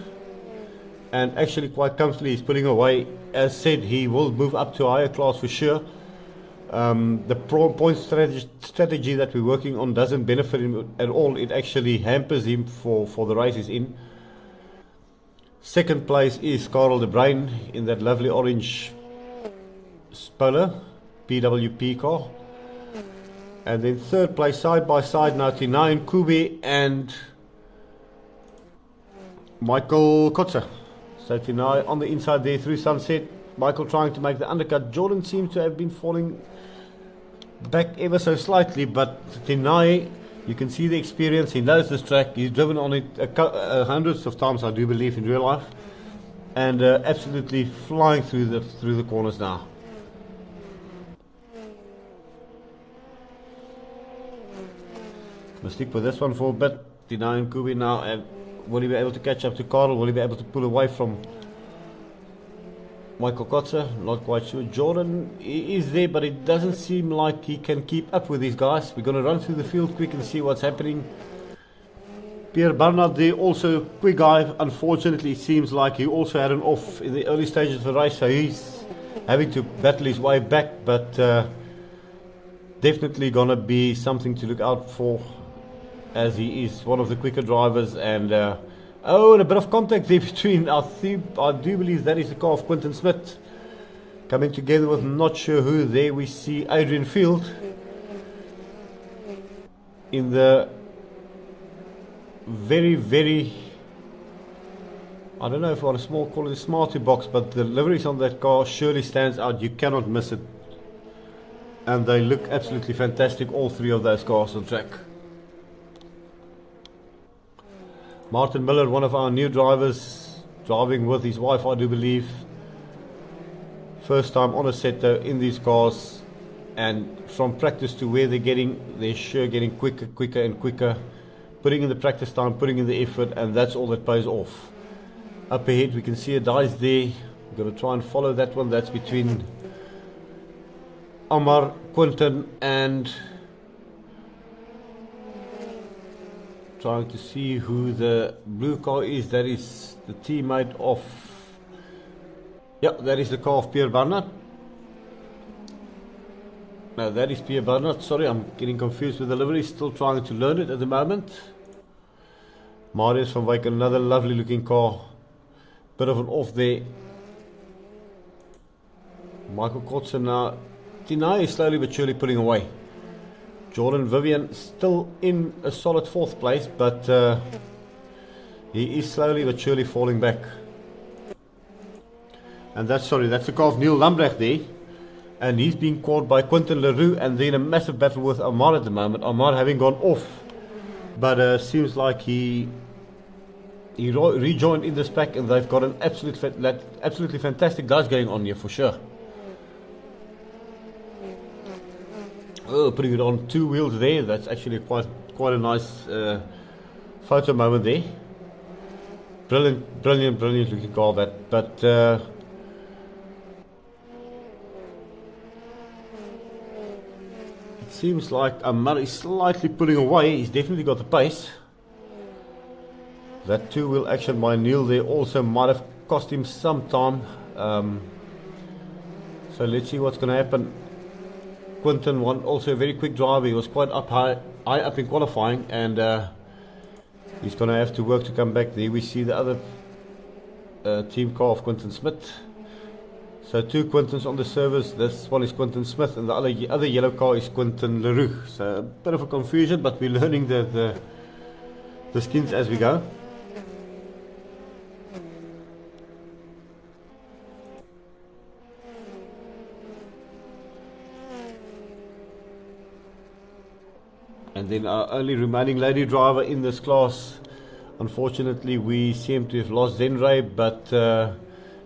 [SPEAKER 1] and actually quite comfortably he's pulling away. As said, he will move up to a higher class for sure. The point strategy that we're working on doesn't benefit him at all. It actually hampers him for the race he's in. Second place is Karel de Bruin in that lovely orange Polo PWP car. And then third place, side by side, 99 Kubi and Michael Kotze. So Tinai on the inside there through Sunset. Michael trying to make the undercut. Jordan seems to have been falling back ever so slightly, but Tinai, you can see the experience. He knows this track. He's driven on it hundreds of times, I do believe, in real life, and absolutely flying through the corners now. We'll stick with this one for a bit. Tinai and Kubi now. Will he be able to catch up to Karel? Will he be able to pull away from Michael Kotze? Not quite sure. Jordan is there, but it doesn't seem like he can keep up with these guys. We're going to run through the field quick and see what's happening. Pierre Barnard there, also a quick guy. Unfortunately, it seems like he also had an off in the early stages of the race, so he's having to battle his way back, but definitely going to be something to look out for, as he is one of the quicker drivers. And and a bit of contact there between, I do believe that is the car of Quinton Smith coming together with not sure who. There we see Adrian Field in the very, I don't know if I want to call it a smarty box, but the liveries on that car surely stands out. You cannot miss it, and they look absolutely fantastic, all three of those cars on track. Martin Miller, one of our new drivers, driving with his wife, I do believe. First time on Assetto in these cars, and from practice to where they're sure getting quicker and quicker, putting in the practice time, putting in the effort, and that's all that pays off. Up ahead we can see a dice there. We're going to try and follow that one. That's between Amar, Quinton, and trying to see who the blue car is. That is the teammate of, yeah, that is the car of Pierre Barnard. No, that is Pierre Barnard. Sorry, I'm getting confused with the livery. Still trying to learn it at the moment. Marius van Wyk, another lovely looking car. Bit of an off there. Michael Kotze now. Tinai is slowly but surely pulling away. Jordan Vivian still in a solid fourth place, but he is slowly but surely falling back. And that's the car of Neil Lambrecht there. And he's being caught by Quentin Leroux, and then a massive battle with Amar at the moment. Amar having gone off, but seems like he rejoined in this pack, and they've got an absolutely fantastic guys going on here for sure. Oh, putting it on two wheels there. That's actually quite a nice photo moment there. Brilliant looking car that. But it seems like Amar is slightly pulling away. He's definitely got the pace. That two-wheel action by Neil there also might have cost him some time. So let's see what's going to happen. Quinton, also a very quick driver. He was quite high up in qualifying, and he's going to have to work to come back. There we see the other team car of Quinton Smith. So two Quintons on the service. This one is Quinton Smith, and the other yellow car is Quinton Leroux. So a bit of a confusion, but we're learning the skins as we go. And then our only remaining lady driver in this class, unfortunately we seem to have lost Zenray, but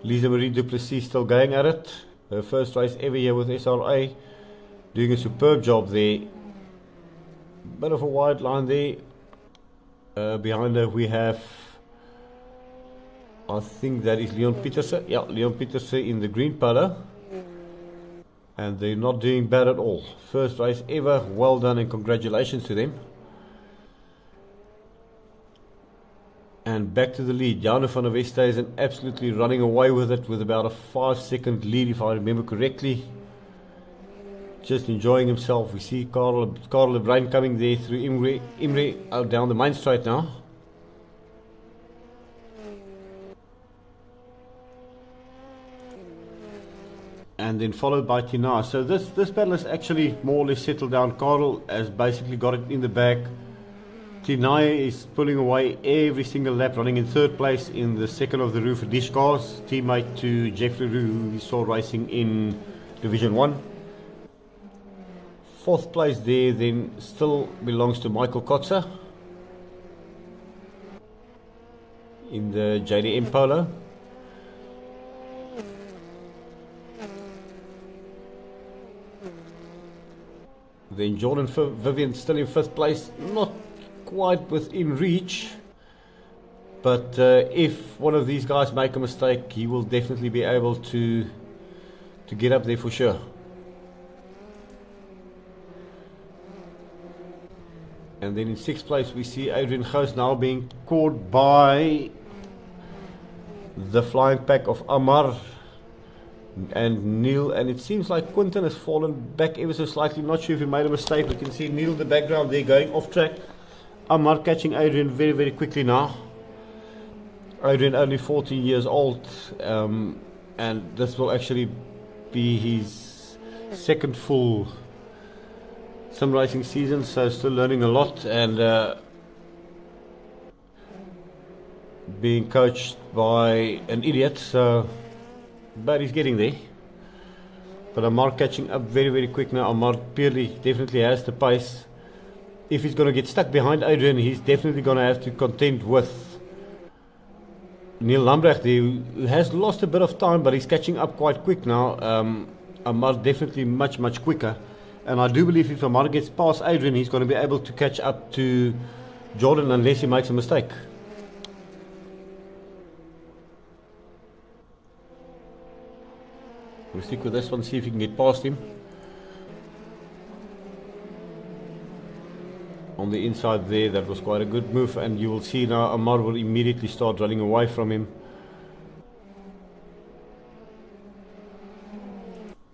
[SPEAKER 1] Lisa Marie Duplessis still going at it. Her first race ever here with SRA, doing a superb job there. Bit of a wide line there. Behind her we have, I think that is Leon Pieterse. Yeah, Leon Pieterse in the green Polo. And they're not doing bad at all. First race ever. Well done and congratulations to them. And back to the lead. Janu van der Westhuizen absolutely running away with it with about a 5-second lead, if I remember correctly. Just enjoying himself. We see Karl de Bruin coming there through Imre out down the main straight now. And then followed by Tina. So this battle is actually more or less settled down. Karl has basically got it in the bag. Tinaya is pulling away every single lap, running in third place in the second of the Roo for Dish Cars, teammate to Jeffrey Roo, who we saw racing in Division 1. Fourth place there then still belongs to Michael Kotzer in the JDM Polo. Then Jordan Vivian still in fifth place, not quite within reach, but if one of these guys make a mistake, he will definitely be able to get up there for sure. And then in sixth place we see Adrian Gous now being caught by the flying pack of Amar and Neil, and it seems like Quinton has fallen back ever so slightly. Not sure if he made a mistake. We can see Neil in the background there going off track. Amar catching Adrian very, very quickly now. Adrian only 14 years old, and this will actually be his second full sim racing season, so still learning a lot, and being coached by an idiot, so but he's getting there. But Amar catching up very, very quick now. Amar purely definitely has the pace. If he's going to get stuck behind Adrian, he's definitely going to have to contend with Neil Lambrecht, who has lost a bit of time, but he's catching up quite quick now. Amar definitely much, much quicker. And I do believe if Amar gets past Adrian, he's going to be able to catch up to Jordan unless he makes a mistake. We'll stick with this one, see if he can get past him. On the inside there, that was quite a good move, and you will see now Amar will immediately start running away from him.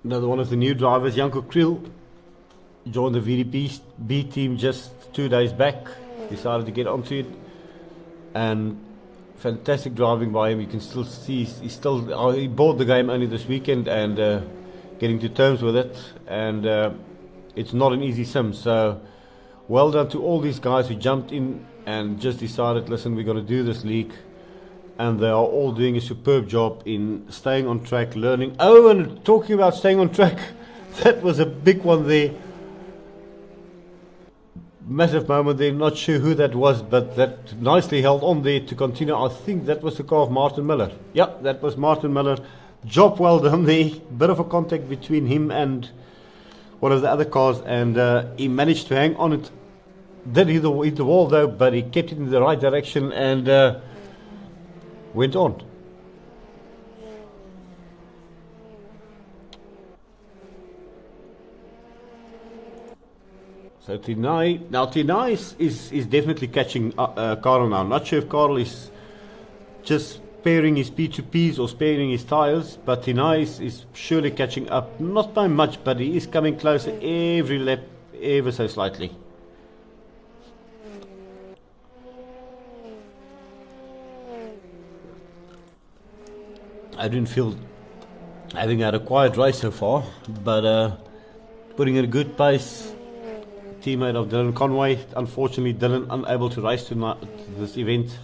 [SPEAKER 1] Another one of the new drivers, Janko Kriel, joined the VDP B team just 2 days back, decided to get onto it, and fantastic driving by him. You can still see he bought the game only this weekend and getting to terms with it, and it's not an easy sim, so well done to all these guys who jumped in and just decided, listen, we're going to do this league, and they are all doing a superb job in staying on track, learning. Oh, and talking about staying on track, that was a big one there. Massive moment there, not sure who that was, but that nicely held on there to continue. I think that was the car of Martin Miller. Yep, that was Martin Miller. Job well done there. Bit of a contact between him and one of the other cars, and he managed to hang on it. Did hit the wall though, but he kept it in the right direction and went on. So Tinai is definitely catching Karl now. Not sure if Karl is just sparing his P2Ps or sparing his tires, but Tinai is surely catching up. Not by much, but he is coming closer every lap, ever so slightly. I didn't feel having had a quiet race so far, but putting in a good pace. Teammate of Dylan Conway, unfortunately Dylan unable to race tonight this event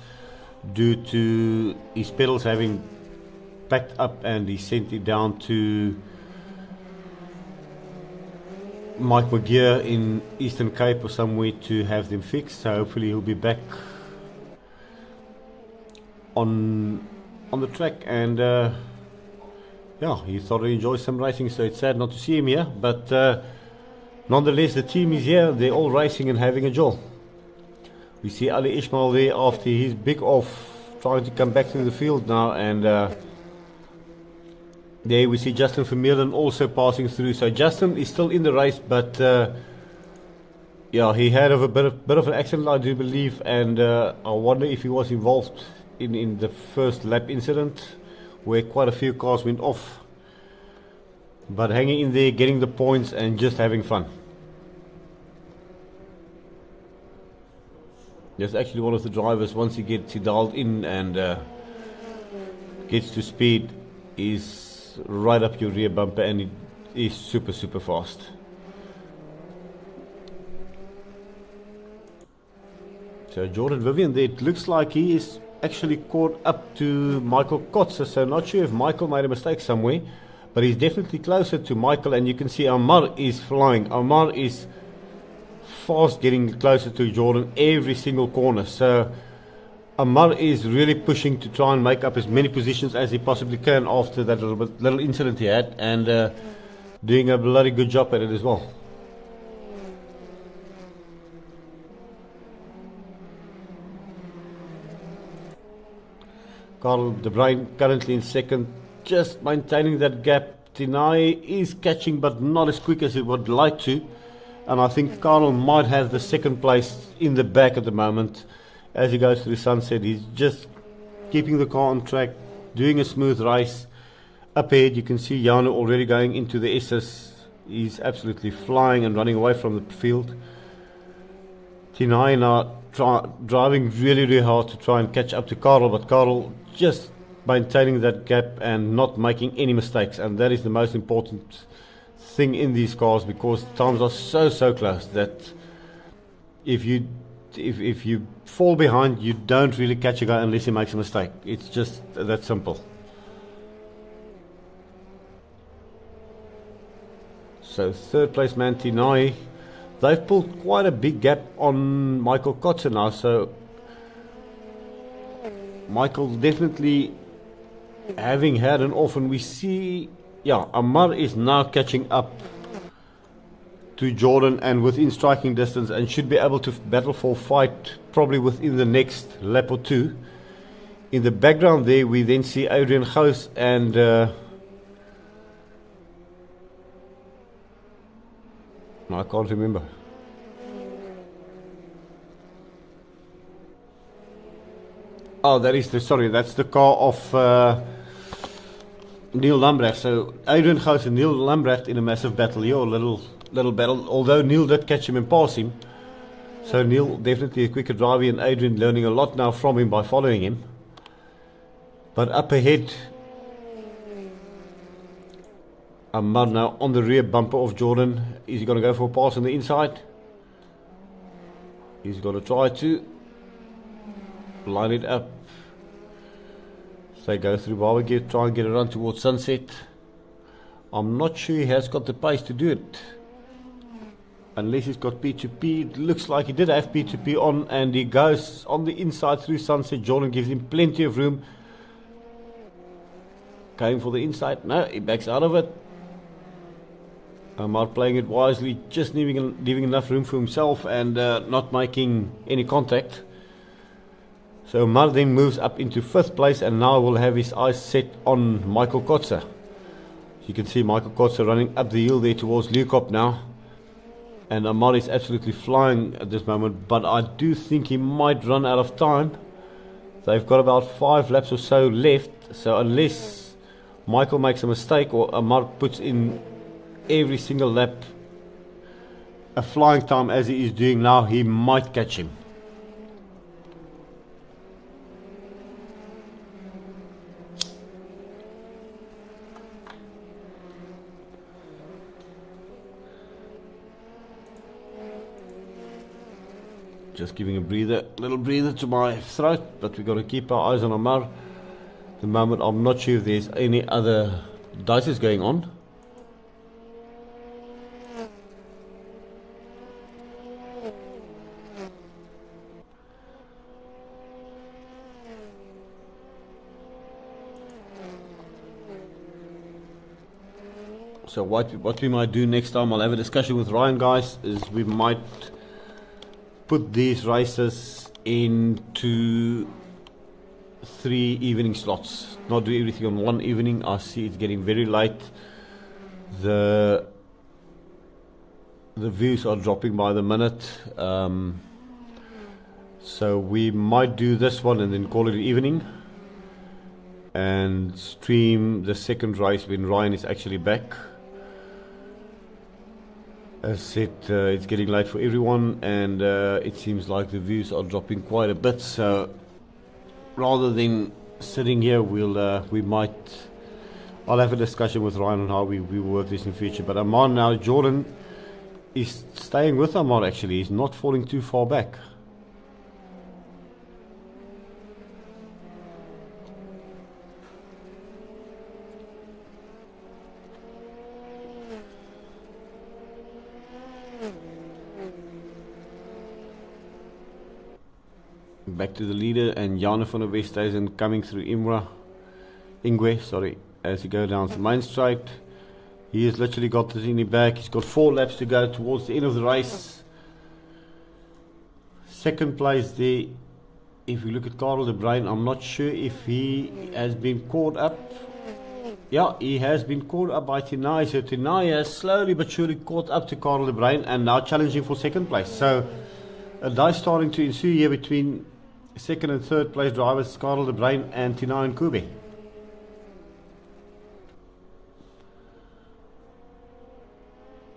[SPEAKER 1] due to his pedals having packed up, and he sent it down to Mike McGear in Eastern Cape or somewhere to have them fixed, so hopefully he'll be back on the track, and yeah, he thoroughly enjoys some racing, so it's sad not to see him here, but nonetheless, the team is here. They're all racing and having a joy. We see Ali Ishmael there after his big off, trying to come back to the field now. And there we see Justin Vermeulen also passing through. So Justin is still in the race, but Yeah, he had a bit of an accident, I do believe, and I wonder if he was involved in the first lap incident where quite a few cars went off. But hanging in there, getting the points, and just having fun. There's actually one of the drivers, once he gets dialed in and gets to speed, is right up your rear bumper, and it is super fast. So Jordan Vivian there, it looks like he is actually caught up to Michael Kotze, so not sure if Michael made a mistake somewhere, but he's definitely closer to Michael, and you can see Amar is flying. Amar is fast getting closer to Jordan every single corner, so Amar is really pushing to try and make up as many positions as he possibly can after that little incident he had, and doing a bloody good job at it as well. Carl De Bruyn currently in second, just maintaining that gap. Tinai is catching, but not as quick as he would like to. And I think Carl might have the second place in the back at the moment. As he goes through sunset, he's just keeping the car on track, doing a smooth race. Up ahead, you can see Jano already going into the S's. He's absolutely flying and running away from the field. Tinai now driving really hard to try and catch up to Carl, but Carl just maintaining that gap and not making any mistakes, and that is the most important thing in these cars, because the times are so close that if you fall behind, you don't really catch a guy unless he makes a mistake. It's just that simple. So third place man Tinai, they've pulled quite a big gap on Michael Kotze now, so Michael definitely having had an off, and we see, yeah, Amar is now catching up to Jordan and within striking distance, and should be able to battle for fight probably within the next lap or two. In the background there, we then see Adrian Gous and I can't remember. Oh, that's the car of Neil Lambrecht. So Adrian Gous and Neil Lambrecht in a massive battle here, a little battle. Although Neil did catch him and pass him, so Neil definitely a quicker driver, and Adrian learning a lot now from him by following him. But up ahead, Amar now on the rear bumper of Jordan. Is he going to go for a pass on the inside? He's going to try to line it up. So they go through barbecue, try and get it run towards sunset. I'm not sure he has got the pace to do it, unless he's got P2P. It looks like he did have P2P on, and he goes on the inside through sunset. Jordan gives him plenty of room. Going for the inside. No, he backs out of it. Amar playing it wisely, just leaving enough room for himself and not making any contact. So Amar then moves up into 5th place, and now will have his eyes set on Michael Kotze. You can see Michael Kotze running up the hill there towards Leeuwkop now. And Amar is absolutely flying at this moment, but I do think he might run out of time. They've got about 5 laps or so left, so unless Michael makes a mistake or Amar puts in every single lap a flying time as he is doing now, he might catch him. Just giving a little breather to my throat, but we've got to keep our eyes on Amar. At the moment, I'm not sure if there's any other dices going on. So what we might do next time, I'll have a discussion with Ryan, guys, is we might put these races into 3 evening slots, not do everything on one evening. I see it's getting very late. The The views are dropping by the minute. So we might do this one and then call it evening. And stream the second race when Ryan is actually back. As said, it's getting late for everyone, and it seems like the views are dropping quite a bit. So rather than sitting here, I'll have a discussion with Ryan on how we work this in future. But Amar now, Jordan is staying with Amar actually. He's not falling too far back. Back to the leader, and Jana van der Westhuizen coming through Ingwe, sorry, as he goes down the main straight. He has literally got this in the back. He's got 4 laps to go towards the end of the race. Second place there, if you look at Karel de Bruin, I'm not sure if he has been caught up. Yeah, he has been caught up by Tinai. So Tinai has slowly but surely caught up to Karel de Bruin and now challenging for second place. So a die starting to ensue here between second and third place drivers, Karel de Bruin and Tinai and Kube.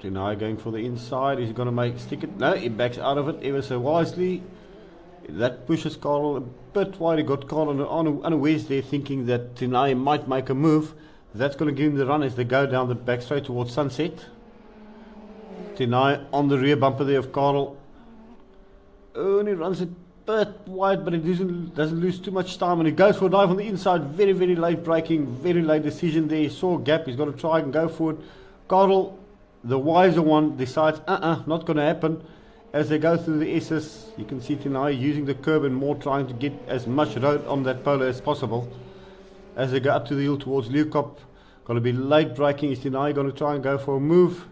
[SPEAKER 1] Tinai going for the inside. Is he going to stick it? No, he backs out of it ever so wisely. That pushes Karel a bit wide. He got Karel unawares there, thinking that Tinai might make a move. That's going to give him the run as they go down the back straight towards Sunset. Tinai on the rear bumper there of Karel. Only runs a bit wide, but he doesn't lose too much time, and he goes for a dive on the inside. Very, very late braking, very late decision there. He saw a gap, he's got to try and go for it. Karel, the wiser one, decides not going to happen. As they go through the S's, you can see Tinai using the curb and more, trying to get as much road on that Polo as possible. As they go up to the hill towards Leeuwkop, going to be late braking. Is Tinai going to try and go for a move?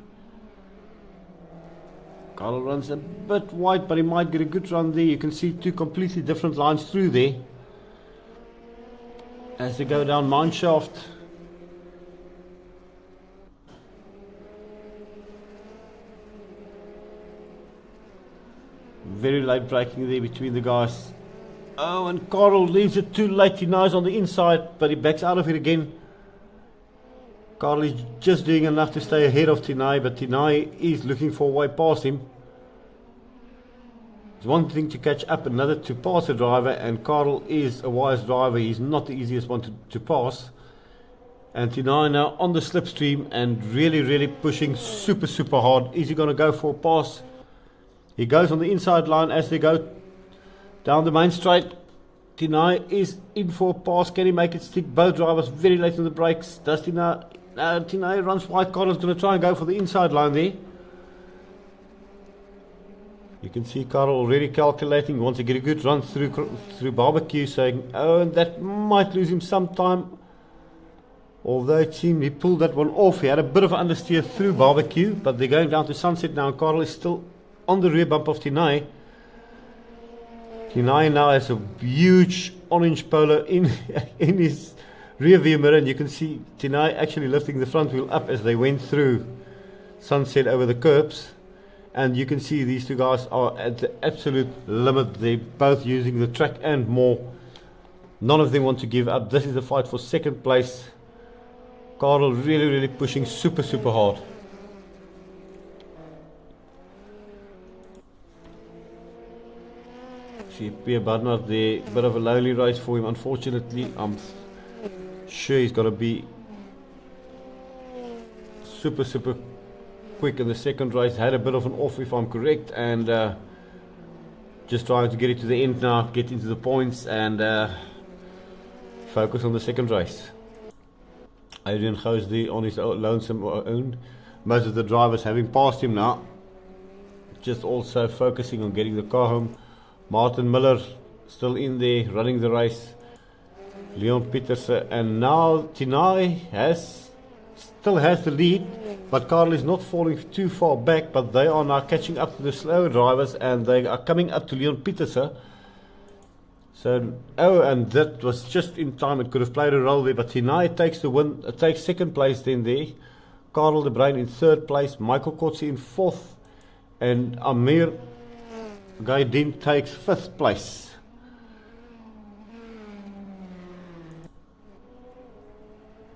[SPEAKER 1] Karel runs a bit wide, but he might get a good run there. You can see 2 completely different lines through there. As they go down Mineshaft. Very late braking there between the guys. Oh, and Karel leaves it too late. He knows on the inside, but he backs out of it again. Karel is just doing enough to stay ahead of Tinai, but Tinai is looking for a way past him. It's one thing to catch up, another to pass a driver, and Karel is a wise driver. He's not the easiest one to pass. And Tinai now on the slipstream and really, really pushing super, super hard. Is he going to go for a pass? He goes on the inside line as they go down the main straight. Tinai is in for a pass. Can he make it stick? Both drivers very late on the brakes. Does Tinai? Tinai runs wide. Karel's going to try and go for the inside line there. You can see Karel already calculating. Wants to get a good run through barbecue, saying, oh, and that might lose him some time. Although it seemed he pulled that one off. He had a bit of an understeer through barbecue, but they're going down to Sunset now. Karel is still on the rear bump of Tinai. Tinai now has a huge orange Polo in his rear view mirror, and you can see Tinai actually lifting the front wheel up as they went through Sunset over the curbs. And you can see these 2 guys are at the absolute limit. They're both using the track and more. None of them want to give up. This is the fight for second place. Karel really, really pushing super, super hard. See Pierre Barnard there. Bit of a lowly race for him, unfortunately. I'm sure he's got to be super, super quick in the second race. Had a bit of an off, if I'm correct, and just trying to get it to the end now, get into the points and focus on the second race. Adrian Gous there on his lonesome own. Most of the drivers having passed him now, just also focusing on getting the car home. Martin Miller still in there running the race. Leon Pieterse, and now Tinai still has the lead, but Karel is not falling too far back, but they are now catching up to the slower drivers, and they are coming up to Leon Pieterse. So, and that was just in time. It could have played a role there, but Tinai takes the win, takes second place then there. Karel de Bruin in third place, Michael Kotze in fourth, And Amir Gaidin takes 5th place.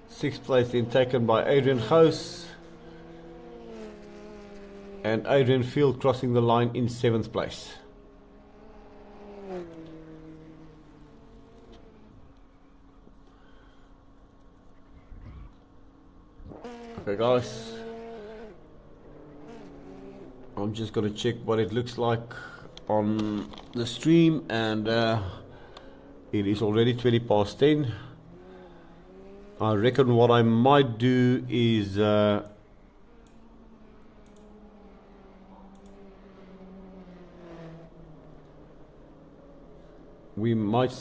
[SPEAKER 1] Sixth place then taken by Adrian Gous. And Adrian Field crossing the line in 7th place. Okay guys, I'm just going to check what it looks like on the stream, and it is already 20 past 10. I reckon what I might do is we might,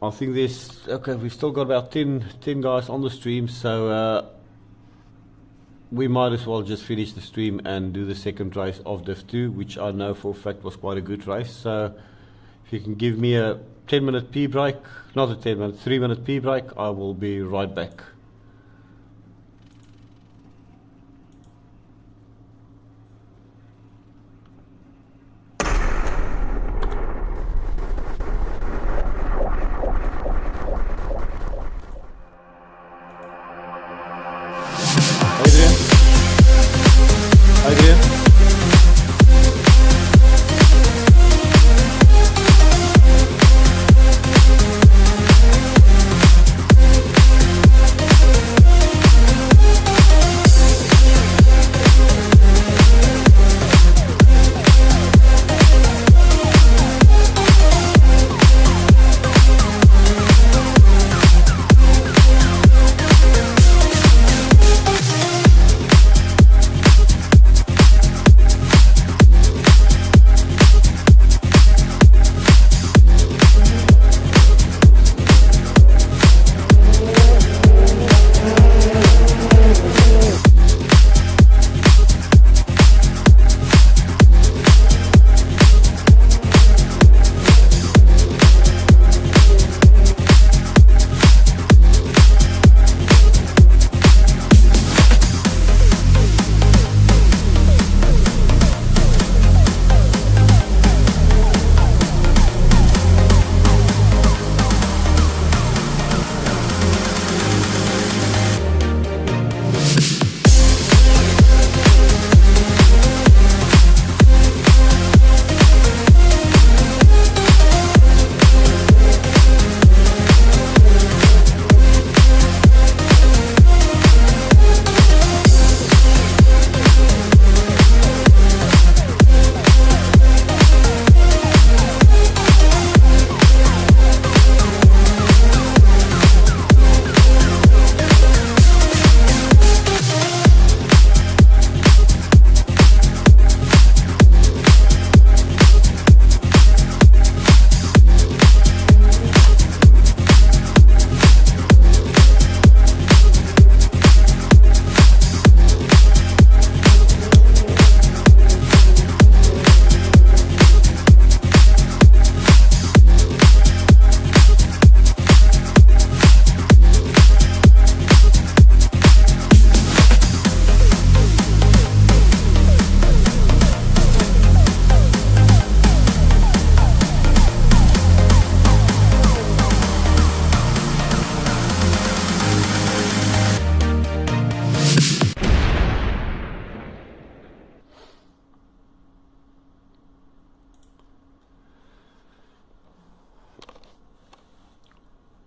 [SPEAKER 1] I think there's, okay, we've still got about 10 guys on the stream, so we might as well just finish the stream and do the second race of Div 2, which I know for a fact was quite a good race. So if you can give me a 10-minute pee break, not a 10-minute, 3-minute pee break, I will be right back.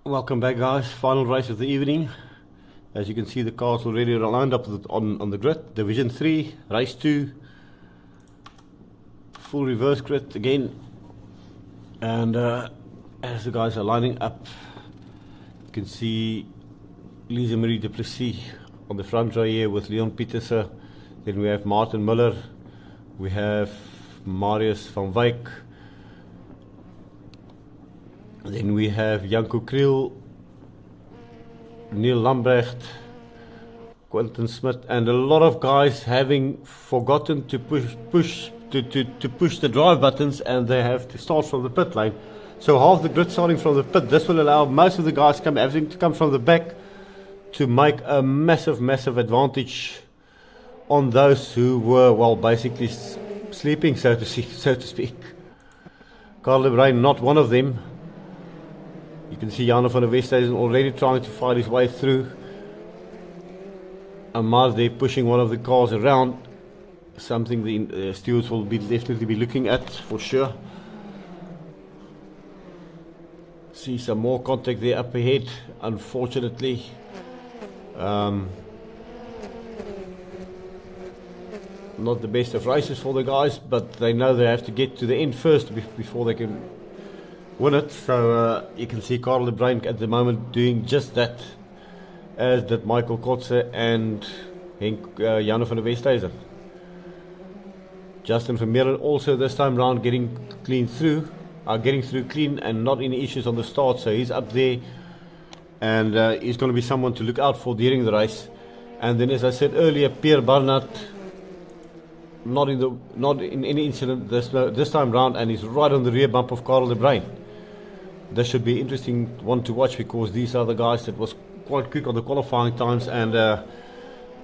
[SPEAKER 1] Welcome back guys, final race of the evening. As you can see, the cars already lined up on the grid. Division 3, race 2, full reverse grid again. And as the guys are lining up, you can see Lisa Marie du Plessis on the front row here with Leon Pieterse. Then we have Martin Muller, we have Marius van Wyk, then we have Janko Kriel, Neil Lambrecht, Quentin Smith, and a lot of guys having forgotten to push the drive buttons, and they have to start from the pit lane. So half the grid starting from the pit. This will allow most of the guys having to come from the back to make a massive advantage on those who were, well, basically sleeping, so to speak. Karel de Bruin, not one of them. You can see Janne van der Westhuizen already trying to fight his way through. Amar there pushing one of the cars around. Something the stewards will definitely be looking at for sure. See some more contact there up ahead, unfortunately. Not the best of races for the guys, but they know they have to get to the end first before they can win it. So you can see Karel de Bruin at the moment doing just that, as did Michael Kotze and Janne van der Westhuizen. Justin Vermeulen also this time round getting through clean and not any issues on the start, so he's up there, and he's going to be someone to look out for during the race. And then, as I said earlier, Pierre Barnard not in any incident this time round, and he's right on the rear bump of Karel de Bruin. This should be an interesting one to watch, because these are the guys that was quite quick on the qualifying times, and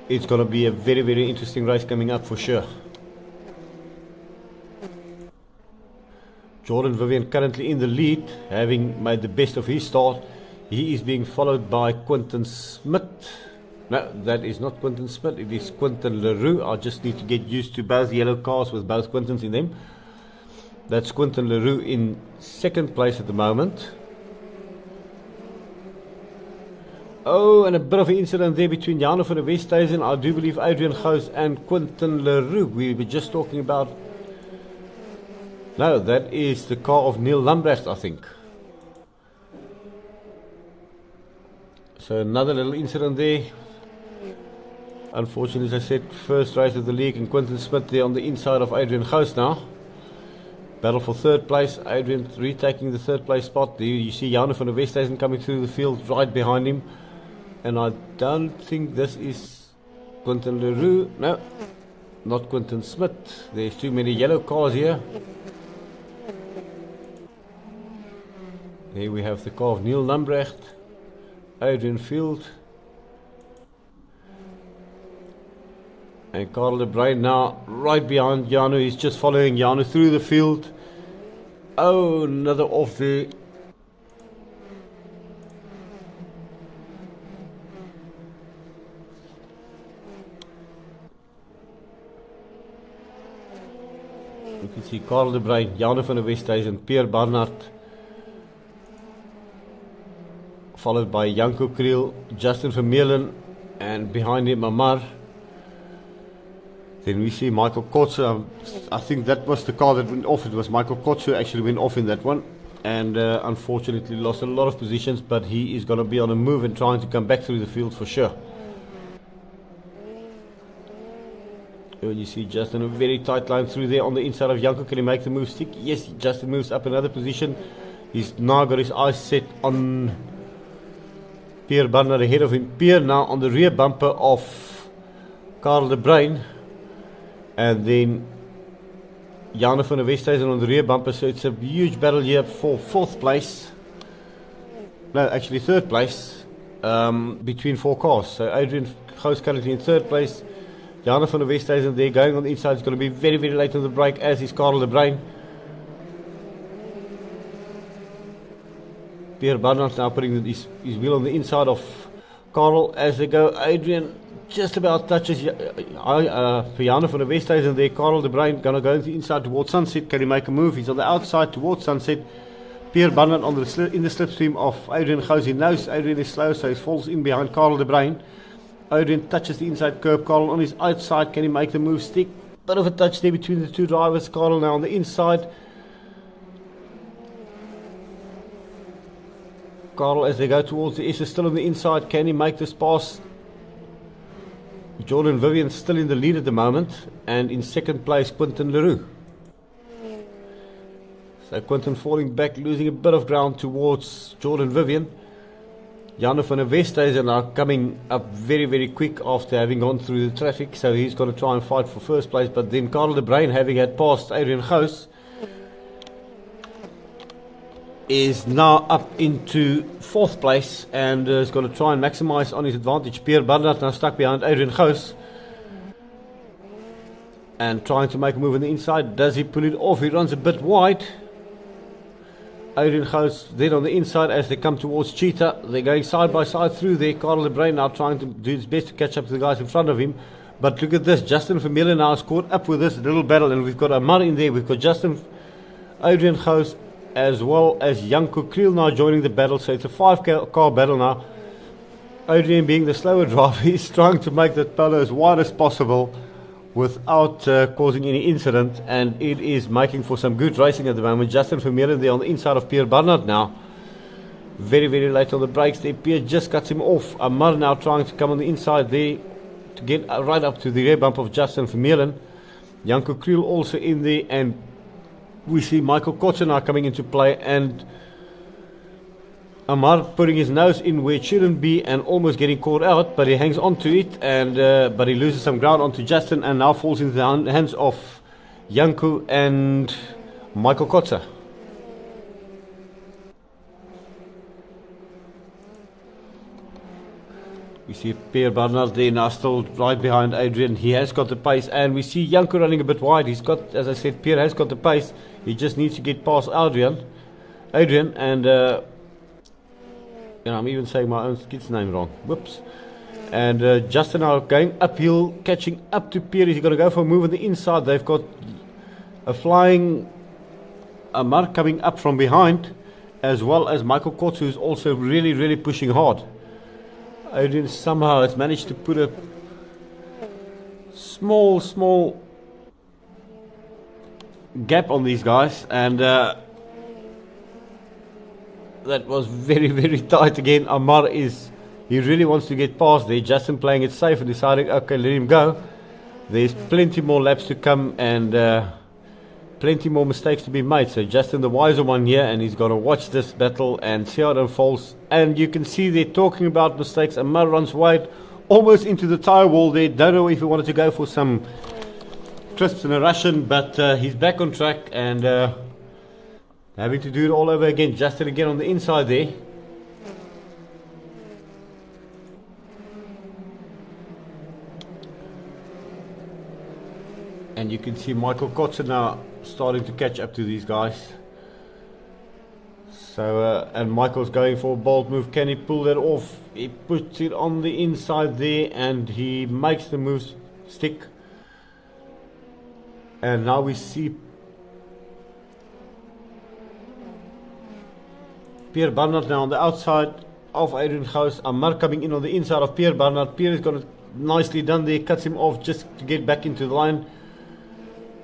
[SPEAKER 1] it's going to be a very, very interesting race coming up for sure. Jordan Vivian currently in the lead, having made the best of his start. He is being followed by Quentin Smith. No, that is not Quentin Smith, it is Quentin Leroux. I just need to get used to both yellow cars with both Quentins in them. That's Quentin Leroux in second place at the moment. Oh, and a bit of an incident there between Janne van der Westhuizen, I do believe Adrian Gous, and Quentin Leroux. We were just talking about... No, that is the car of Neil Lambrecht, I think. So another little incident there. Unfortunately, as I said, first race of the league, and Quentin Smith there on the inside of Adrian Gous now. Battle for third place. Adrian retaking the third place spot. There you see Janne van der Westhuizen coming through the field right behind him. And I don't think this is Quentin Leroux. No, not Quentin Smith. There's too many yellow cars here. Here we have the car of Neil Lambrecht, Adrian Field, and Karel de Bruin now right behind Janne. He's just following Janne through the field. Oh, another off there. You can see Karel de Bruin, Janne van der Westhuizen, Pierre Barnard, followed by Janko Kriel, Justin Vermeulen, and behind him Amar. Then we see Michael Kotze. I think that was the car that went off. It was Michael Kotze who actually went off in that one, and unfortunately lost a lot of positions, but he is going to be on a move and trying to come back through the field for sure. And you see Justin a very tight line through there on the inside of Janko. Can he make the move stick? Yes, Justin moves up another position. He's now got his eyes set on Pierre Barnard ahead of him. Pierre now on the rear bumper of Karel de Bruin, and then Janne van der Westhuizen on the rear bumper. So it's a huge battle here for fourth place. No, actually third place, between four cars. So Adrian Gous currently in third place. Janne van der Westhuizen there going on the inside. It's going to be very, very late on the break, as is Karel de Bruin. Pierre Barnard now putting his wheel on the inside of Karel as they go. Adrian just about touches Janne van der Westhuizen there. Karel de Bruin going to go into the inside towards Sunset. Can he make a move? He's on the outside towards Sunset. Pierre Barnard on in the slipstream of Adrian Gous. He knows Adrian is slow, so he falls in behind Karel de Bruin. Adrian touches the inside curb. Karel on his outside. Can he make the move stick? Bit of a touch there between the two drivers. Karel now on the inside. Karel, as they go towards the S, is still on the inside. Can he make this pass? Jordan Vivian still in the lead at the moment, and in second place Quentin Leroux. So Quentin falling back, losing a bit of ground towards Jordan Vivian. Janne van der Westhuizen are coming up very, very quick after having gone through the traffic, so he's going to try and fight for first place. But then Karel de Bruin, having had passed Adrian Gous, is now up into fourth place, and is going to try and maximize on his advantage. Pierre Barnard now stuck behind Adrian Gous. and trying to make a move on the inside. Does he pull it off? He runs a bit wide. Adrian Gous then on the inside as they come towards Cheetah. They're going side by side through there. Karel de Bruin now trying to do his best to catch up to the guys in front of him. But look at this. Justin Vermeulen now is caught up with this little battle. And we've got Amar in there. We've got Justin, Adrian Gous, as well as Janko Kriel now joining the battle. So it's a 5-car battle now. Adrian, being the slower driver, he's trying to make that Polo as wide as possible without causing any incident, and it is making for some good racing at the moment. Justin Vermeulen there on the inside of Pierre Barnard now. Very, very late on the brakes there. Pierre just cuts him off. Amar now trying to come on the inside there to get right up to the rear bump of Justin Vermeulen. Janko Kriel also in there, and we see Michael Kotzer now coming into play, and Amar putting his nose in where it shouldn't be and almost getting caught out, but he hangs on to it, and but he loses some ground onto Justin and now falls into the hands of Janko and Michael Kotzer. We see Pierre Barnard there now still right behind Adrian. He has got the pace, and we see Janko running a bit wide. He's got, as I said, Pierre has got the pace. He just needs to get past Adrian, and I'm even saying my own kid's name wrong. Whoops. And Justin now going uphill, catching up to Pierre. He's going to go for a move on the inside. They've got a flying Amar coming up from behind, as well as Michael Kotz, who's also really, really pushing hard. Adrian somehow has managed to put a small gap on these guys, and that was very, very tight again. Amar he really wants to get past there. Justin playing it safe and deciding, okay, let him go. There's plenty more laps to come, and plenty more mistakes to be made. So Justin the wiser one here, and he's got to watch this battle and see how it unfolds. And you can see they're talking about mistakes. Amar runs wide, almost into the tyre wall there. Don't know if he wanted to go for some crisps in a Russian, but he's back on track, and having to do it all over again. Justin again on the inside there. And you can see Michael Kotzer now starting to catch up to these guys. So, and Michael's going for a bold move. Can he pull that off? He puts it on the inside there, and he makes the move stick. And now we see Pierre Barnard now on the outside of Adrian Gous. Amar coming in on the inside of Pierre Barnard. Pierre has got it nicely done there, cuts him off just to get back into the line.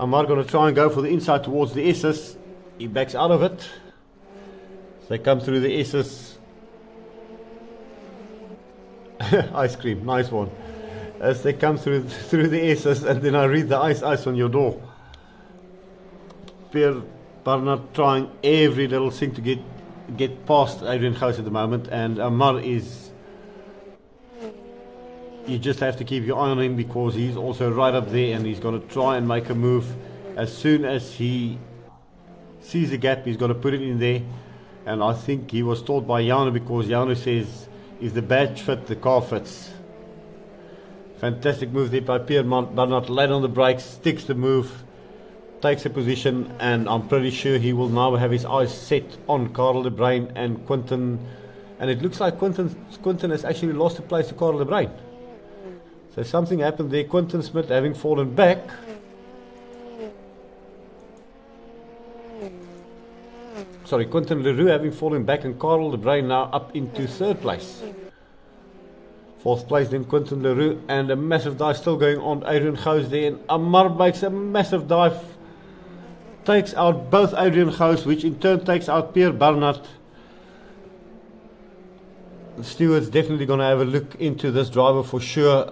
[SPEAKER 1] Amar going to try and go for the inside towards the S's. He backs out of it. So they come through the S's. Ice cream, nice one. As they come through the S's, and then I read the ice on your door. Pierre Barnard trying every little thing to get past Adrian Gous at the moment, and Amar is, you just have to keep your eye on him, because he's also right up there, and he's going to try and make a move. As soon as he sees a gap, he's going to put it in there. And I think he was told by Jano, because Jano says, if the badge fit, the car fits. Fantastic move there by Pierre Barnard. Late on the brakes, sticks the move, takes a position, and I'm pretty sure he will now have his eyes set on Karel de Bruin and Quinten. And it looks like Quinten has actually lost the place to Karel de Bruin. So something happened there. Quinten Smith having fallen back. Sorry, Quinten Leroux having fallen back, and Karel de Bruin now up into third place. Fourth place then Quinten Leroux, and a massive dive still going on. Adrian Gous there, and Amar makes a massive dive. Takes out both Adrian Gous, which in turn takes out Pierre Barnard. The steward's definitely going to have a look into this driver for sure.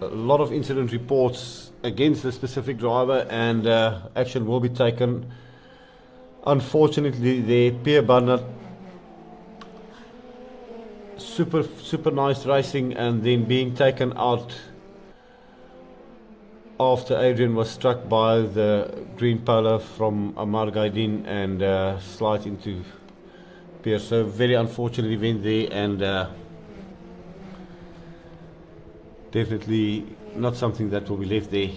[SPEAKER 1] A lot of incident reports against the specific driver, and action will be taken. Unfortunately, the Pierre Barnard, super nice racing, and then being taken out after Adrian was struck by the green Polo from Amar Gaidin and slides into Pierre. So very unfortunate event there, and Definitely not something that will be left there.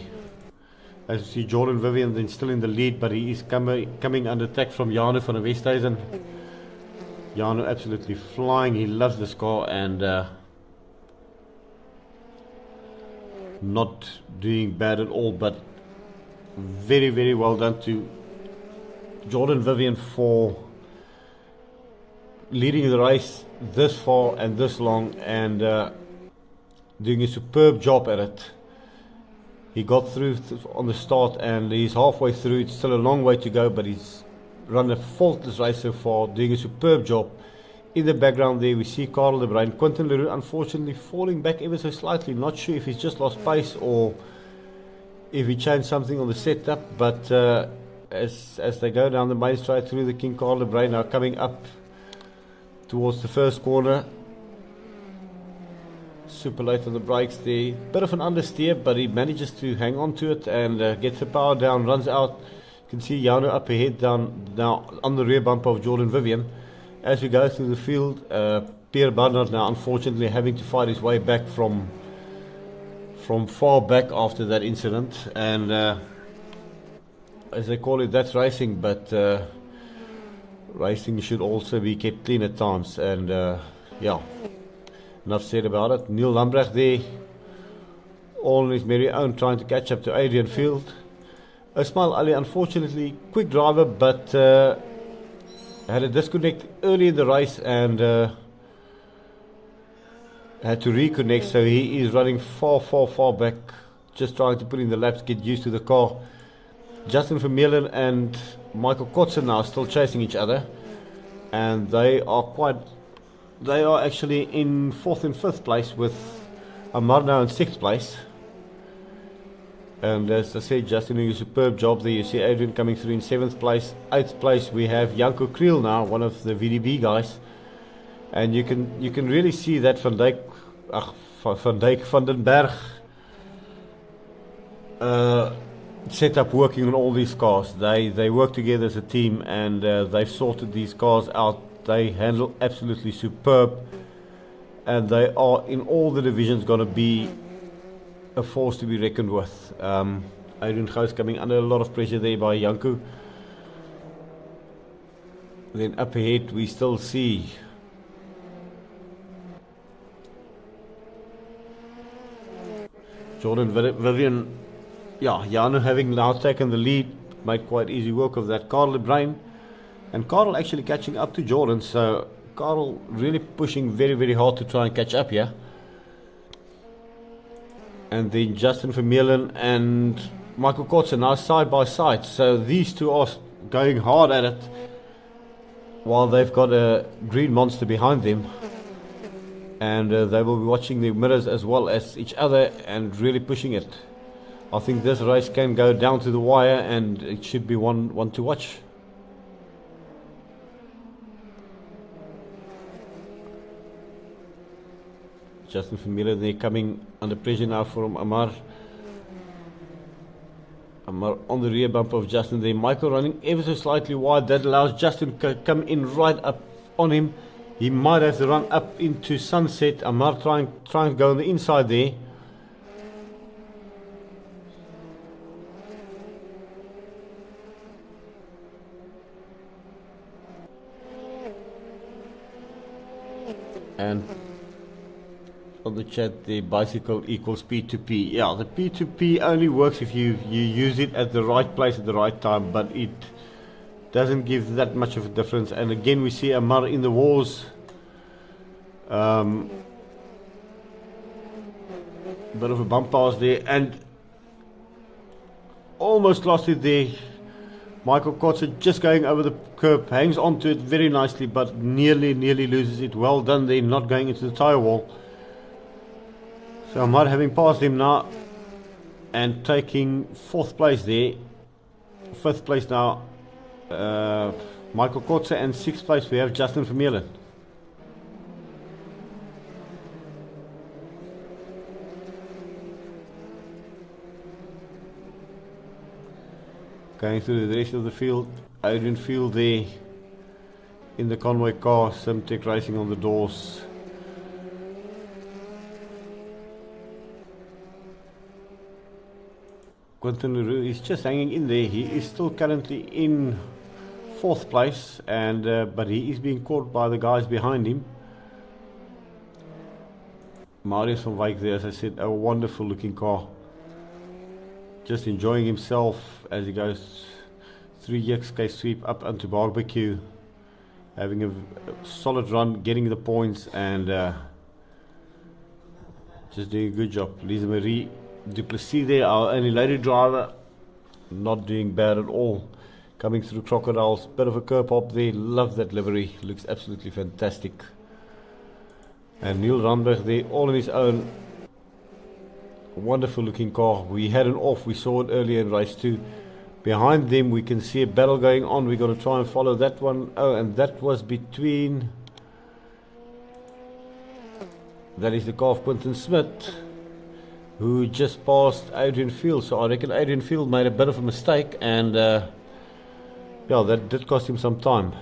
[SPEAKER 1] As you see, Jordan Vivian then still in the lead, but he is coming under attack from Janu van der Westhuizen. Janu absolutely flying. He loves this car and not doing bad at all, but very, very well done to Jordan Vivian for leading the race this far and this long and doing a superb job at it. He got through on the start and he's halfway through. It's still a long way to go, but he's run a faultless race so far, doing a superb job. In the background there we see Karel de Bruin. Quentin Leroux unfortunately falling back ever so slightly. Not sure if he's just lost pace or if he changed something on the setup, but as they go down the main straight through the King, Karel de Bruin now coming up towards the first corner. Super late on the brakes there. Bit of an understeer, but he manages to hang on to it and gets the power down, runs out. You can see Janu up ahead down now on the rear bumper of Jordan Vivian. As we go through the field, Pierre Barnard now unfortunately having to fight his way back from far back after that incident. And as they call it, that's racing, but racing should also be kept clean at times. And yeah, enough said about it. Neil Lambrecht there, all on his merry own, trying to catch up to Adrian Field. Ismail Ali, unfortunately, quick driver, but had a disconnect early in the race and had to reconnect, so he is running far back, just trying to put in the laps, get used to the car. Justin Vermeulen and Michael Kotze now still chasing each other, and they are actually in 4th and 5th place, with Amar now in 6th place. And as I said, Justin doing a superb job there. You see Adrian coming through in 7th place. 8th place we have Janko Kriel now, one of the VDB guys. And you can really see that Van den Berg setup working on all these cars. They work together as a team, and they've sorted these cars out. They handle absolutely superb, and they are in all the divisions going to be a force to be reckoned with. Adrian Gous coming under a lot of pressure there by Janko. Then up ahead we still see Jordan Vivian. Yeah, Janu having now taken the lead, made quite easy work of that. Karel de Bruin, and Karel actually catching up to Jordan, so Karel really pushing very, very hard to try and catch up here. And then Justin Vermeulen and Michael Kotze now side by side, so these two are going hard at it, while they've got a green monster behind them. And they will be watching the mirrors as well as each other and really pushing it. I think this race can go down to the wire, and it should be one to watch. Justin Vermeulen there coming under pressure now from Amar. Amar on the rear bumper of Justin there. Michael running ever so slightly wide. That allows Justin to come in right up on him. He might have to run up into Sunset. Amar trying to go on the inside there. And on the chat, the bicycle equals P2P. Yeah, the P2P only works if you use it at the right place at the right time, but it doesn't give that much of a difference. And again, we see Amar in the wars. Bit of a bump pass there, and almost lost it there. Michael Kotze just going over the curb, hangs onto it very nicely, but nearly loses it. Well done there, not going into the tyre wall. So Amar having passed him now and taking 4th place there. 5th place now Michael Kotze, and 6th place we have Justin Vermeulen. Going through the rest of the field, Adrian Field there in the Conway car, Simtech Racing on the doors. Quentin Leroux is just hanging in there. He is still currently in 4th place, and but he is being caught by the guys behind him. Marius van Wyk there, as I said, a wonderful looking car. Just enjoying himself as he goes through XK sweep up onto barbecue. Having a solid run, getting the points, and just doing a good job. Lisa Marie Duplessis there, our only lady driver, not doing bad at all. Coming through Crocodiles, bit of a curb hop there. Love that livery, looks absolutely fantastic. And Neil Randberg there, all on his own. Wonderful looking car. We had an off, we saw it earlier in race 2. Behind them we can see a battle going on. We're going to try and follow that one. Oh, and that was between... That is the car of Quinton Smith, who just passed Adrian Field. So I reckon Adrian Field made a bit of a mistake, and yeah, that did cost him some time.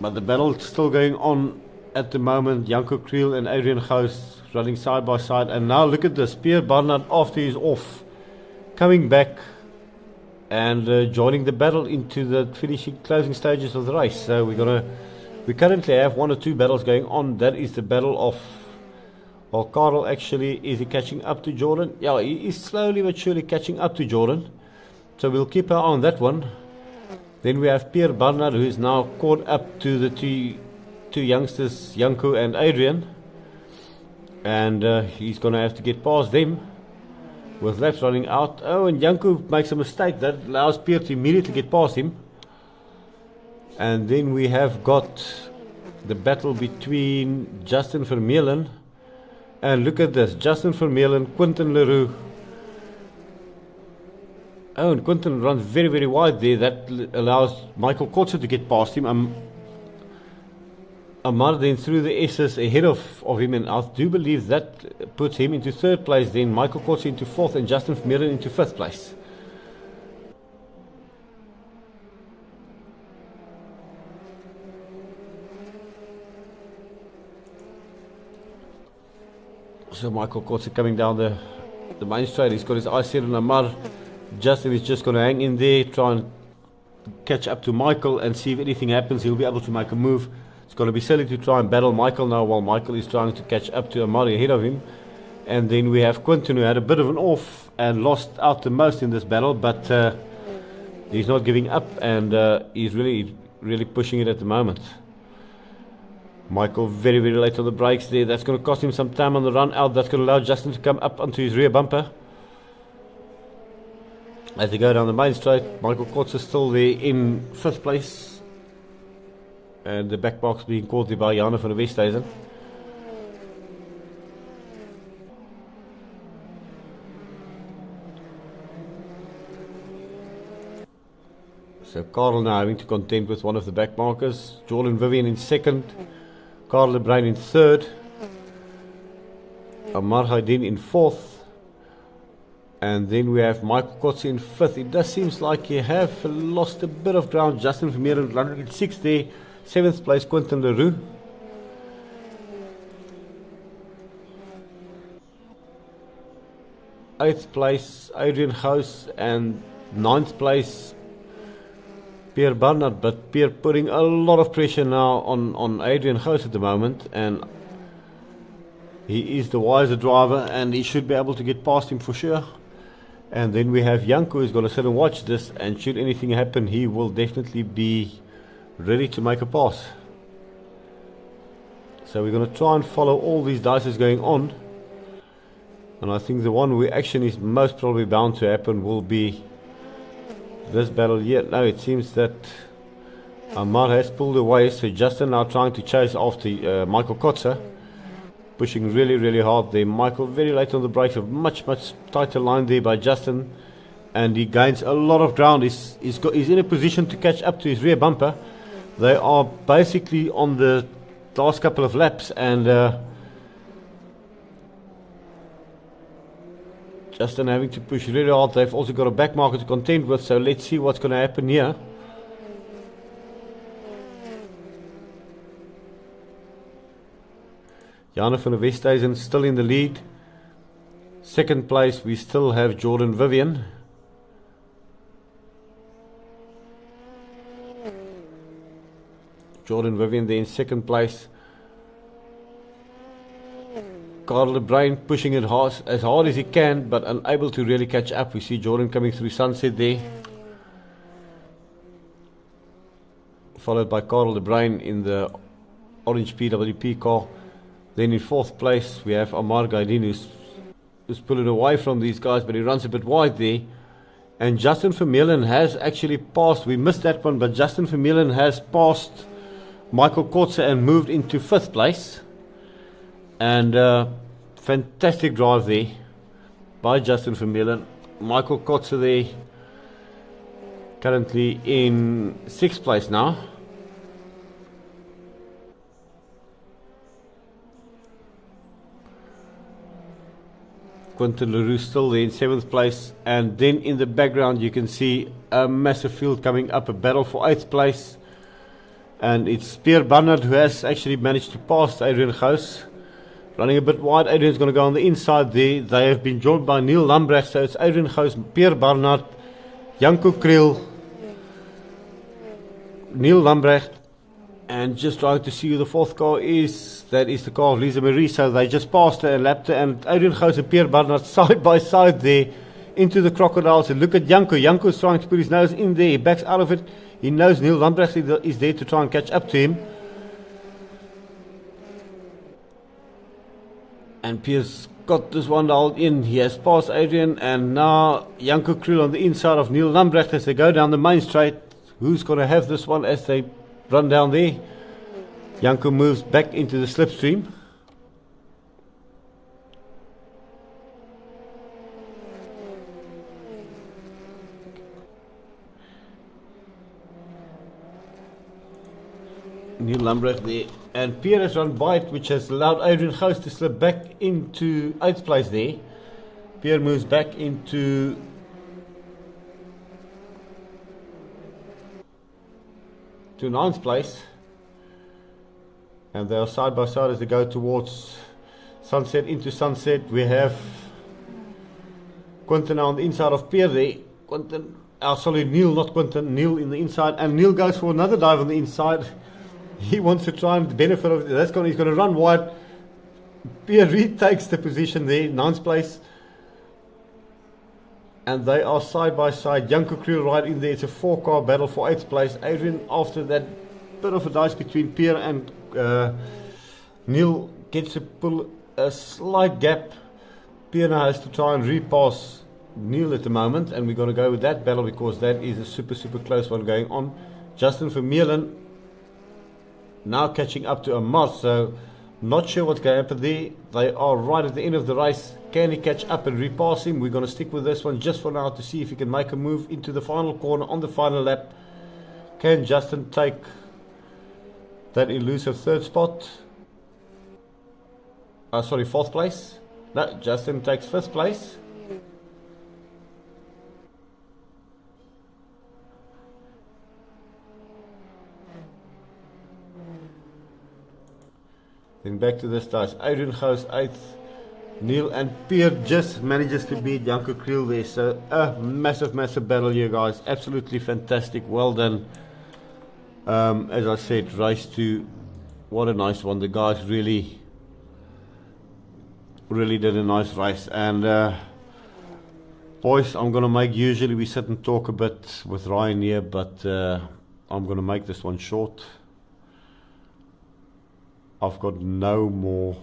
[SPEAKER 1] But the battle's still going on at the moment. Janko Kriel and Adrian Gous running side by side. And now look at this, Pierre Barnard, after he's off, coming back and joining the battle into the closing stages of the race. So we currently have 1 or 2 battles going on. That is the battle of, well, Carl actually, is he catching up to Jordan? Yeah, he is slowly but surely catching up to Jordan. So we'll keep our eye on that one. Then we have Pierre Barnard, who is now caught up to the two youngsters, Janko and Adrian. And he's going to have to get past them with laps running out. Oh, and Janko makes a mistake. That allows Pierre to immediately get past him. And then we have got the battle between Justin Vermeulen. And look at this, Justin Vermeulen, Quentin Leroux. Oh, and Quentin runs very, very wide there. That allows Michael Kotze to get past him. Amar then through the S's ahead of him, and I do believe that puts him into 3rd place, then Michael Kotze into 4th, and Justin Vermeulen into 5th place. So Michael Kotze coming down the main straight. He's got his eyes set on Amar. Justin is just going to hang in there, try and catch up to Michael, and see if anything happens. He'll be able to make a move. It's going to be silly to try and battle Michael now while Michael is trying to catch up to Amar ahead of him. And then we have Quentin, who had a bit of an off and lost out the most in this battle, but he's not giving up, and he's really, really pushing it at the moment. Michael very, very late on the brakes there. That's going to cost him some time on the run out. That's going to allow Justin to come up onto his rear bumper. As they go down the main straight, Michael Kotze is still there in 5th place. And the back box being caught there by Janne van der Westhuizen. So Karel now having to contend with one of the back markers. Jordan Vivian in 2nd. Karel de Bruin in 3rd. Amar Haydin in 4th. And then we have Michael Kotze in 5th. It does seem like you have lost a bit of ground. Justin Vermeulen running in 6th there. 7th place, Quentin Leroux. Eighth place, Adrian Gous. And 9th place, Pierre Barnard. But Pierre putting a lot of pressure now on Adrian Gous at the moment. And he is the wiser driver, and he should be able to get past him for sure. And then we have Janko, who's going to sit and watch this, and should anything happen, he will definitely be ready to make a pass. So we're going to try and follow all these dices going on. And I think the one where action is most probably bound to happen will be this battle here. No, it seems that Amar has pulled away, so Justin now trying to chase after Michael Kotze. Pushing really, really hard there. Michael very late on the brakes. A much, much tighter line there by Justin. And he gains a lot of ground. He's in a position to catch up to his rear bumper. They are basically on the last couple of laps. And Justin having to push really hard. They've also got a back marker to contend with. So let's see what's going to happen here. Janne van der Westhuizen still in the lead. Second place, we still have Jordan Vivian. Jordan Vivian there in second place. Carl De Bruin pushing it hard, as hard as he can, but unable to really catch up. We see Jordan coming through Sunset there. Followed by Carl De Bruin in the orange PWP car. Then in fourth place, we have Amar Gaidin, who's pulling away from these guys, but he runs a bit wide there. And Justin Vermeulen has actually passed. We missed that one, but Justin Vermeulen has passed Michael Kortze and moved into fifth place. And fantastic drive there by Justin Vermeulen. Michael Kortze there, currently in sixth place now. Quentin Leroux still there in seventh place, and then in the background you can see a massive field coming up, a battle for eighth place, and it's Pierre Barnard who has actually managed to pass Adrian Gous, running a bit wide. Adrian's going to go on the inside there. They have been joined by Neil Lambrecht, so it's Adrian Gous, Pierre Barnard, Janko Kriel, Neil Lambrecht, and just trying to see who the fourth car is. That is the car of Lisa Marie. So they just passed her and lapped her, and Adrian Gous and Pierre Barnard side by side there into the crocodiles. And look at Janko. Janko's trying to put his nose in there. He backs out of it. He knows Neil Lambrecht is there to try and catch up to him. And Pierre's got this one dialed in. He has passed Adrian, and now Janko Kriel on the inside of Neil Lambrecht as they go down the main straight. Who's going to have this one as they run down there? Janko moves back into the slipstream. Neil Lambrecht there, and Pierre has run by it, which has allowed Adrian Gous to slip back into 8th place there. Pierre moves back into to 9th place, and they are side by side as they go towards Sunset, into Sunset. We have Quentin on the inside of Pierre there. Neil, not Quentin, Neil in the inside, and Neil goes for another dive on the inside. He wants to try and benefit of that. He's going to run wide. Pierre retakes the position there, 9th place. And they are side by side. Janko Kriel right in there. It's a 4-car battle for 8th place. Adrian, after that bit of a dice between Pierre and Neil, gets to pull a slight gap. Pierre now has to try and repass Neil at the moment. And we're going to go with that battle because that is a super, super close one going on. Justin Vermeulen now catching up to Amar, so not sure what's going to happen there. They are right at the end of the race. Can he catch up and repass him? We're going to stick with this one just for now to see if he can make a move into the final corner on the final lap. Can Justin take that elusive third spot? Fourth place. No, Justin takes 5th place. Then back to this dice. Adrian Gous 8th. Neil and Pierre just manages to beat Janko Kriel there. So a massive, massive battle here, guys. Absolutely fantastic. Well done. As I said, race 2. What a nice one. The guys really did a nice race. And boys, I'm going to make, usually we sit and talk a bit with Ryan here, but I'm going to make this one short. I've got no more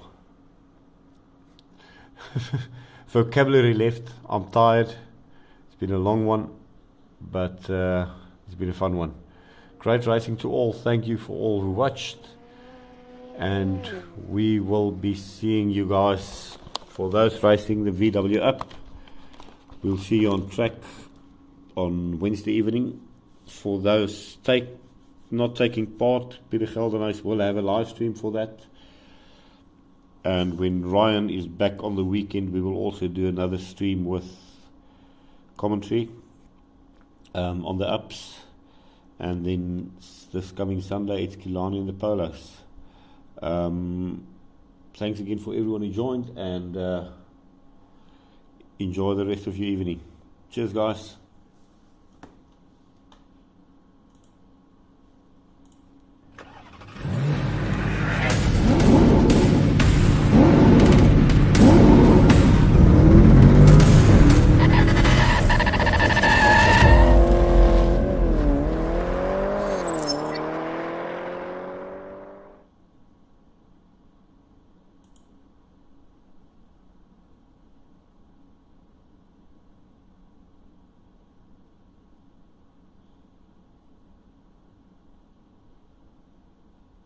[SPEAKER 1] vocabulary left. I'm tired. It's been a long one, but it's been a fun one. Great racing to all. Thank you for all who watched, and we will be seeing you guys, for those racing the VW up. We'll see you on track on Wednesday evening. For those not taking part, Peter Geldenhuis will have a live stream for that. And when Ryan is back on the weekend, we will also do another stream with commentary on the ups. And then this coming Sunday, it's Kyalami and the Polos. Thanks again for everyone who joined, and enjoy the rest of your evening. Cheers, guys.